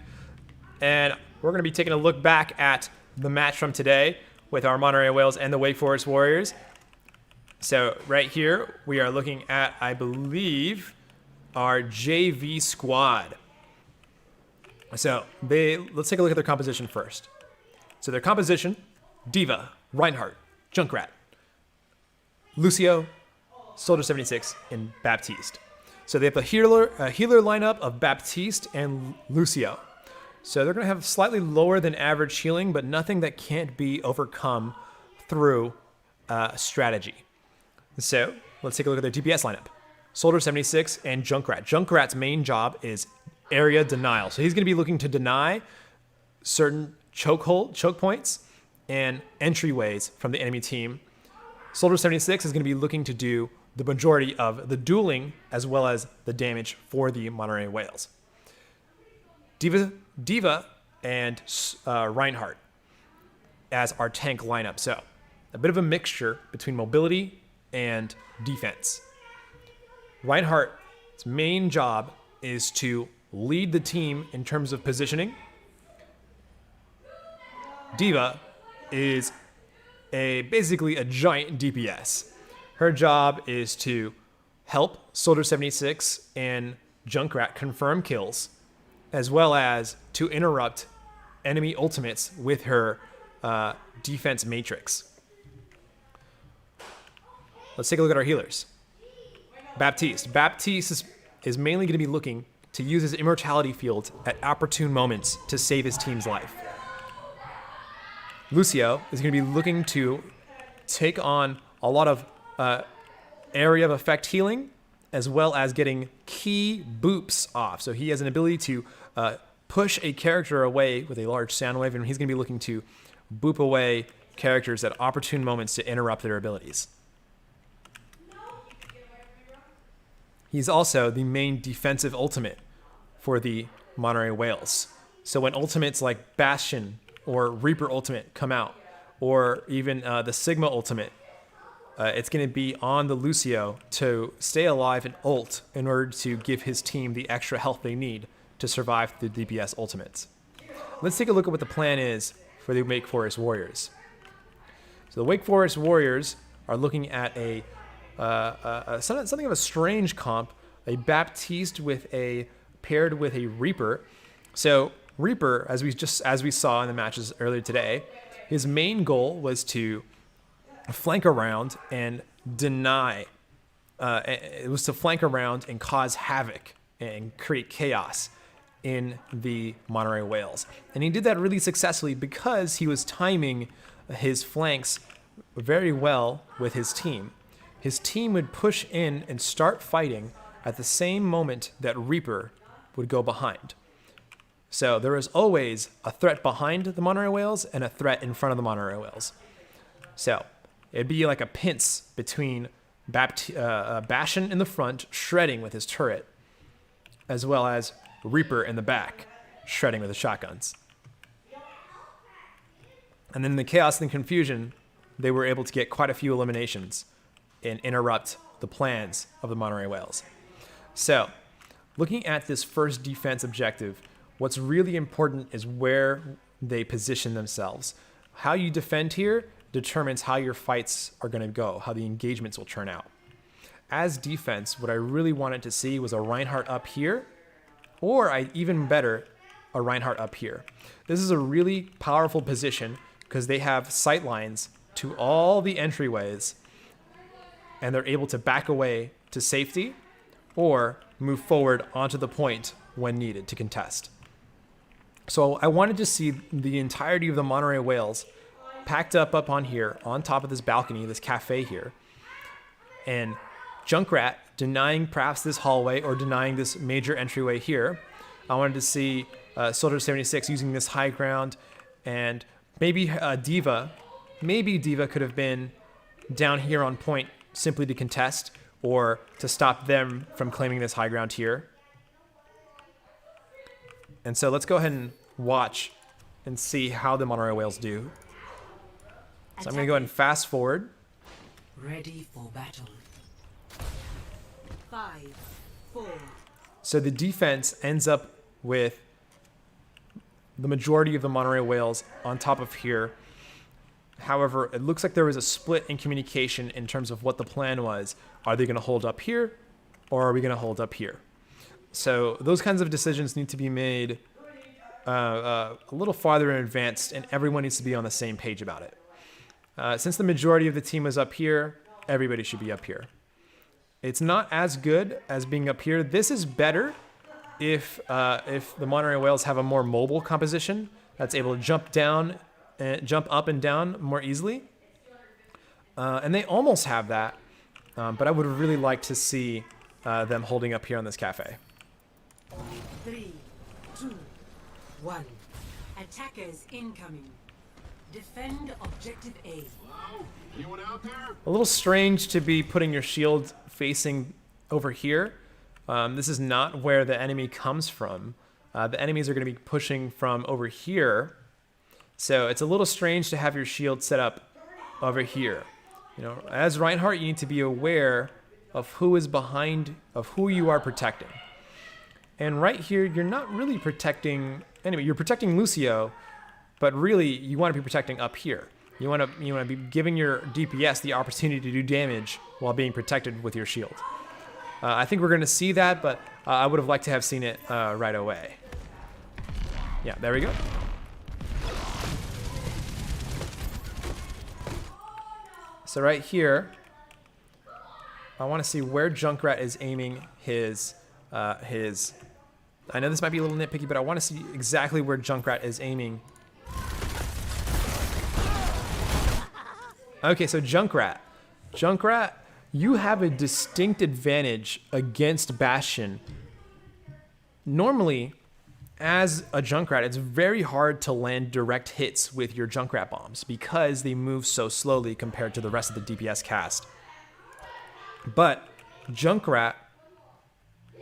and we're going to be taking a look back at the match from today with our Monterey Whales and the Wake Forest Warriors. So right here, we are looking at, I believe, our JV squad. So let's take a look at their composition first. So their composition: Diva, Reinhardt, Junkrat, Lucio, Soldier 76, and Baptiste. So they have a healer lineup of Baptiste and Lucio. So they're going to have slightly lower than average healing, but nothing that can't be overcome through strategy. So let's take a look at their DPS lineup. Soldier 76 and Junkrat. Junkrat's main job is area denial. So he's going to be looking to deny certain choke points and entryways from the enemy team. Soldier 76 is going to be looking to do the majority of the dueling as well as the damage for the Monterey Whales. Diva and Reinhardt as our tank lineup. So a bit of a mixture between mobility and defense. Reinhardt's main job is to lead the team in terms of positioning. Diva is basically a giant DPS. Her job is to help Soldier 76 and Junkrat confirm kills, as well as to interrupt enemy ultimates with her defense matrix. Let's take a look at our healers. Baptiste. Baptiste is mainly going to be looking to use his immortality field at opportune moments to save his team's life. Lucio is going to be looking to take on a lot of area of effect healing, as well as getting key boops off. So he has an ability to push a character away with a large sound wave, and he's going to be looking to boop away characters at opportune moments to interrupt their abilities. He's also the main defensive ultimate for the Monterey Whales. So when ultimates like Bastion or Reaper ultimate come out, or even the Sigma ultimate, it's going to be on the Lucio to stay alive and ult in order to give his team the extra health they need to survive the DPS ultimates. Let's take a look at what the plan is for the Wake Forest Warriors. So the Wake Forest Warriors are looking at something of a strange comp, a Baptiste paired with a Reaper. So Reaper, as we saw in the matches earlier today, his main goal was to flank around and deny. It was to flank around and cause havoc and create chaos in the Monterey Whales. And he did that really successfully because he was timing his flanks very well with his team. His team would push in and start fighting at the same moment that Reaper would go behind. So there was always a threat behind the Monterey Whales and a threat in front of the Monterey Whales. So it'd be like a pince between Bastion in the front, shredding with his turret, as well as Reaper in the back, shredding with his shotguns. And then in the chaos and confusion, they were able to get quite a few eliminations and interrupt the plans of the Monterey Whales. So, looking at this first defense objective, what's really important is where they position themselves. How you defend here determines how your fights are going to go, how the engagements will turn out. As defense, what I really wanted to see was a Reinhardt up here, or even better, a Reinhardt up here. This is a really powerful position because they have sight lines to all the entryways, and they're able to back away to safety or move forward onto the point when needed to contest. So I wanted to see the entirety of the Monterey Whales packed up on here, on top of this balcony, this cafe here, and Junkrat denying perhaps this hallway or denying this major entryway here. I wanted to see Soldier 76 using this high ground, and maybe Diva could have been down here on point simply to contest or to stop them from claiming this high ground here. And so let's go ahead and watch and see how the Monterey Whales do. So I'm going to go ahead and fast forward. Ready for battle. 5, 4. So the defense ends up with the majority of the Monterey Whales on top of here. However, it looks like there was a split in communication in terms of what the plan was. Are they going to hold up here, or are we going to hold up here? So those kinds of decisions need to be made a little farther in advance, and everyone needs to be on the same page about it. Since the majority of the team was up here, everybody should be up here. It's not as good as being up here. This is better if the Monterey Whales have a more mobile composition that's able to jump up and down more easily. And they almost have that, but I would really like to see them holding up here on this cafe. 3, 2, 1. Attackers incoming. Defend objective A. Anyone out there? A little strange to be putting your shield facing over here. This is not where the enemy comes from. The enemies are going to be pushing from over here. So it's a little strange to have your shield set up over here. You know, as Reinhardt, you need to be aware of who is behind, of who you are protecting. And right here, you're not really protecting enemy. You're protecting Lucio, but really you want to be protecting up here. You want to be giving your DPS the opportunity to do damage while being protected with your shield. I think we're going to see that, but I would have liked to have seen it right away. Yeah, there we go. So right here, I want to see where Junkrat is aiming his. I know this might be a little nitpicky, but I want to see exactly where Junkrat is aiming. Okay, so Junkrat, you have a distinct advantage against Bastion. Normally, as a Junkrat, it's very hard to land direct hits with your Junkrat bombs because they move so slowly compared to the rest of the DPS cast. But Junkrat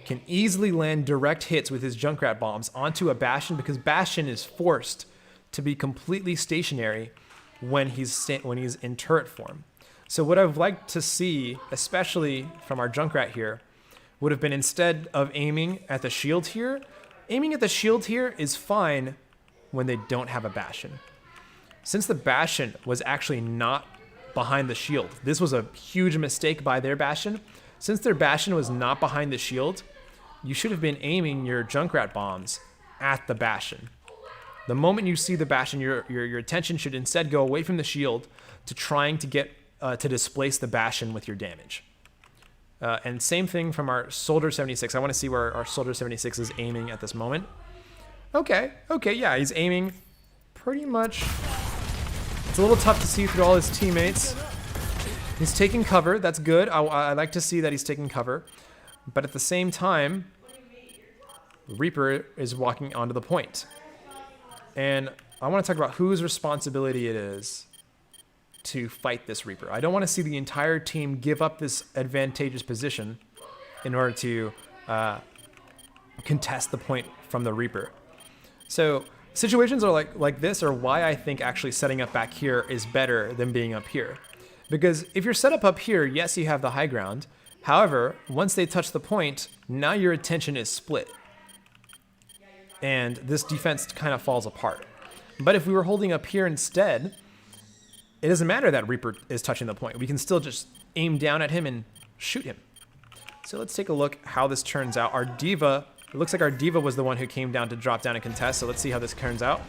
can easily land direct hits with his Junkrat bombs onto a Bastion because Bastion is forced to be completely stationary when he's in turret form. So what I've liked to see, especially from our Junkrat here, would have been instead of aiming at the shield here, aiming at the shield here is fine when they don't have a Bastion. Since the Bastion was actually not behind the shield, this was a huge mistake by their Bastion. Since their Bastion was not behind the shield, you should have been aiming your Junkrat bombs at the Bastion. The moment you see the Bastion, your attention should instead go away from the shield to trying to get to displace the Bastion with your damage. And same thing from our Soldier 76. I want to see where our Soldier 76 is aiming at this moment. Okay, yeah, he's aiming pretty much. It's a little tough to see through all his teammates. He's taking cover, that's good. I like to see that he's taking cover. But at the same time, Reaper is walking onto the point. And I want to talk about whose responsibility it is to fight this Reaper. I don't want to see the entire team give up this advantageous position in order to contest the point from the Reaper. So situations are like this are why I think actually setting up back here is better than being up here. Because if you're set up here, yes, you have the high ground. However, once they touch the point, now your attention is split. And this defense kind of falls apart. But if we were holding up here instead, it doesn't matter that Reaper is touching the point. We can still just aim down at him and shoot him. So let's take a look how this turns out. Our D.Va, it looks like our D.Va was the one who came down to drop down and contest. So let's see how this turns out.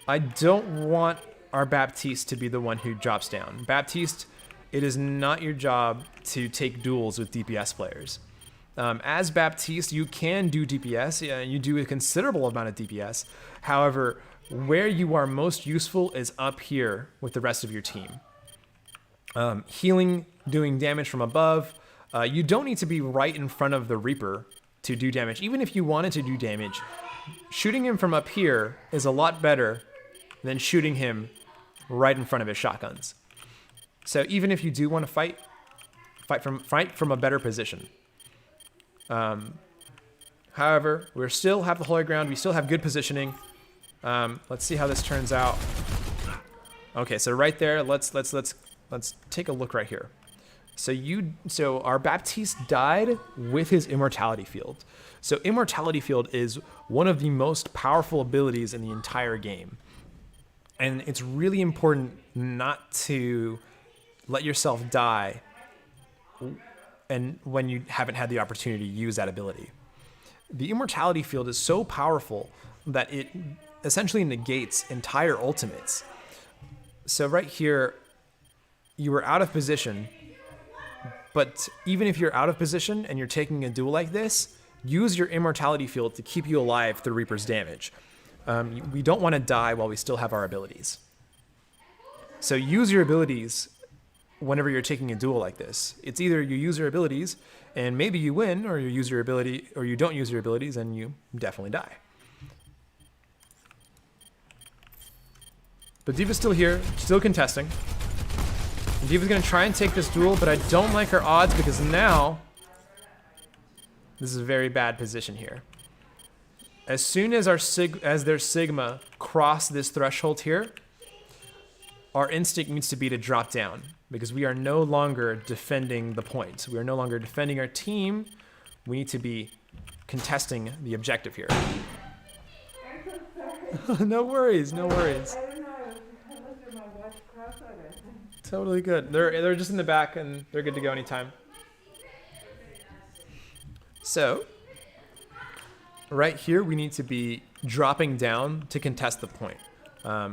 I don't want our Baptiste to be the one who drops down. Baptiste, it is not your job to take duels with DPS players. As Baptiste, you can do DPS, you do a considerable amount of DPS. However, where you are most useful is up here with the rest of your team. Healing, doing damage from above. You don't need to be right in front of the Reaper to do damage. Even if you wanted to do damage, shooting him from up here is a lot better than shooting him right in front of his shotguns. So even if you do want to fight from a better position. However, we still have the holy ground. We still have good positioning. Let's see how this turns out. Okay, so right there, let's let's take a look right here. So our Baptiste died with his Immortality Field. So Immortality Field is one of the most powerful abilities in the entire game. And it's really important not to let yourself die and when you haven't had the opportunity to use that ability. The Immortality Field is so powerful that it essentially negates entire ultimates. So right here, you were out of position, but even if you're out of position and you're taking a duel like this, use your Immortality Field to keep you alive through Reaper's damage. We don't want to die while we still have our abilities. So use your abilities whenever you're taking a duel like this. It's either you use your abilities and maybe you win, or you use your ability, or you don't use your abilities and you definitely die. But D.Va's still here, still contesting. And D.Va's gonna try and take this duel, but I don't like her odds because now this is a very bad position here. As soon as their Sigma cross this threshold here, our instinct needs to be to drop down because we are no longer defending the point. We are no longer defending our team. We need to be contesting the objective here. No worries, no worries. Totally good. They're just in the back and they're good to go anytime. So, right here we need to be dropping down to contest the point.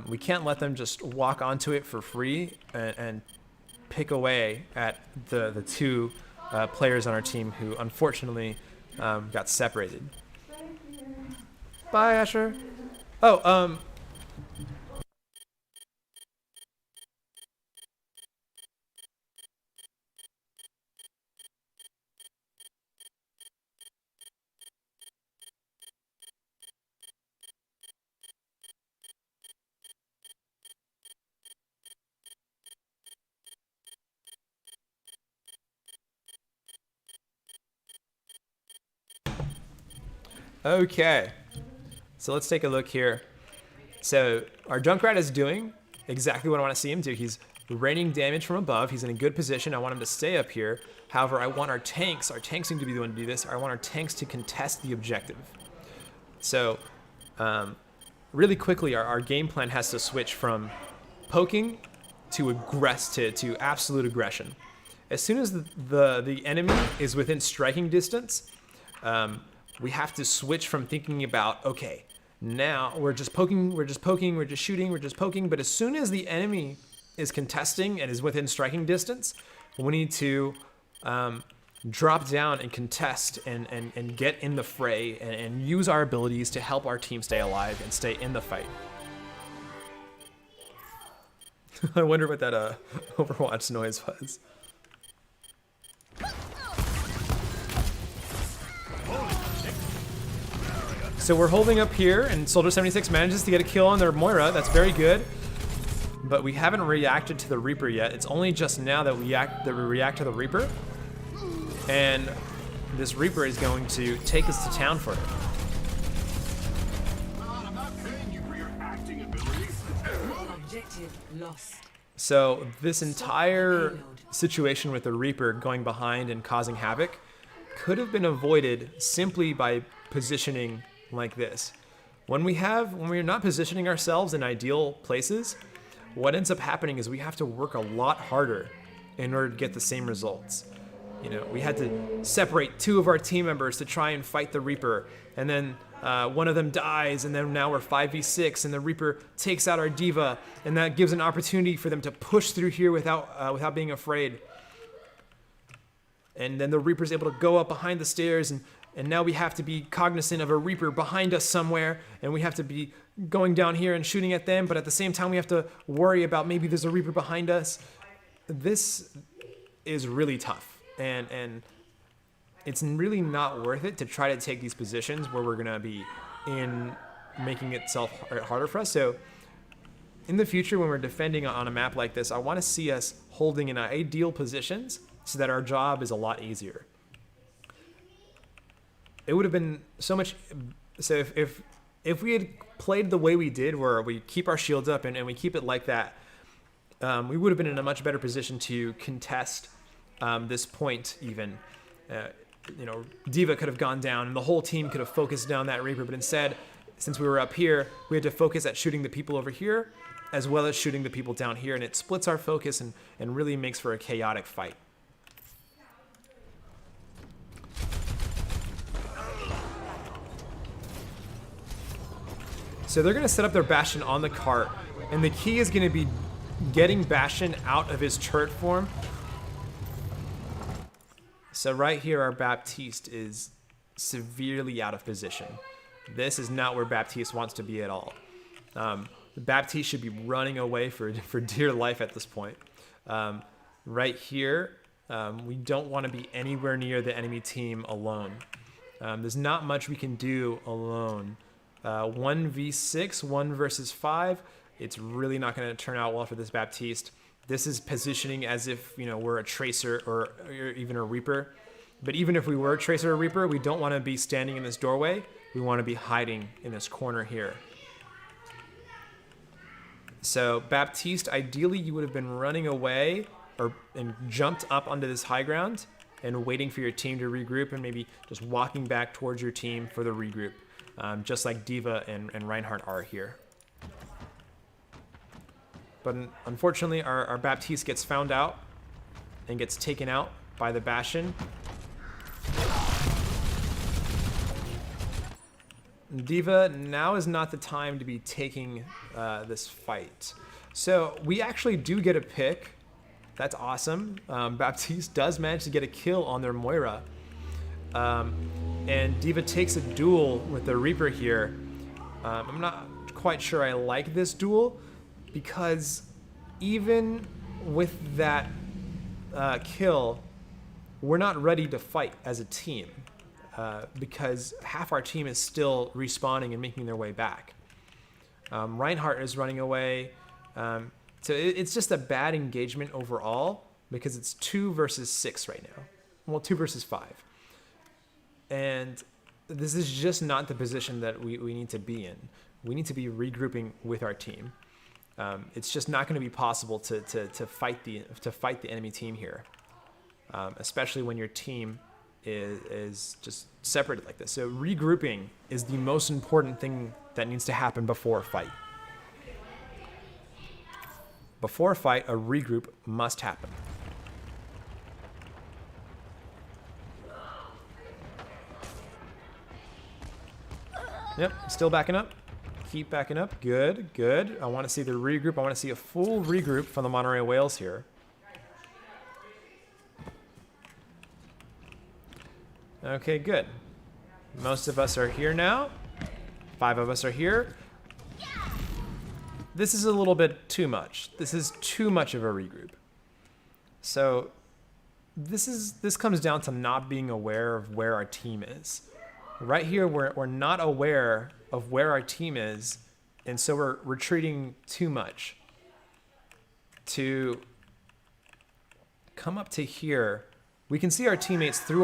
We can't let them just walk onto it for free and pick away at the two players on our team who unfortunately got separated. Bye, Asher. Oh, okay, so let's take a look here. So our Junkrat is doing exactly what I want to see him do. He's raining damage from above. He's in a good position. I want him to stay up here. However, I want our tanks seem to be the one to do this. I want our tanks to contest the objective. So really quickly, our game plan has to switch from poking to absolute aggression. As soon as the enemy is within striking distance, we have to switch from thinking about, okay, now we're just poking, we're just shooting, we're just poking. But as soon as the enemy is contesting and is within striking distance, we need to drop down and contest and get in the fray and use our abilities to help our team stay alive and stay in the fight. I wonder what that Overwatch noise was. So we're holding up here, and Soldier 76 manages to get a kill on their Moira. That's very good. But we haven't reacted to the Reaper yet. It's only just now that we react to the Reaper. And this Reaper is going to take us to town for it. Objective lost. So this entire situation with the Reaper going behind and causing havoc could have been avoided simply by positioning like this. When we're not positioning ourselves in ideal places, what ends up happening is we have to work a lot harder in order to get the same results. You know, we had to separate two of our team members to try and fight the Reaper, and then one of them dies, and then now we're 5v6, and the Reaper takes out our D.Va, and that gives an opportunity for them to push through here without being afraid. And then the Reaper's able to go up behind the stairs, and now we have to be cognizant of a Reaper behind us somewhere, and we have to be going down here and shooting at them, but at the same time we have to worry about maybe there's a Reaper behind us. This is really tough, and it's really not worth it to try to take these positions where we're gonna be making itself harder for us. So in the future, when we're defending on a map like this, I want to see us holding in ideal positions so that our job is a lot easier. It would have been so much. So if we had played the way we did, where we keep our shields up and we keep it like that, we would have been in a much better position to contest this point even. Diva could have gone down and the whole team could have focused down that Reaper, but instead, since we were up here, we had to focus at shooting the people over here as well as shooting the people down here, and it splits our focus and really makes for a chaotic fight. So they're going to set up their Bastion on the cart, and the key is going to be getting Bastion out of his turret form. So right here, our Baptiste is severely out of position. This is not where Baptiste wants to be at all. Baptiste should be running away for dear life at this point. Right here, we don't want to be anywhere near the enemy team alone. There's not much we can do alone. 1v6, 1 versus 5, it's really not going to turn out well for this Baptiste. This is positioning as if, we're a Tracer or even a Reaper. But even if we were a Tracer or Reaper, we don't want to be standing in this doorway. We want to be hiding in this corner here. So Baptiste, ideally you would have been running away and jumped up onto this high ground and waiting for your team to regroup and maybe just walking back towards your team for the regroup. Just like Diva and Reinhardt are here. But unfortunately, our Baptiste gets found out and gets taken out by the Bastion. Diva, now is not the time to be taking this fight. So we actually do get a pick. That's awesome. Baptiste does manage to get a kill on their Moira. And Diva takes a duel with the Reaper here. I'm not quite sure I like this duel because even with that kill, we're not ready to fight as a team because half our team is still respawning and making their way back. Reinhardt is running away. So it's just a bad engagement overall because it's 2 versus 6 right now. Well, 2 versus 5. And this is just not the position that we need to be in. We need to be regrouping with our team. It's just not going to be possible to fight the enemy team here, especially when your team is just separated like this. So regrouping is the most important thing that needs to happen before a fight. Before a fight, a regroup must happen. Yep, still backing up. Keep backing up. Good, good. I want to see the regroup. I want to see a full regroup from the Monterey Whales here. Okay, good. Most of us are here now. 5 of us are here. This is a little bit too much. This is too much of a regroup. So this comes down to not being aware of where our team is. Right here, we're not aware of where our team is, and so we're retreating too much. To come up to here, we can see our teammates through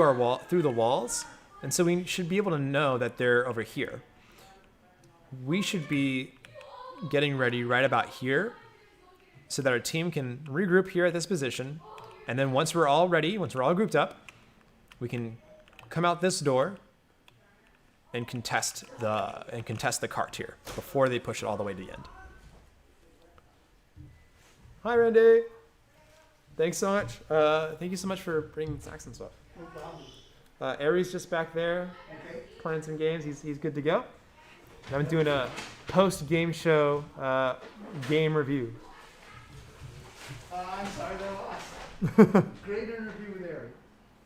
the walls, and so we should be able to know that they're over here. We should be getting ready right about here so that our team can regroup here at this position, and then once we're all ready, once we're all grouped up, we can come out this door and contest the cart here before they push it all the way to the end. Hi, Randy. Thanks so much. Thank you so much for bringing snacks and stuff. No problem. Aries just back there, okay, playing some games. He's good to go. I'm doing a post-game show game review. I'm sorry that lost. Great interview with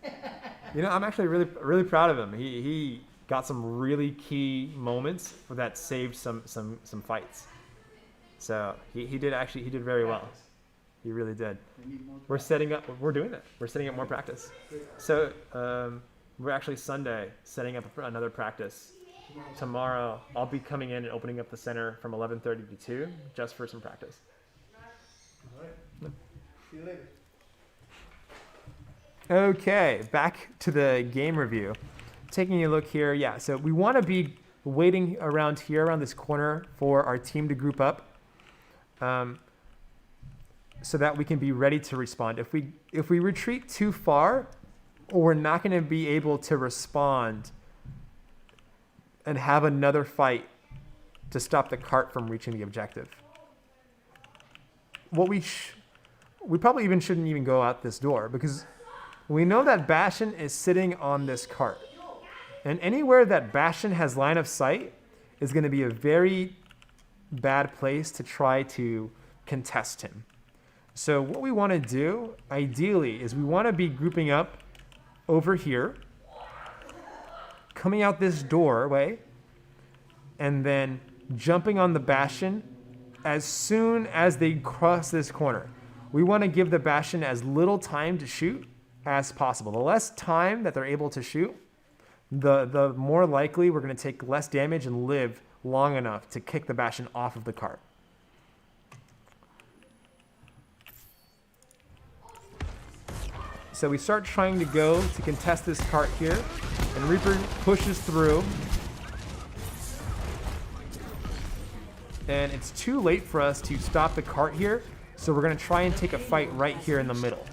Eric. I'm actually really proud of him. He got some really key moments that saved some fights. So he did very well. He really did. We're setting up more practice. So we're actually Sunday setting up another practice. Tomorrow I'll be coming in and opening up the center from 11:30 to 2 just for some practice. All right. See you later. Okay, back to the game review. Taking a look here, yeah, so we want to be waiting around here, around this corner, for our team to group up. so that we can be ready to respond. If we retreat too far, we're not going to be able to respond and have another fight to stop the cart from reaching the objective. What we probably even shouldn't even go out this door, because we know that Bastion is sitting on this cart. And anywhere that Bastion has line of sight is going to be a very bad place to try to contest him. So what we want to do, ideally, is we want to be grouping up over here, coming out this doorway, and then jumping on the Bastion as soon as they cross this corner. We want to give the Bastion as little time to shoot as possible. The less time that they're able to shoot, the more likely we're going to take less damage and live long enough to kick the Bastion off of the cart. So we start trying to go to contest this cart here, and Reaper pushes through. And it's too late for us to stop the cart here, so we're going to try and take a fight right here in the middle.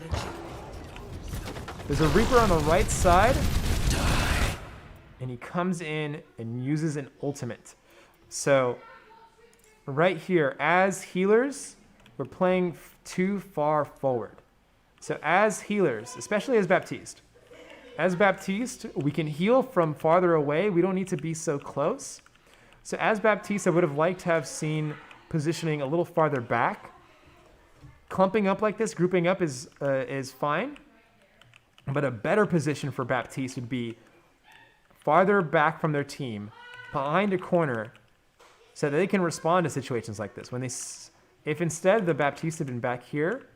There's a Reaper on the right side, and he comes in and uses an ultimate. So right here, as healers, we're playing too far forward. So as healers, especially as Baptiste, we can heal from farther away. We don't need to be so close. So as Baptiste, I would have liked to have seen positioning a little farther back. Clumping up like this, grouping up is fine. But a better position for Baptiste would be farther back from their team, behind a corner, so that they can respond to situations like this. If instead the Baptiste had been back here,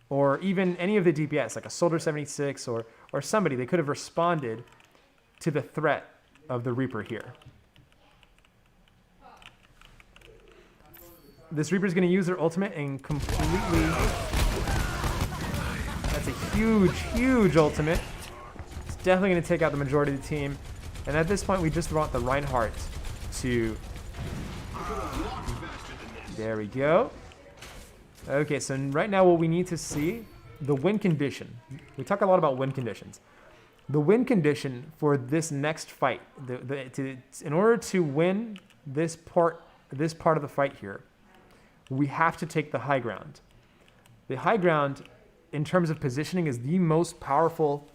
or even any of the DPS, like a Soldier 76 or somebody, they could have responded to the threat of the Reaper here. This Reaper's going to use their ultimate and completely... That's a huge, huge ultimate. It's definitely going to take out the majority of the team. And at this point, we just want the Reinhardt to... There we go. Okay, so right now what we need to see, the win condition. We talk a lot about win conditions. The win condition for this next fight, in order to win this part of the fight here, we have to take the high ground. The high ground, in terms of positioning, is the most powerful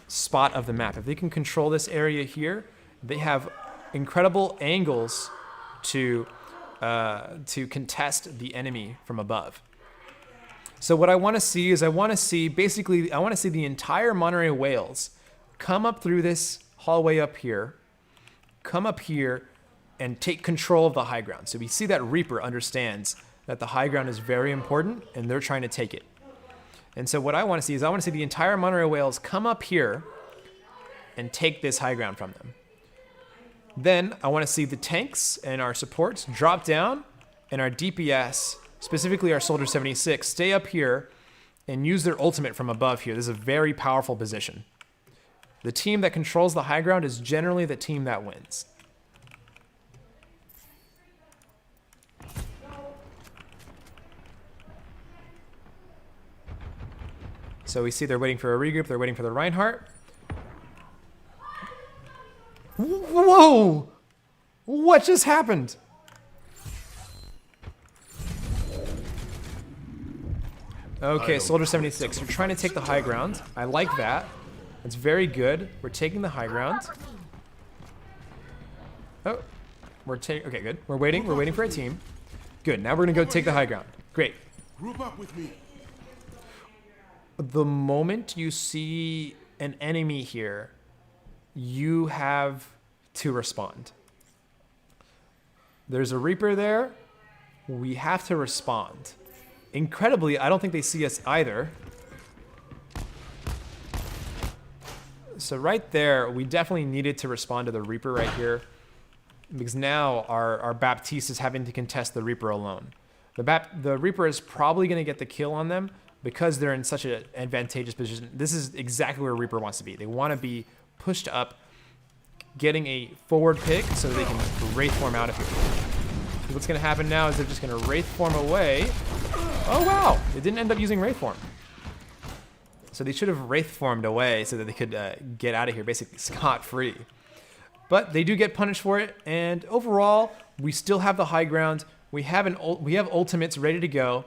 spot of the map. If they can control this area here, they have incredible angles to contest the enemy from above. So what I want to see is I want to see the entire Monterey Whales come up through this hallway up here, come up here, and take control of the high ground. So we see that Reaper understands that the high ground is very important, and they're trying to take it. And so what I want to see is the entire Monterey Whales come up here and take this high ground from them. Then I want to see the tanks and our supports drop down, and our DPS, specifically our Soldier 76, stay up here and use their ultimate from above here. This is a very powerful position. The team that controls the high ground is generally the team that wins. So we see they're waiting for a regroup. They're waiting for the Reinhardt. Whoa! What just happened? Okay, Soldier 76. We're trying to take the high ground. I like that. It's very good. We're taking the high ground. Oh, okay, good. We're waiting. We're waiting for a team. Good. Now we're gonna go take the high ground. Great. Group up with me. The moment you see an enemy here, you have to respond. There's a Reaper there. We have to respond. Incredibly, I don't think they see us either. So right there, we definitely needed to respond to the Reaper right here, because now our Baptiste is having to contest the Reaper alone. The Reaper is probably going to get the kill on them because they're in such an advantageous position. This is exactly where Reaper wants to be. They want to be pushed up, getting a forward pick so that they can Wraith form out of here. What's going to happen now is they're just going to Wraith form away. Oh wow, it didn't end up using Wraith Form. So they should have Wraith Formed away so that they could get out of here basically scot-free. But they do get punished for it, and overall, we still have the high ground. We have ultimates ready to go.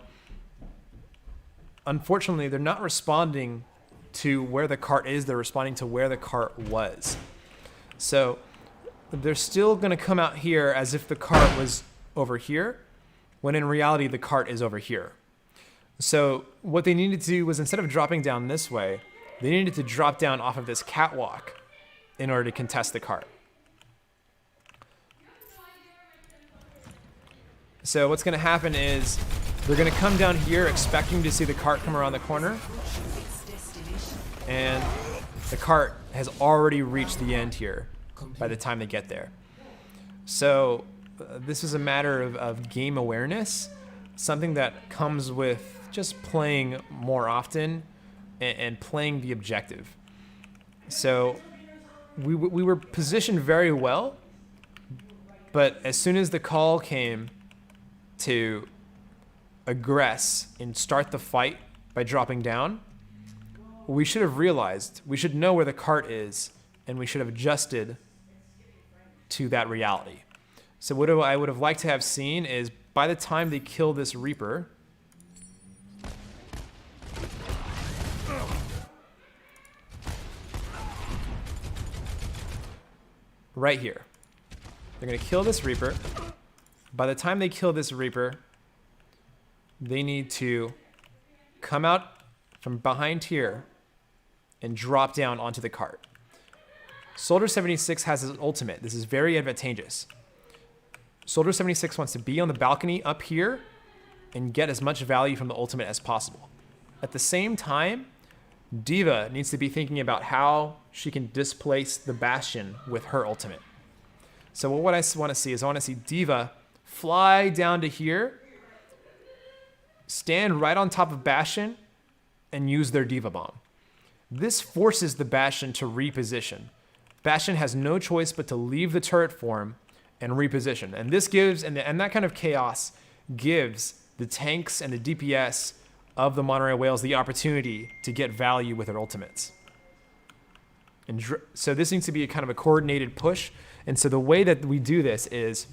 Unfortunately, they're not responding to where the cart is, they're responding to where the cart was. So they're still gonna come out here as if the cart was over here, when in reality the cart is over here. So what they needed to do was, instead of dropping down this way, they needed to drop down off of this catwalk in order to contest the cart. So what's gonna happen is they're gonna come down here expecting to see the cart come around the corner, and the cart has already reached the end here by the time they get there. So this is a matter of game awareness, something that comes with just playing more often and playing the objective. So we were positioned very well, but as soon as the call came to aggress and start the fight by dropping down, we should have realized, we should know where the cart is, and we should have adjusted to that reality. So what I would have liked to have seen is, by the time they kill this Reaper, right here, they're gonna kill this Reaper. By the time they kill this Reaper, they need to come out from behind here and drop down onto the cart. Soldier 76 has his ultimate. This is very advantageous. Soldier 76 wants to be on the balcony up here and get as much value from the ultimate as possible. At the same time, D.Va needs to be thinking about how she can displace the Bastion with her ultimate. So what I want to see is, I want to see D.Va fly down to here, stand right on top of Bastion, and use their D.Va bomb. This forces the Bastion to reposition. Bastion has no choice but to leave the turret form and reposition. And this gives, and that kind of chaos gives the tanks and the DPS of the Monterey Whales the opportunity to get value with their ultimates. And so this needs to be a kind of a coordinated push. And so the way that we do this is,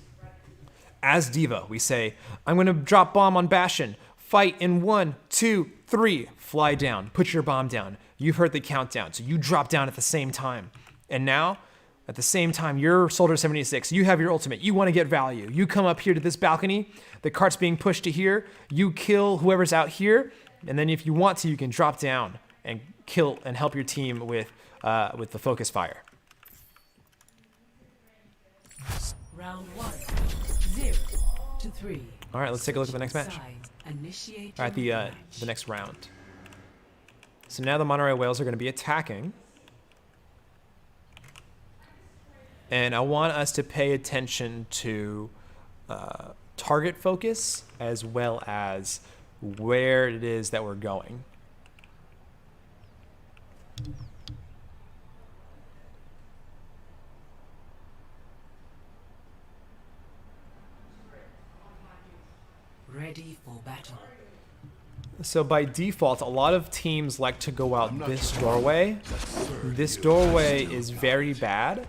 as D.Va, we say, I'm gonna drop bomb on Bastion. Fight in 1, 2, 3, fly down, put your bomb down. You've heard the countdown, so you drop down at the same time. And now, at the same time, you're Soldier 76, you have your ultimate, you wanna get value. You come up here to this balcony, the cart's being pushed to here, you kill whoever's out here, and then if you want to, you can drop down and kill and help your team with the focus fire. Round 1, 0 to 3. All right, let's take a look at the next match. Initiate All right, the next round. So now the Monterey Whales are going to be attacking. And I want us to pay attention to target focus as well as where it is that we're going. Ready for battle. So by default, a lot of teams like to go out this doorway. This doorway is very bad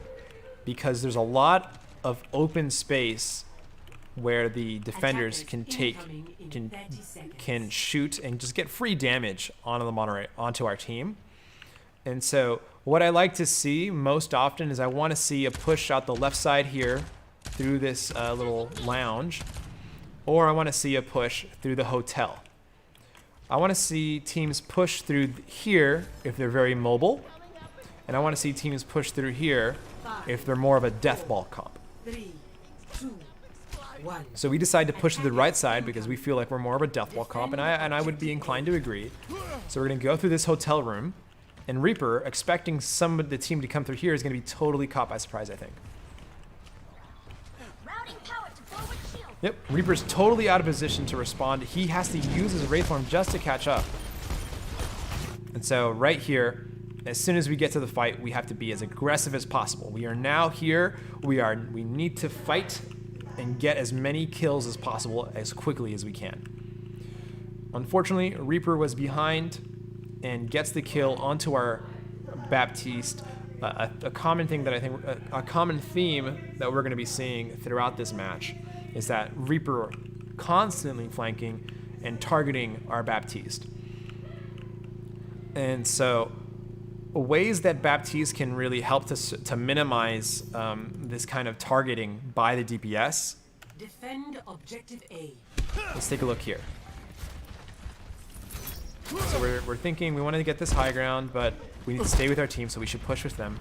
because there's a lot of open space where the defenders can shoot and just get free damage onto our team. And so what I like to see most often is I want to see a push out the left side here through this little lounge, or I want to see a push through the hotel. I want to see teams push through here if they're very mobile, and I want to see teams push through here if they're more of a death ball comp. 3, 2, 1. So we decide to push to the right side because we feel like we're more of a death ball comp, and I would be inclined to agree. So we're going to go through this hotel room, and Reaper, expecting some of the team to come through here, is going to be totally caught by surprise, I think. Yep, Reaper's totally out of position to respond. He has to use his Wraith Form just to catch up. And so right here, as soon as we get to the fight, we have to be as aggressive as possible. We are now here. We need to fight and get as many kills as possible as quickly as we can. Unfortunately, Reaper was behind and gets the kill onto our Baptiste. A common thing that I think, a common theme that we're going to be seeing throughout this match is that Reaper constantly flanking and targeting our Baptiste. And so ways that Baptiste can really help to minimize this kind of targeting by the DPS. Defend objective A. Let's take a look here. So we're thinking we want to get this high ground, but we need to stay with our team, so we should push with them.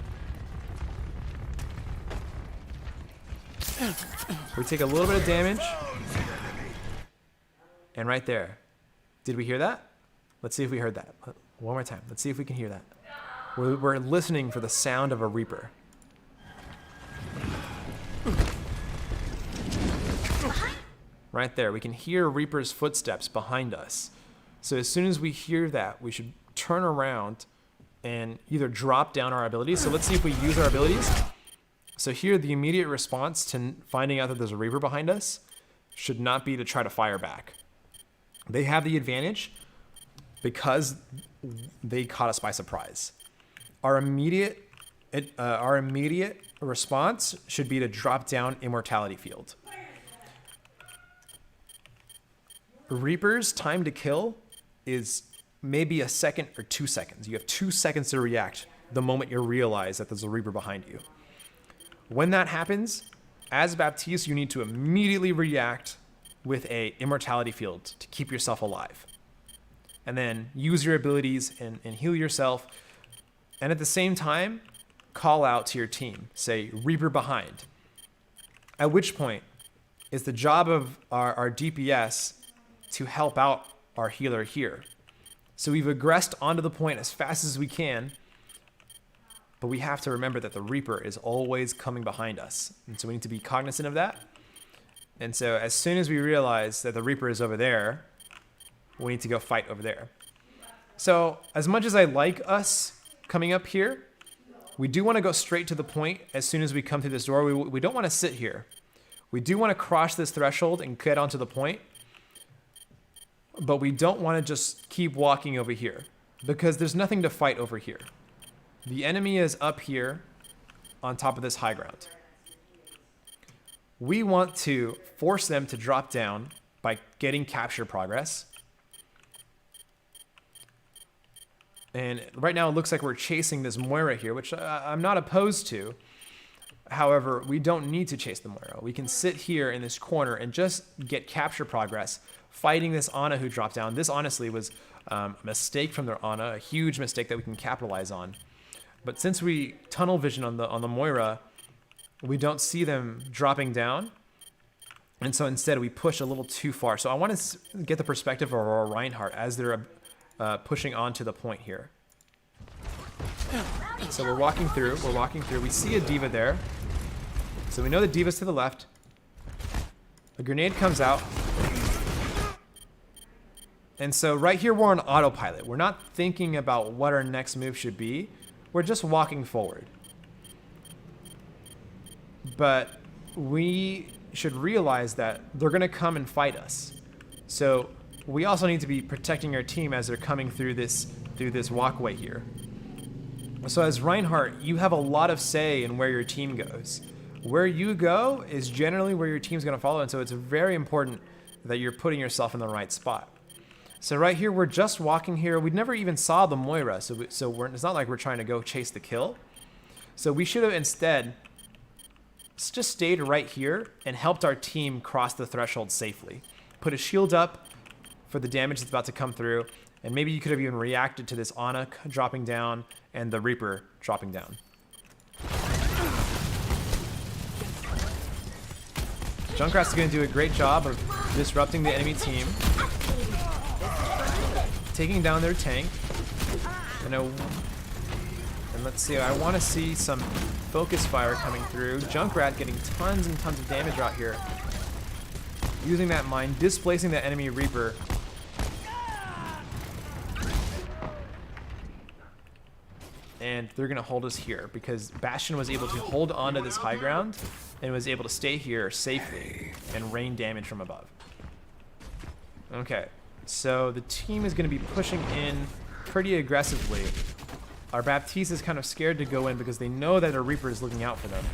We take a little bit of damage. And right there. Did we hear that? Let's see if we heard that. One more time. Let's see if we can hear that. We're listening for the sound of a Reaper. Right there. We can hear Reaper's footsteps behind us. So as soon as we hear that, we should turn around and either drop down our abilities. So let's see if we use our abilities. So here, the immediate response to finding out that there's a Reaper behind us should not be to try to fire back. They have the advantage because they caught us by surprise. Our immediate response should be to drop down Immortality Field. Reaper's time to kill is maybe a second or 2 seconds. You have 2 seconds to react the moment you realize that there's a Reaper behind you. When that happens, as Baptiste, you need to immediately react with a Immortality Field to keep yourself alive. And then use your abilities and heal yourself. And at the same time, call out to your team. Say, Reaper behind. At which point, it's the job of our DPS to help out our healer here. So we've aggressed onto the point as fast as we can, but we have to remember that the Reaper is always coming behind us. And so we need to be cognizant of that. And so as soon as we realize that the Reaper is over there, we need to go fight over there. So as much as I like us coming up here, we do want to go straight to the point as soon as we come through this door. We don't want to sit here. We do want to cross this threshold and get onto the point, but we don't want to just keep walking over here because there's nothing to fight over here. The enemy is up here on top of this high ground. We want to force them to drop down by getting capture progress. And right now it looks like we're chasing this Moira here, which I'm not opposed to. However, we don't need to chase the Moira. We can sit here in this corner and just get capture progress, fighting this Ana who dropped down. This honestly was a mistake from their Ana, a huge mistake that we can capitalize on. But since we tunnel vision on the Moira, we don't see them dropping down. And so instead we push a little too far. So I want to get the perspective of our Reinhardt as they're pushing on to the point here. So we're walking through. We see a D.Va there. So we know the D.Va's to the left. A grenade comes out. And so right here we're on autopilot. We're not thinking about what our next move should be. We're just walking forward. But we should realize that they're going to come and fight us. So we also need to be protecting our team as they're coming through this walkway here. So as Reinhardt, you have a lot of say in where your team goes. Where you go is generally where your team's going to follow, and so it's very important that you're putting yourself in the right spot. So right here, we're just walking here. We never even saw the Moira, so it's not like we're trying to go chase the kill. So we should have instead just stayed right here and helped our team cross the threshold safely. Put a shield up for the damage that's about to come through, and maybe you could have even reacted to this Ana dropping down and the Reaper dropping down. Junkrat's is going to do a great job of disrupting the enemy team, taking down their tank. And let's see, I want to see some focus fire coming through. Junkrat getting tons and tons of damage out here. Using that mine, displacing the enemy Reaper. And they're going to hold us here because Bastion was able to hold on to this high ground and was able to stay here safely and rain damage from above. Okay, So the team is going to be pushing in pretty aggressively. Our Baptiste is kind of scared to go in because they know that a Reaper is looking out for them.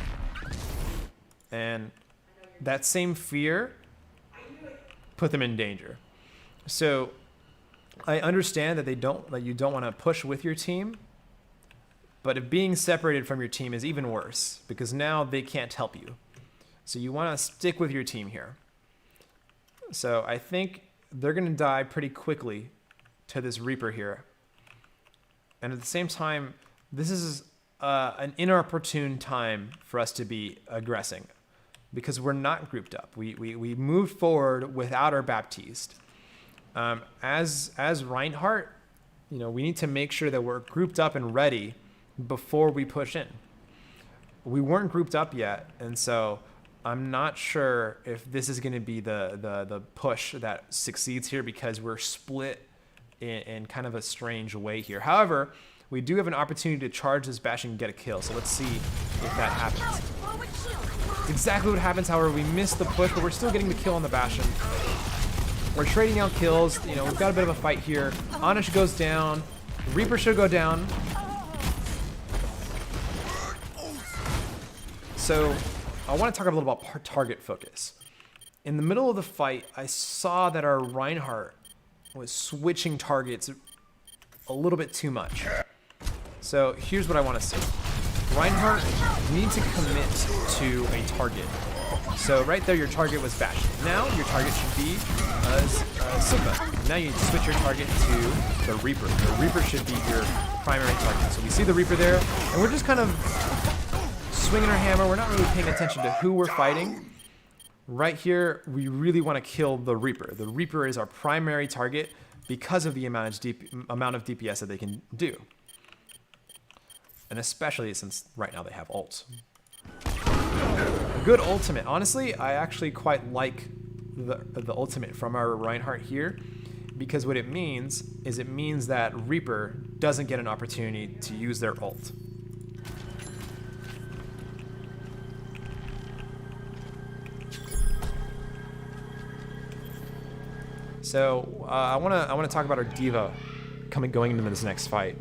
And that same fear put them in danger. So I understand that you don't want to push with your team, but if being separated from your team is even worse because now they can't help you. So you want to stick with your team here. So I think they're going to die pretty quickly to this Reaper here. And at the same time, this is an inopportune time for us to be aggressing because we're not grouped up. We moved forward without our Baptiste. As Reinhardt, we need to make sure that we're grouped up and ready before we push in. We weren't grouped up yet, and so I'm not sure if this is going to be the push that succeeds here because we're split in kind of a strange way here. However, we do have an opportunity to charge this Bastion and get a kill, so let's see if that happens. It's exactly what happens, however, we missed the push, but we're still getting the kill on the Bastion. We're trading out kills, we've got a bit of a fight here. Anish goes down, Reaper should go down. So I want to talk a little about target focus. In the middle of the fight, I saw that our Reinhardt was switching targets a little bit too much. So here's what I want to see. Reinhardt needs to commit to a target. So right there, your target was Bastion. Now your target should be Sigma. Now you need to switch your target to the Reaper. The Reaper should be your primary target. So we see the Reaper there, and we're just kind of swinging our hammer. We're not really paying attention to who we're fighting. Right here, we really want to kill the Reaper. The Reaper is our primary target because of the amount of DPS that they can do. And especially since right now they have ults. A good ultimate. Honestly, I actually quite like the ultimate from our Reinhardt here because what it means is that Reaper doesn't get an opportunity to use their ult. So I want to talk about our D.Va going into this next fight.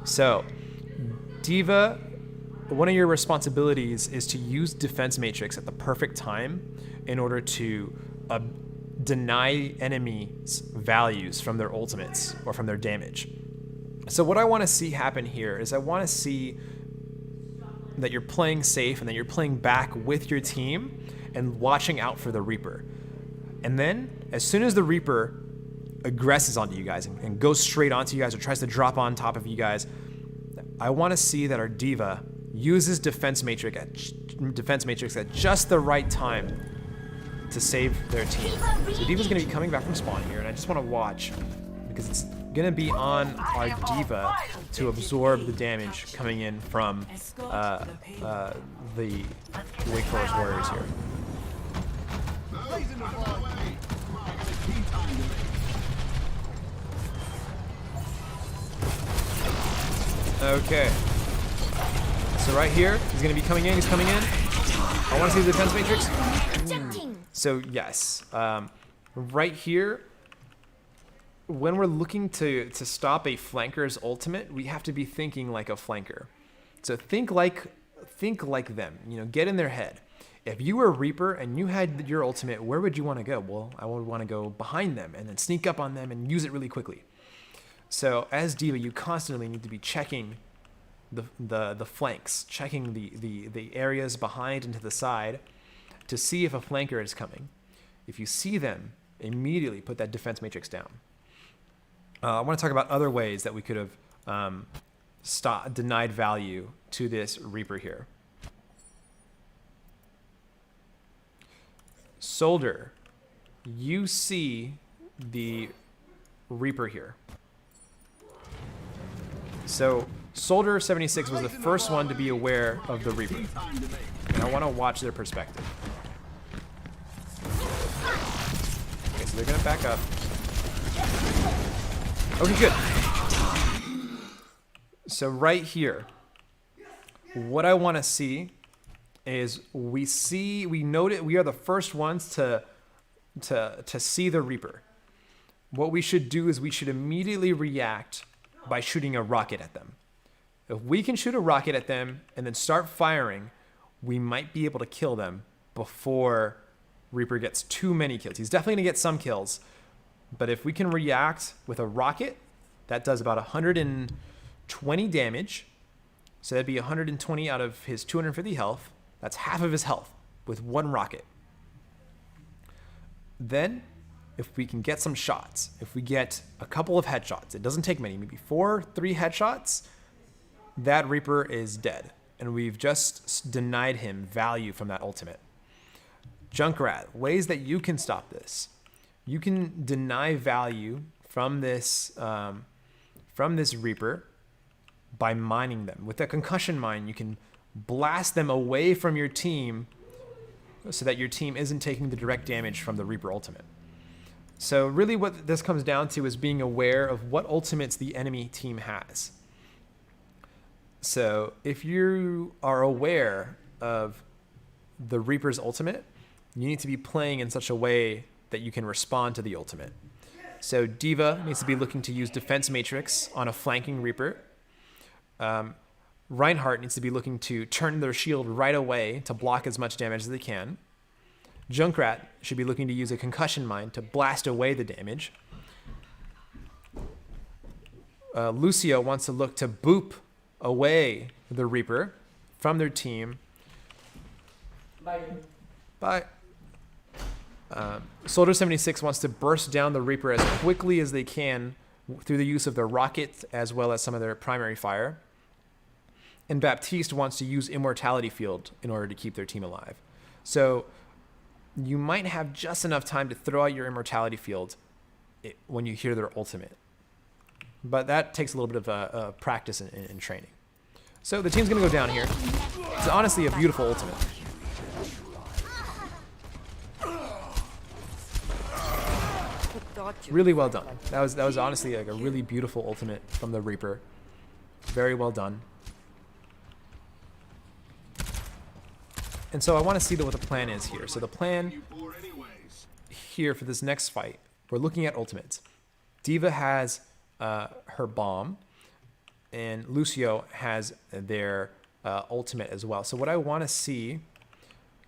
So D.Va, one of your responsibilities is to use Defense Matrix at the perfect time in order to deny enemies values from their ultimates or from their damage. So what I want to see happen here is I want to see that you're playing safe and that you're playing back with your team and watching out for the Reaper. And then, as soon as the Reaper aggresses onto you guys and goes straight onto you guys or tries to drop on top of you guys, I want to see that our D.Va uses Defense Matrix at just the right time to save their team. So D.Va's going to be coming back from spawn here, and I just want to watch because it's going to be on our D.Va to absorb the damage coming in from the Wake Forest Warriors here. Okay. So right here, he's going to be coming in. He's coming in. I want to see the Defense Matrix. So yes, right here, when we're looking to stop a flanker's ultimate, we have to be thinking like a flanker. So think like them. Get in their head. If you were a Reaper and you had your ultimate, where would you want to go? Well, I would want to go behind them and then sneak up on them and use it really quickly. So as D.Va, you constantly need to be checking the flanks, checking the areas behind and to the side to see if a flanker is coming. If you see them, immediately put that Defense Matrix down. I want to talk about other ways that we could have denied value to this Reaper here. Soldier, you see the Reaper here. So Soldier 76 was the first one to be aware of the Reaper. And I want to watch their perspective. Okay, so they're going to back up. Okay, good. So right here, what I want to see is we are the first ones to see the Reaper. what we should do is we should immediately react by shooting a rocket at them. If we can shoot a rocket at them and then start firing, we might be able to kill them before Reaper gets too many kills. He's definitely going to get some kills, but if we can react with a rocket, that does about 120 damage. So that'd be 120 out of his 250 health. That's half of his health with one rocket. Then, if we can get some shots, if we get a couple of headshots, it doesn't take many, maybe 3 headshots, that Reaper is dead. And we've just denied him value from that ultimate. Junkrat, ways that you can stop this. You can deny value from this Reaper by mining them. With a concussion mine, you can blast them away from your team so that your team isn't taking the direct damage from the Reaper ultimate. So really what this comes down to is being aware of what ultimates the enemy team has. So if you are aware of the Reaper's ultimate, you need to be playing in such a way that you can respond to the ultimate. So D.Va needs to be looking to use Defense Matrix on a flanking Reaper. Reinhardt needs to be looking to turn their shield right away to block as much damage as they can. Junkrat should be looking to use a concussion mine to blast away the damage. Lucio wants to look to boop away the Reaper from their team. Bye. Soldier 76 wants to burst down the Reaper as quickly as they can through the use of their rockets as well as some of their primary fire. And Baptiste wants to use Immortality Field in order to keep their team alive. So you might have just enough time to throw out your Immortality Field when you hear their ultimate. But that takes a little bit of practice and training. So the team's going to go down here. It's honestly a beautiful ultimate. Really well done. That was honestly like a really beautiful ultimate from the Reaper. Very well done. And so I want to see what the plan is here. So the plan here for this next fight, we're looking at ultimates. D.Va has her bomb, and Lucio has their ultimate as well. So what I want to see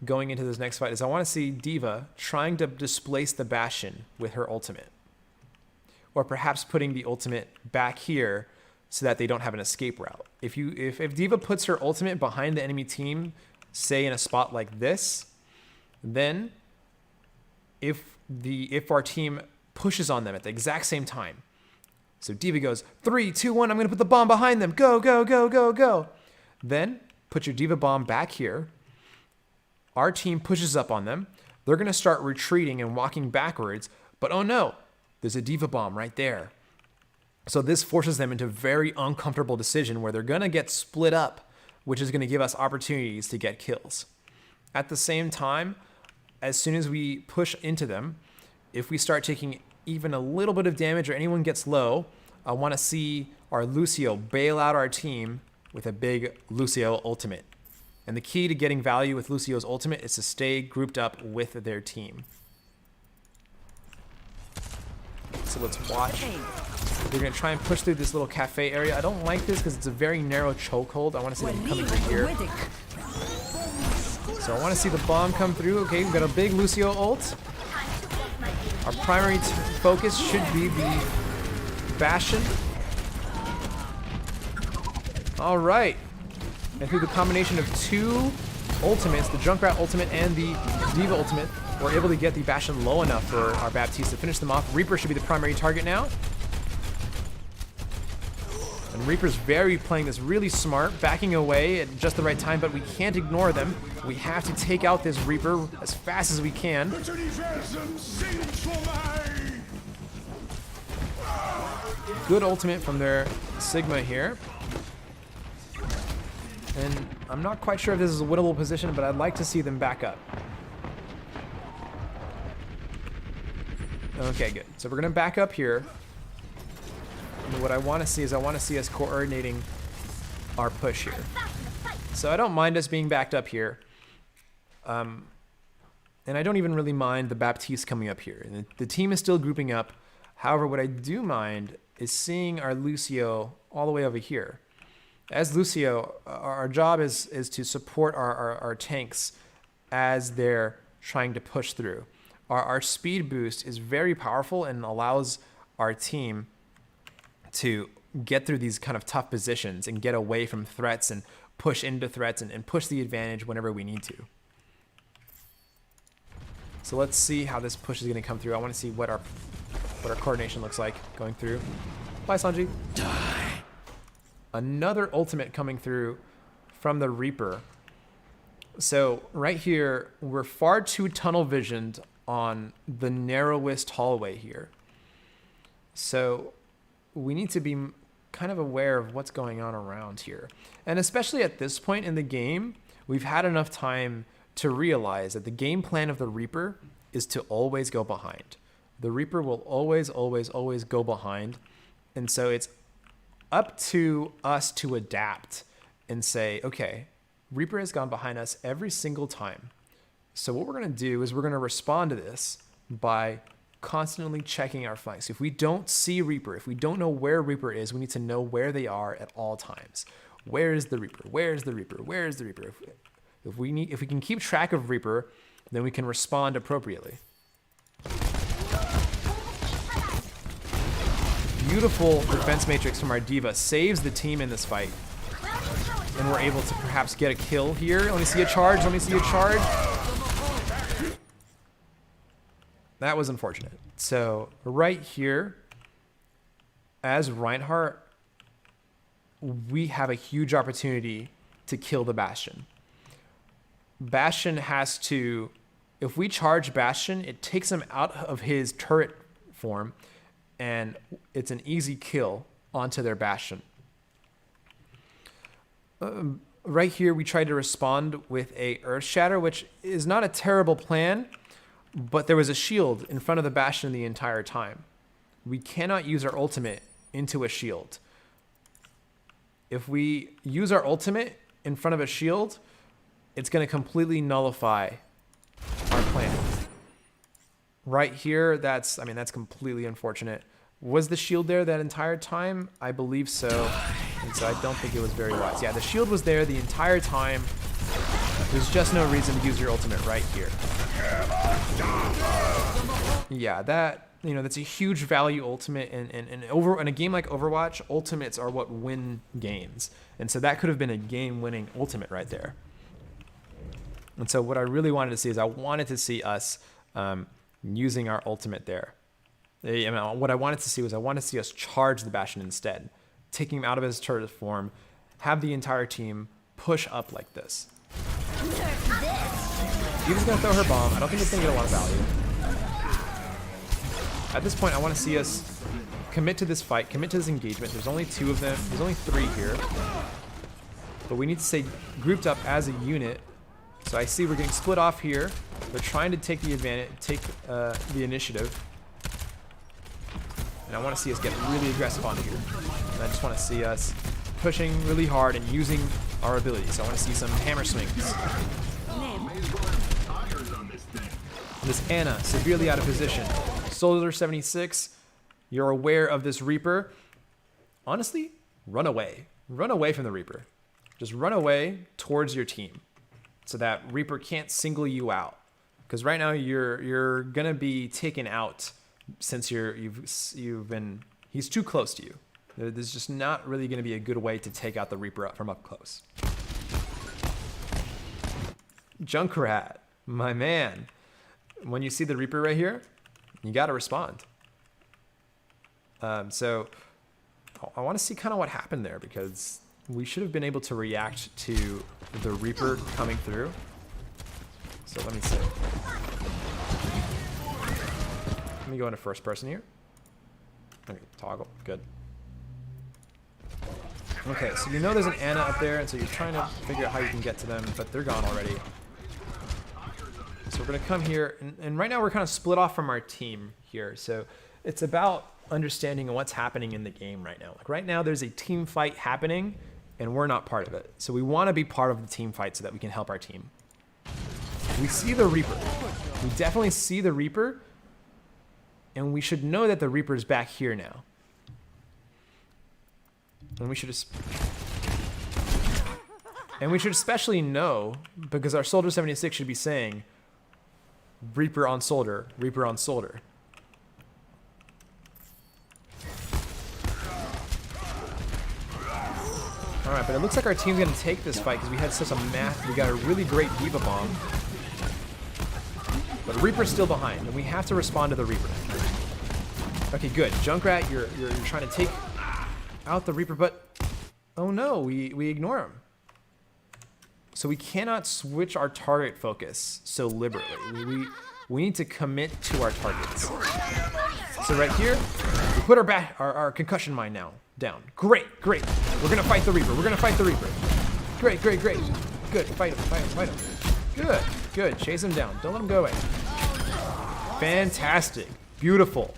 going into this next fight is I want to see D.Va trying to displace the Bastion with her ultimate. Or perhaps putting the ultimate back here so that they don't have an escape route. If D.Va puts her ultimate behind the enemy team, say in a spot like this, then if our team pushes on them at the exact same time, so D.Va goes 3, 2, 1, I'm gonna put the bomb behind them, go, go, go, go, go. Then put your D.Va bomb back here. Our team pushes up on them. They're gonna start retreating and walking backwards, but oh no, there's a D.Va bomb right there. So this forces them into a very uncomfortable decision where they're gonna get split up, which is going to give us opportunities to get kills. At the same time, as soon as we push into them, if we start taking even a little bit of damage or anyone gets low, I want to see our Lucio bail out our team with a big Lucio ultimate. And the key to getting value with Lucio's ultimate is to stay grouped up with their team. So let's watch. We're going to try and push through this little cafe area. I don't like this because it's a very narrow chokehold. I want to see them coming through here. So I want to see the bomb come through. Okay, we've got a big Lucio ult. Our primary focus should be the Bastion. All right. And through the combination of 2 ultimates, the Junkrat ultimate and the D.Va ultimate, we're able to get the Bastion low enough for our Baptiste to finish them off. Reaper should be the primary target now. And Reaper's playing this really smart, backing away at just the right time, but we can't ignore them. We have to take out this Reaper as fast as we can. Good ultimate from their Sigma here. And I'm not quite sure if this is a winnable position, but I'd like to see them back up. Okay, good. So we're going to back up here. And what I want to see is us coordinating our push here. So I don't mind us being backed up here. And I don't even really mind the Baptiste coming up here. And the team is still grouping up. However, what I do mind is seeing our Lucio all the way over here. As Lucio, our job is to support our tanks as they're trying to push through. Our speed boost is very powerful and allows our team to get through these kind of tough positions and get away from threats and push into threats and push the advantage whenever we need to. So let's see how this push is going to come through. I want to see what our coordination looks like going through. Bye, Sanji. Die. Another ultimate coming through from the Reaper. So right here, we're far too tunnel visioned on the narrowest hallway here. So we need to be kind of aware of what's going on around here. And especially at this point in the game, we've had enough time to realize that the game plan of the Reaper is to always go behind. The Reaper will always, always, always go behind. And so it's up to us to adapt and say, okay, Reaper has gone behind us every single time. So what we're going to do is we're going to respond to this by constantly checking our flanks. If we don't see Reaper, if we don't know where Reaper is, we need to know where they are at all times. Where is the Reaper? Where is the Reaper? Where is the Reaper? If we can keep track of Reaper, then we can respond appropriately. Beautiful defense matrix from our D.Va saves the team in this fight. And we're able to perhaps get a kill here. Let me see a charge. Let me see a charge. That was unfortunate. So right here, as Reinhardt, we have a huge opportunity to kill the Bastion. Bastion has to, if we charge Bastion, it takes him out of his turret form, and it's an easy kill onto their Bastion. Right here, we tried to respond with a Earth Shatter, which is not a terrible plan, but there was a shield in front of the Bastion the entire time. We cannot use our ultimate into a shield. If we use our ultimate in front of a shield, it's going to completely nullify our plan. Right here, that's completely unfortunate. Was the shield there that entire time? I believe so. And so I don't think it was very wise. Yeah, the shield was there the entire time. There's just no reason to use your ultimate right here. Yeah, that's a huge value ultimate, and in a game like Overwatch, ultimates are what win games. And so that could have been a game-winning ultimate right there. And so what I really wanted to see is I wanted to see us using our ultimate there. What I wanted to see was I wanted to see us charge the Bastion instead, taking him out of his turret form, have the entire team push up like this. Eva's gonna throw her bomb. I don't think it's gonna get a lot of value. At this point, I want to see us commit to this fight, commit to this engagement. There's only 2 of them. There's only 3 here. But we need to stay grouped up as a unit. So I see we're getting split off here. They're trying to take the advantage, take the initiative. And I want to see us get really aggressive on here. And I just want to see us pushing really hard and using our abilities. I want to see some hammer swings. This Ana, severely out of position. Soldier 76, you're aware of this Reaper. Honestly, run away. Run away from the Reaper. Just run away towards your team so that Reaper can't single you out. Because right now you're gonna be taken out since he's too close to you. There's just not really gonna be a good way to take out the Reaper from up close. Junkrat, my man. When you see the Reaper right here, you gotta respond. So I want to see kind of what happened there, because we should have been able to react to the Reaper coming through. So let me see. Let me go into first person here. Okay, toggle, good. Okay, so you know there's an Ana up there, and so you're trying to figure out how you can get to them, but they're gone already. So we're gonna come here, and right now we're kind of split off from our team here. So it's about understanding what's happening in the game right now. Like right now there's a team fight happening, and we're not part of it. So we wanna be part of the team fight so that we can help our team. We see the Reaper. We definitely see the Reaper, And we should know that the Reaper's back here now. And we should especially know, because our Soldier 76 should be saying, Reaper on Soldier, Reaper on Soldier. Alright, but it looks like our team's gonna take this fight because we had such a we got a really great Diva Bomb. But Reaper's still behind, and we have to respond to the Reaper. Okay, good. Junkrat, you're trying to take out the Reaper, but oh no, we ignore him. So we cannot switch our target focus so liberally. We need to commit to our targets. So right here, we put our concussion mine now down. Great. We're gonna fight the Reaper. Great. Good. Fight him. Good. Chase him down. Don't let him go away. Fantastic. Beautiful.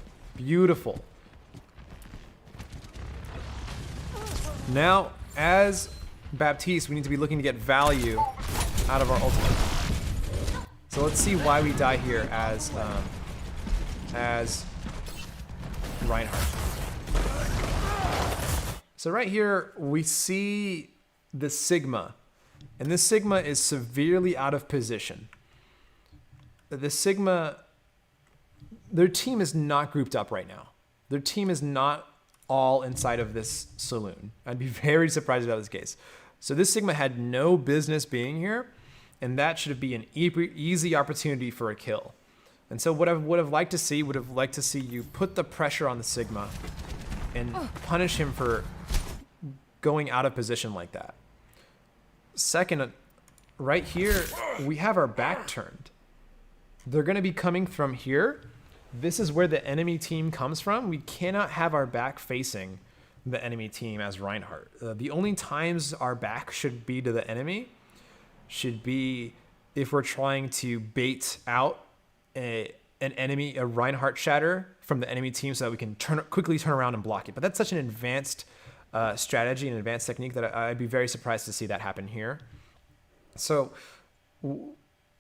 Now, as Baptiste, we need to be looking to get value out of our ultimate. So let's see why we die here as Reinhardt. So right here, we see the Sigma. And this Sigma is severely out of position. The Sigma, their team is not grouped up right now. Their team is not all inside of this saloon. I'd be very surprised if that was the case. So this Sigma had no business being here, and that should be an easy opportunity for a kill. And so what I would have liked to see, you put the pressure on the Sigma and punish him for going out of position like that. Second, right here, we have our back turned. They're going to be coming from here. This is where the enemy team comes from. We cannot have our back facing the enemy team as Reinhardt. The only times our back should be to the enemy should be if we're trying to bait out a Reinhardt shatter from the enemy team so that we can quickly turn around and block it. But that's such an advanced strategy and advanced technique that I'd be very surprised to see that happen here. So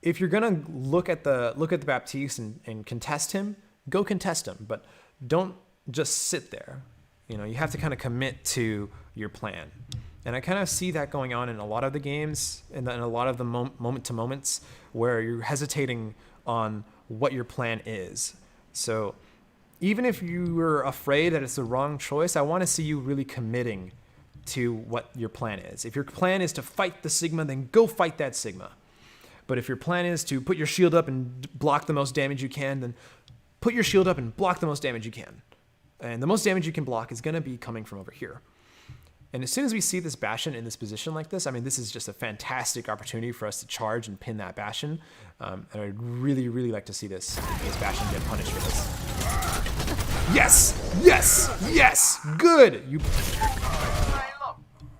if you're gonna look at the Baptiste and contest him, go contest him, but don't just sit there. You know, you have to kind of commit to your plan. And I kind of see that going on in a lot of the games and in a lot of the moment to moments where you're hesitating on what your plan is. So even if you were afraid that it's the wrong choice, I want to see you really committing to what your plan is. If your plan is to fight the Sigma, then go fight that Sigma. But if your plan is to put your shield up and block the most damage you can, then put your shield up and block the most damage you can. And the most damage you can block is going to be coming from over here. And as soon as we see this Bastion in this position like this, I mean, this is just a fantastic opportunity for us to charge and pin that Bastion. And I'd really, really like to see this Bastion get punished for this. Yes! Good!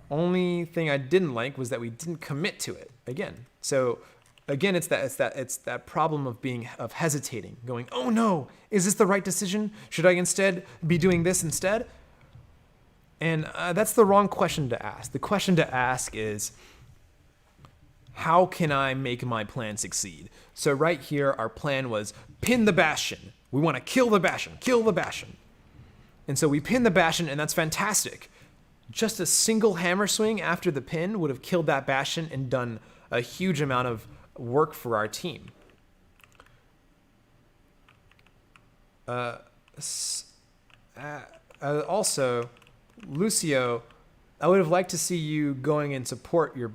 Only thing I didn't like was that we didn't commit to it again. So again, it's that problem of hesitating, going, oh no, is this the right decision? Should I instead be doing this instead? And that's the wrong question to ask. The question to ask is, how can I make my plan succeed? So right here, our plan was pin the Bastion. We want to kill the Bastion. And so we pin the Bastion, and that's fantastic. Just a single hammer swing after the pin would have killed that Bastion and done a huge amount of work for our team. Also, Lucio, I would have liked to see you going and support your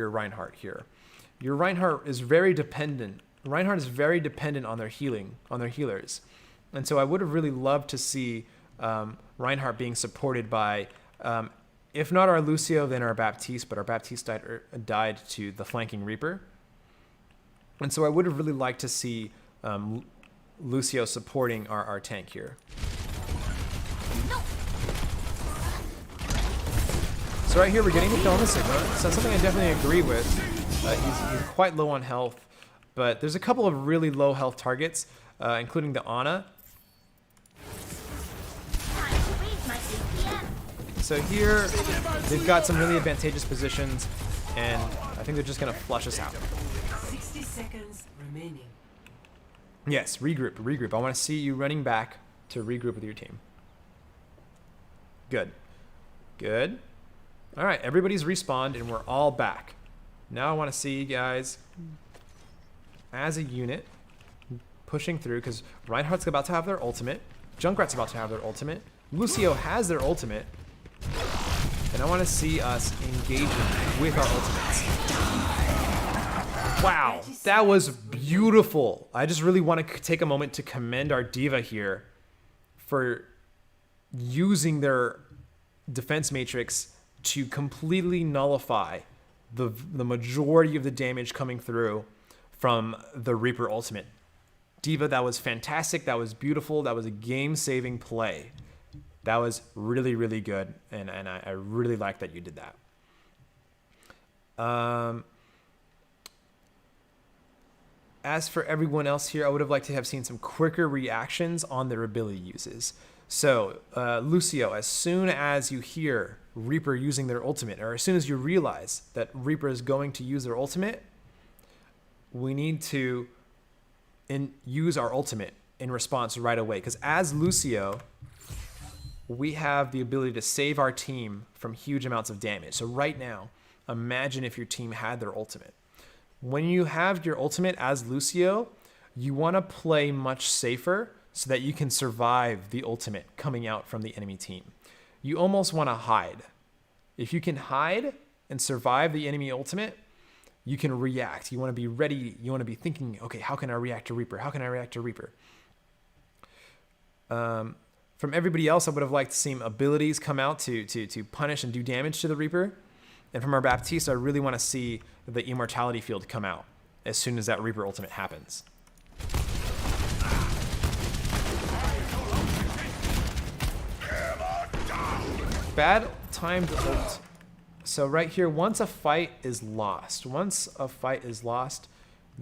Reinhardt here. Your Reinhardt is very dependent. Reinhardt is very dependent on their healers. And so I would have really loved to see Reinhardt being supported by, if not our Lucio, then our Baptiste, but our Baptiste died to the flanking Reaper. And so I would have really liked to see Lucio supporting our tank here. So right here, we're getting the kill on the Sigma. So that's something I definitely agree with. He's quite low on health, but there's a couple of really low health targets, including the Ana. So here, they've got some really advantageous positions, and I think they're just going to flush us out. 60 seconds remaining. Yes, regroup. I want to see you running back to regroup with your team. Good. All right, everybody's respawned and we're all back. Now I want to see you guys as a unit pushing through, because Reinhardt's about to have their ultimate. Junkrat's about to have their ultimate. Lucio has their ultimate. And I want to see us engaging with our ultimates. Wow, that was beautiful. I just really want to take a moment to commend our diva here for using their defense matrix to completely nullify the majority of the damage coming through from the Reaper ultimate. Diva, that was fantastic. That was beautiful. That was a game-saving play. That was really, really good, and I really like that you did that. As for everyone else here, I would have liked to have seen some quicker reactions on their ability uses. So, Lucio, as soon as you hear Reaper using their ultimate, or as soon as you realize that Reaper is going to use their ultimate, we need to use our ultimate in response right away. Because as Lucio, we have the ability to save our team from huge amounts of damage. So right now, imagine if your team had their ultimate. When you have your ultimate as Lucio, you want to play much safer so that you can survive the ultimate coming out from the enemy team. You almost want to hide. If you can hide and survive the enemy ultimate, you can react. You want to be ready. You want to be thinking, okay, how can I react to Reaper? How can I react to Reaper? From everybody else, I would have liked to see abilities come out to punish and do damage to the Reaper. And from our Baptiste, I really want to see the immortality field come out as soon as that Reaper ultimate happens. Bad timed ult. So right here, once a fight is lost,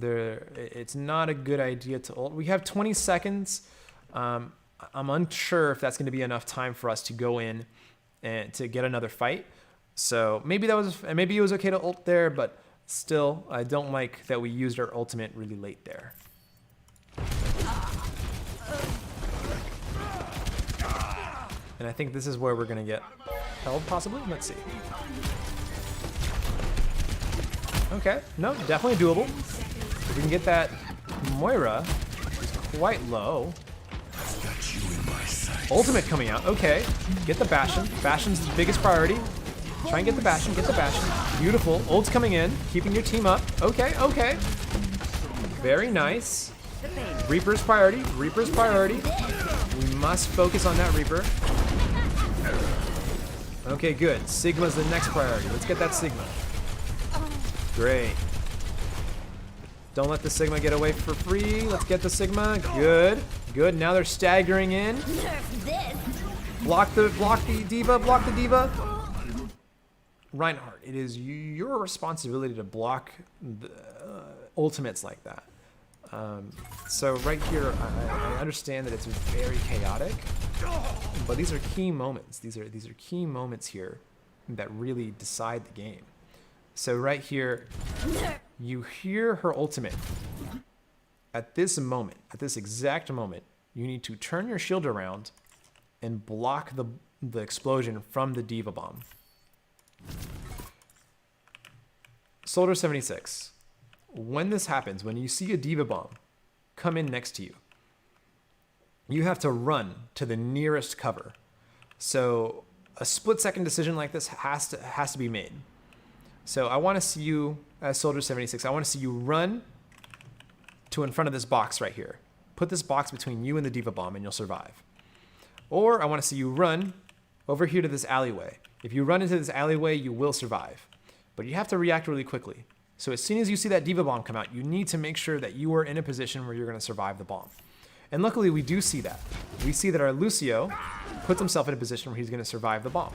it's not a good idea to ult. We have 20 seconds. I'm unsure if that's going to be enough time for us to go in and to get another fight. So maybe it was okay to ult there, but still, I don't like that we used our ultimate really late there. And I think this is where we're going to get held, possibly. Let's see. Okay, no, definitely doable. If we can get that Moira, is quite low. Ultimate coming out, okay. Get the Bastion. Bastion's the biggest priority. Try and get the Bastion, Beautiful, ult's coming in, keeping your team up. Okay. Very nice. Reaper's priority. We must focus on that Reaper. Okay, good. Sigma's the next priority. Let's get that Sigma. Great. Don't let the Sigma get away for free. Let's get the Sigma. Good. Now they're staggering in. Block the diva. Reinhardt, it is your responsibility to block the ultimates like that. So right here, I understand that it's very chaotic, but these are key moments. These are key moments here that really decide the game. So right here, you hear her ultimate. At this exact moment, you need to turn your shield around and block the explosion from the Diva Bomb. Soldier 76. When this happens, when you see a Diva Bomb come in next to you, you have to run to the nearest cover. So a split-second decision like this has to be made. So I want to see you, as Soldier 76, I want to see you run to in front of this box right here. Put this box between you and the Diva Bomb and you'll survive. Or I want to see you run over here to this alleyway. If you run into this alleyway, you will survive. But you have to react really quickly. So as soon as you see that Diva Bomb come out, you need to make sure that you are in a position where you're going to survive the bomb. And luckily, we do see that. We see that our Lucio puts himself in a position where he's going to survive the bomb.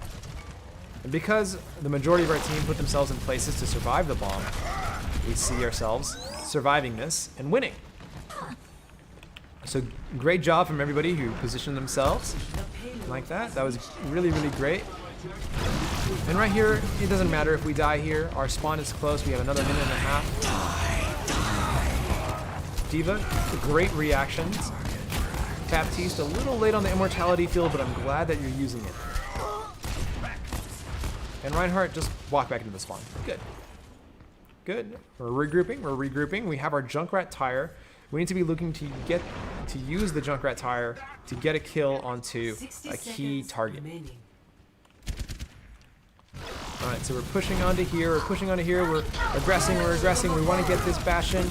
And because the majority of our team put themselves in places to survive the bomb, we see ourselves surviving this and winning. So great job from everybody who positioned themselves like that. That was really, really great. And right here, it doesn't matter if we die here. Our spawn is close. We have another minute and a half. D.Va, great reactions. Baptiste, a little late on the immortality field, but I'm glad that you're using it. And Reinhardt, just walk back into the spawn. Good. Good. We're regrouping. We have our Junkrat tire. We need to be looking to use the Junkrat tire to get a kill onto a key target. Alright, so we're pushing onto here, we're aggressing, we want to get this Bastion.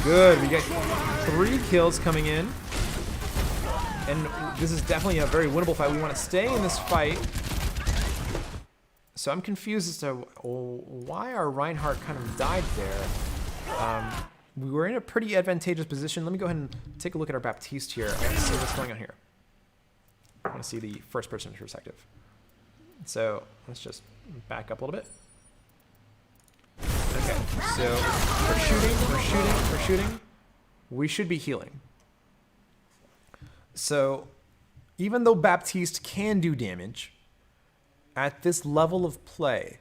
Good, we get 3 kills coming in. And this is definitely a very winnable fight. We want to stay in this fight. So I'm confused as to why our Reinhardt kind of died there. We were in a pretty advantageous position. Let me go ahead and take a look at our Baptiste here. I want to see what's going on here. I want to see the first person perspective. So let's just back up a little bit. Okay, so we're shooting. We should be healing. So even though Baptiste can do damage, at this level of play,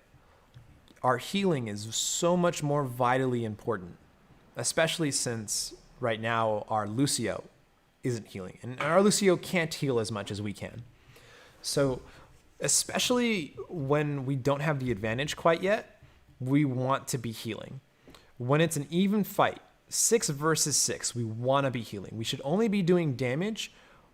our healing is so much more vitally important, especially since right now our Lucio isn't healing. And our Lucio can't heal as much as we can. So especially when we don't have the advantage quite yet, we want to be healing. When it's an even fight, 6 versus 6, we want to be healing. We should only be doing damage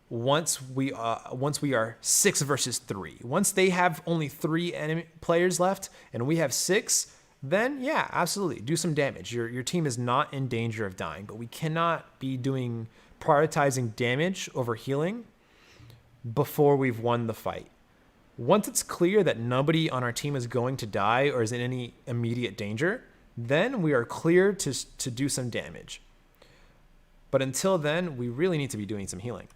once we are 6 versus 3. Once they have only 3 enemy players left and we have 6, then yeah, absolutely, do some damage. Your team is not in danger of dying, but we cannot be prioritizing damage over healing before we've won the fight. Once it's clear that nobody on our team is going to die or is in any immediate danger, then we are clear to do some damage. But until then, we really need to be doing some healing.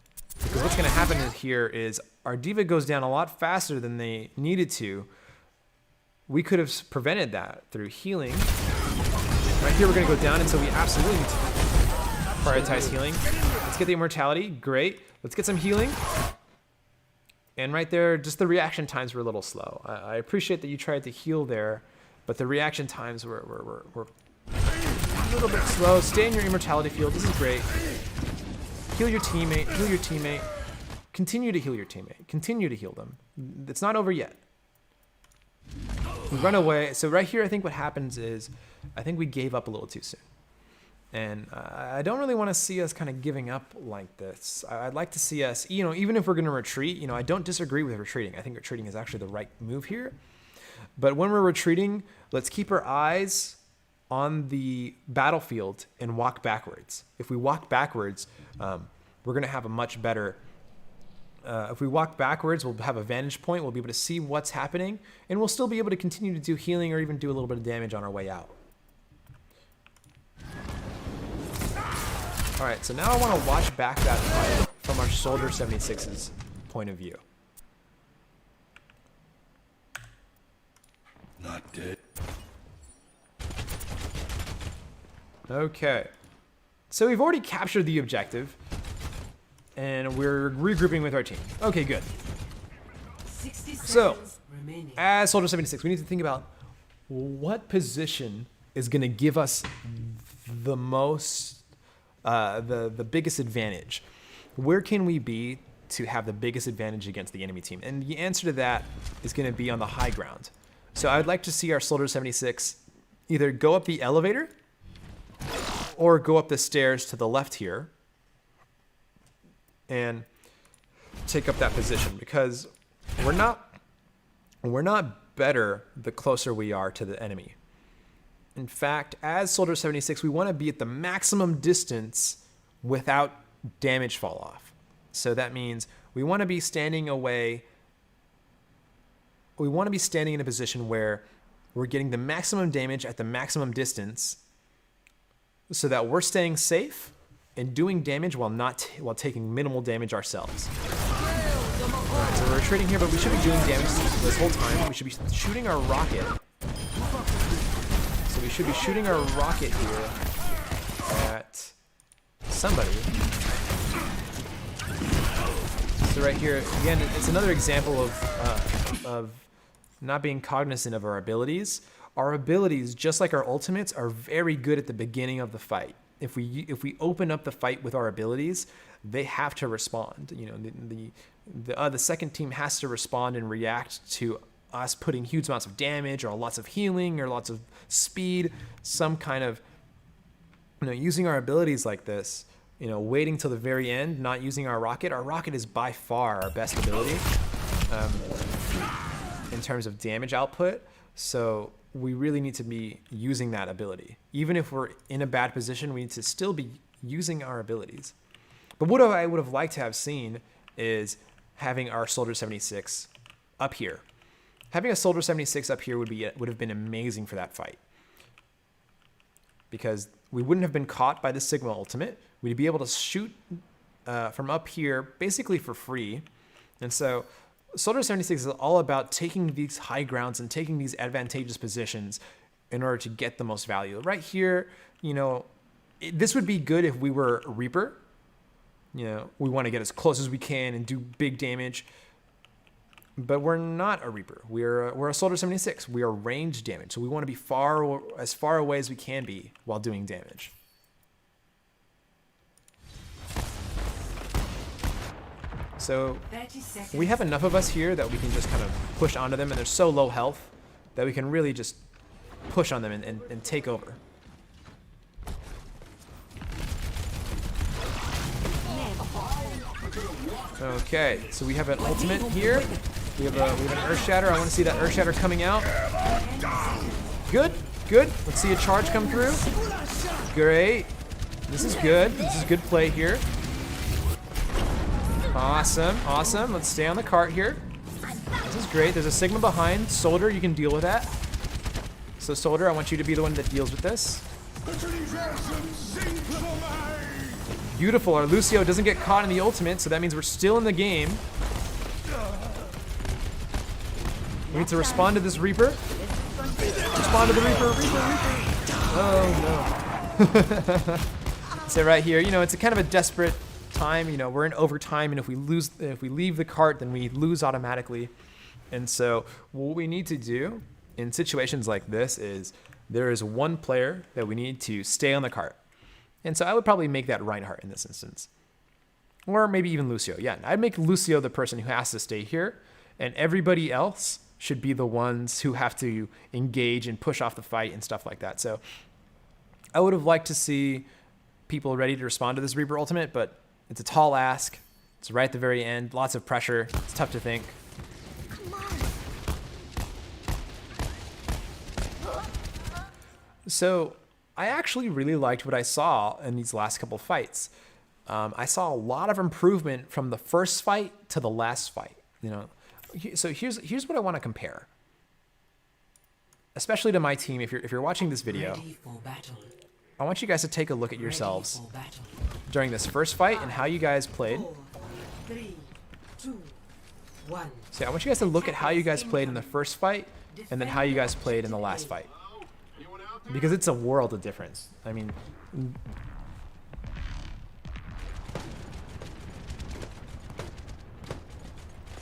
Because what's going to happen here is our D.Va goes down a lot faster than they needed to. We could have prevented that through healing. Right here, we're going to go down, and so we absolutely need to prioritize healing. Let's get the immortality. Great. Let's get some healing. And right there, just the reaction times were a little slow. I appreciate that you tried to heal there, but the reaction times were a little bit slow. Stay in your immortality field. This is great. Heal your teammate. Continue to heal your teammate. Continue to heal them. It's not over yet. We run away. So right here, I think what happens is, I think we gave up a little too soon. And I don't really want to see us kind of giving up like this. I'd like to see us, even if we're going to retreat, I don't disagree with retreating. I think retreating is actually the right move here. But when we're retreating, let's keep our eyes on the battlefield and walk backwards. If we walk backwards, we're going to have a much better... if we walk backwards, we'll have a vantage point. We'll be able to see what's happening, and we'll still be able to continue to do healing or even do a little bit of damage on our way out. All right, so now I want to watch back that fight from our Soldier 76's point of view. Not dead. Okay, so we've already captured the objective, and we're regrouping with our team. Okay, good. So, as Soldier 76, we need to think about what position is going to give us the most, the biggest advantage. Where can we be to have the biggest advantage against the enemy team? And the answer to that is going to be on the high ground. So I'd like to see our Soldier 76 either go up the elevator or go up the stairs to the left here and take up that position, because we're not better the closer we are to the enemy. In fact, as Soldier 76, we want to be at the maximum distance without damage fall off. So that means we want to be standing away. We want to be standing in a position where we're getting the maximum damage at the maximum distance, so that we're staying safe and doing damage while taking minimal damage ourselves. Right, so we're retreating here, but we should be doing damage this whole time. We should be shooting our rocket. So we should be shooting our rocket here at somebody. So right here, again, it's another example of not being cognizant of our abilities. Our abilities, just like our ultimates, are very good at the beginning of the fight. if we open up the fight with our abilities, they have to respond. You know, the second team has to respond and react to us putting huge amounts of damage or lots of healing or lots of speed, some kind of, you know, using our abilities like this, you know, waiting till the very end, not using our rocket. Our rocket is by far our best ability in terms of damage output. So we really need to be using that ability. Even if we're in a bad position, we need to still be using our abilities. But what I would have liked to have seen is having our Soldier 76 up here. Having a Soldier 76 up here would have been amazing for that fight. Because we wouldn't have been caught by the Sigma ultimate. We'd be able to shoot from up here basically for free. And so Soldier 76 is all about taking these high grounds and taking these advantageous positions in order to get the most value. Right here, you know, this would be good if we were Reaper. You know, we want to get as close as we can and do big damage. But we're not a Reaper. We're a Soldier 76. We are range damage. So we want to be as far away as we can be while doing damage. So we have enough of us here that we can just kind of push onto them, and they're so low health that we can really just push on them and take over. Okay, so we have an ultimate here. We have an Earth Shatter. I want to see that Earth Shatter coming out. Good, good. Let's see a charge come through. Great. This is good. This is good play here. Awesome, awesome. Let's stay on the cart here. This is great. There's a Sigma behind. Soldier, you can deal with that. So Soldier, I want you to be the one that deals with this. Beautiful. Our Lucio doesn't get caught in the ultimate, so that means we're still in the game. We need to respond to this Reaper. Respond to the Reaper. Oh no. So right here, you know, it's a kind of a desperate time. You know, we're in overtime, and if we leave the cart, then we lose automatically. And so what we need to do in situations like this is there is one player that we need to stay on the cart. And so I would probably make that Reinhardt in this instance. Or maybe even Lucio. Yeah, I'd make Lucio the person who has to stay here, and everybody else should be the ones who have to engage and push off the fight and stuff like that. So I would have liked to see people ready to respond to this Reaper ultimate, but it's a tall ask. It's right at the very end. Lots of pressure. It's tough to think. So I actually really liked what I saw in these last couple fights. I saw a lot of improvement from the first fight to the last fight. You know, so here's what I want to compare, especially to my team. If you're watching this video, I want you guys to take a look at yourselves during this first fight and how you guys played. 4, 3, 2, 1. So I want you guys to look at how you guys played in the first fight and then how you guys played in the last fight. Because it's a world of difference. I mean,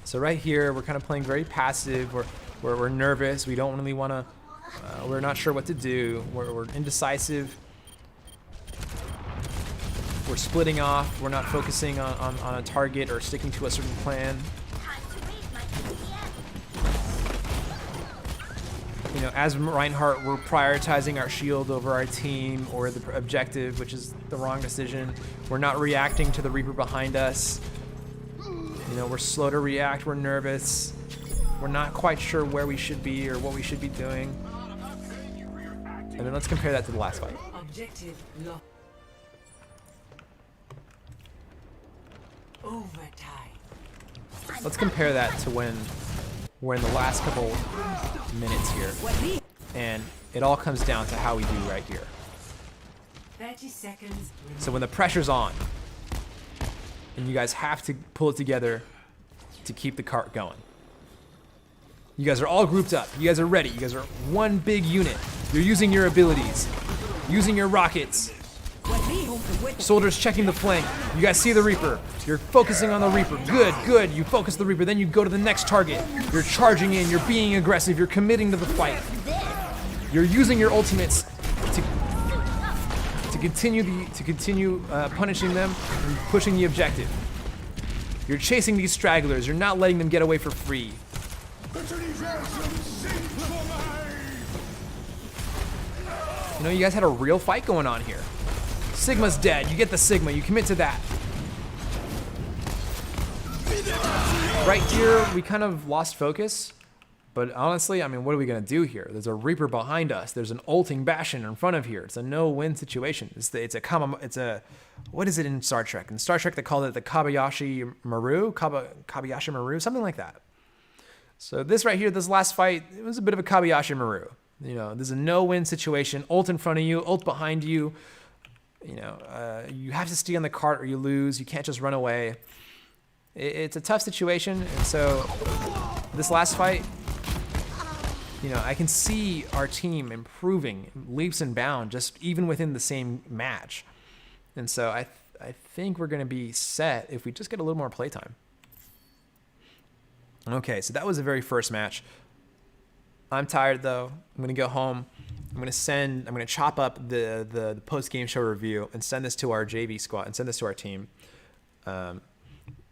so right here, we're kind of playing very passive. We're nervous. We don't really want to, we're not sure what to do. We're indecisive. We're splitting off. We're not focusing on a target or sticking to a certain plan. You know, as Reinhardt, we're prioritizing our shield over our team or the objective, which is the wrong decision. We're not reacting to the Reaper behind us. You know, we're slow to react. We're nervous. We're not quite sure where we should be or what we should be doing. And then let's compare that to the last fight. Objective locked. Overtime. Let's compare that to when we're in the last couple minutes here. And it all comes down to how we do right here. 30 seconds. So when the pressure's on, and you guys have to pull it together to keep the cart going. You guys are all grouped up. You guys are ready. You guys are one big unit. You're using your abilities, using your rockets. Soldiers checking the flank. You guys see the Reaper. You're focusing on the Reaper. Good, good. You focus the Reaper. Then you go to the next target. You're charging in. You're being aggressive. You're committing to the fight. You're using your ultimates to to continue punishing them and pushing the objective. You're chasing these stragglers. You're not letting them get away for free. You know, you guys had a real fight going on here. Sigma's dead. You get the Sigma. You commit to that. Right here, we kind of lost focus. But honestly, I mean, what are we going to do here? There's a Reaper behind us. There's an ulting Bastion in front of here. It's a no-win situation. It's a what is it in Star Trek? In Star Trek, they called it the Kabayashi Maru? Kabayashi Maru? Something like that. So this right here, this last fight, it was a bit of a Kabayashi Maru. You know, there's a no-win situation. Ult in front of you, ult behind you. You know, you have to stay on the cart or you lose. You can't just run away. It's a tough situation. And so this last fight, you know, I can see our team improving leaps and bounds just even within the same match. And so I think we're going to be set if we just get a little more playtime. Okay, so that was the very first match. I'm tired though. I'm going to go home. I'm going to chop up the post-game show review and send this to our JV squad and send this to our team. Thank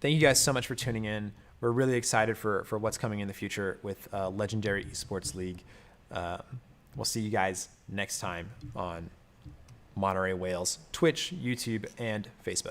you guys so much for tuning in. We're really excited for what's coming in the future with Legendary Esports League. We'll see you guys next time on Monterey Wales, Twitch, YouTube, and Facebook.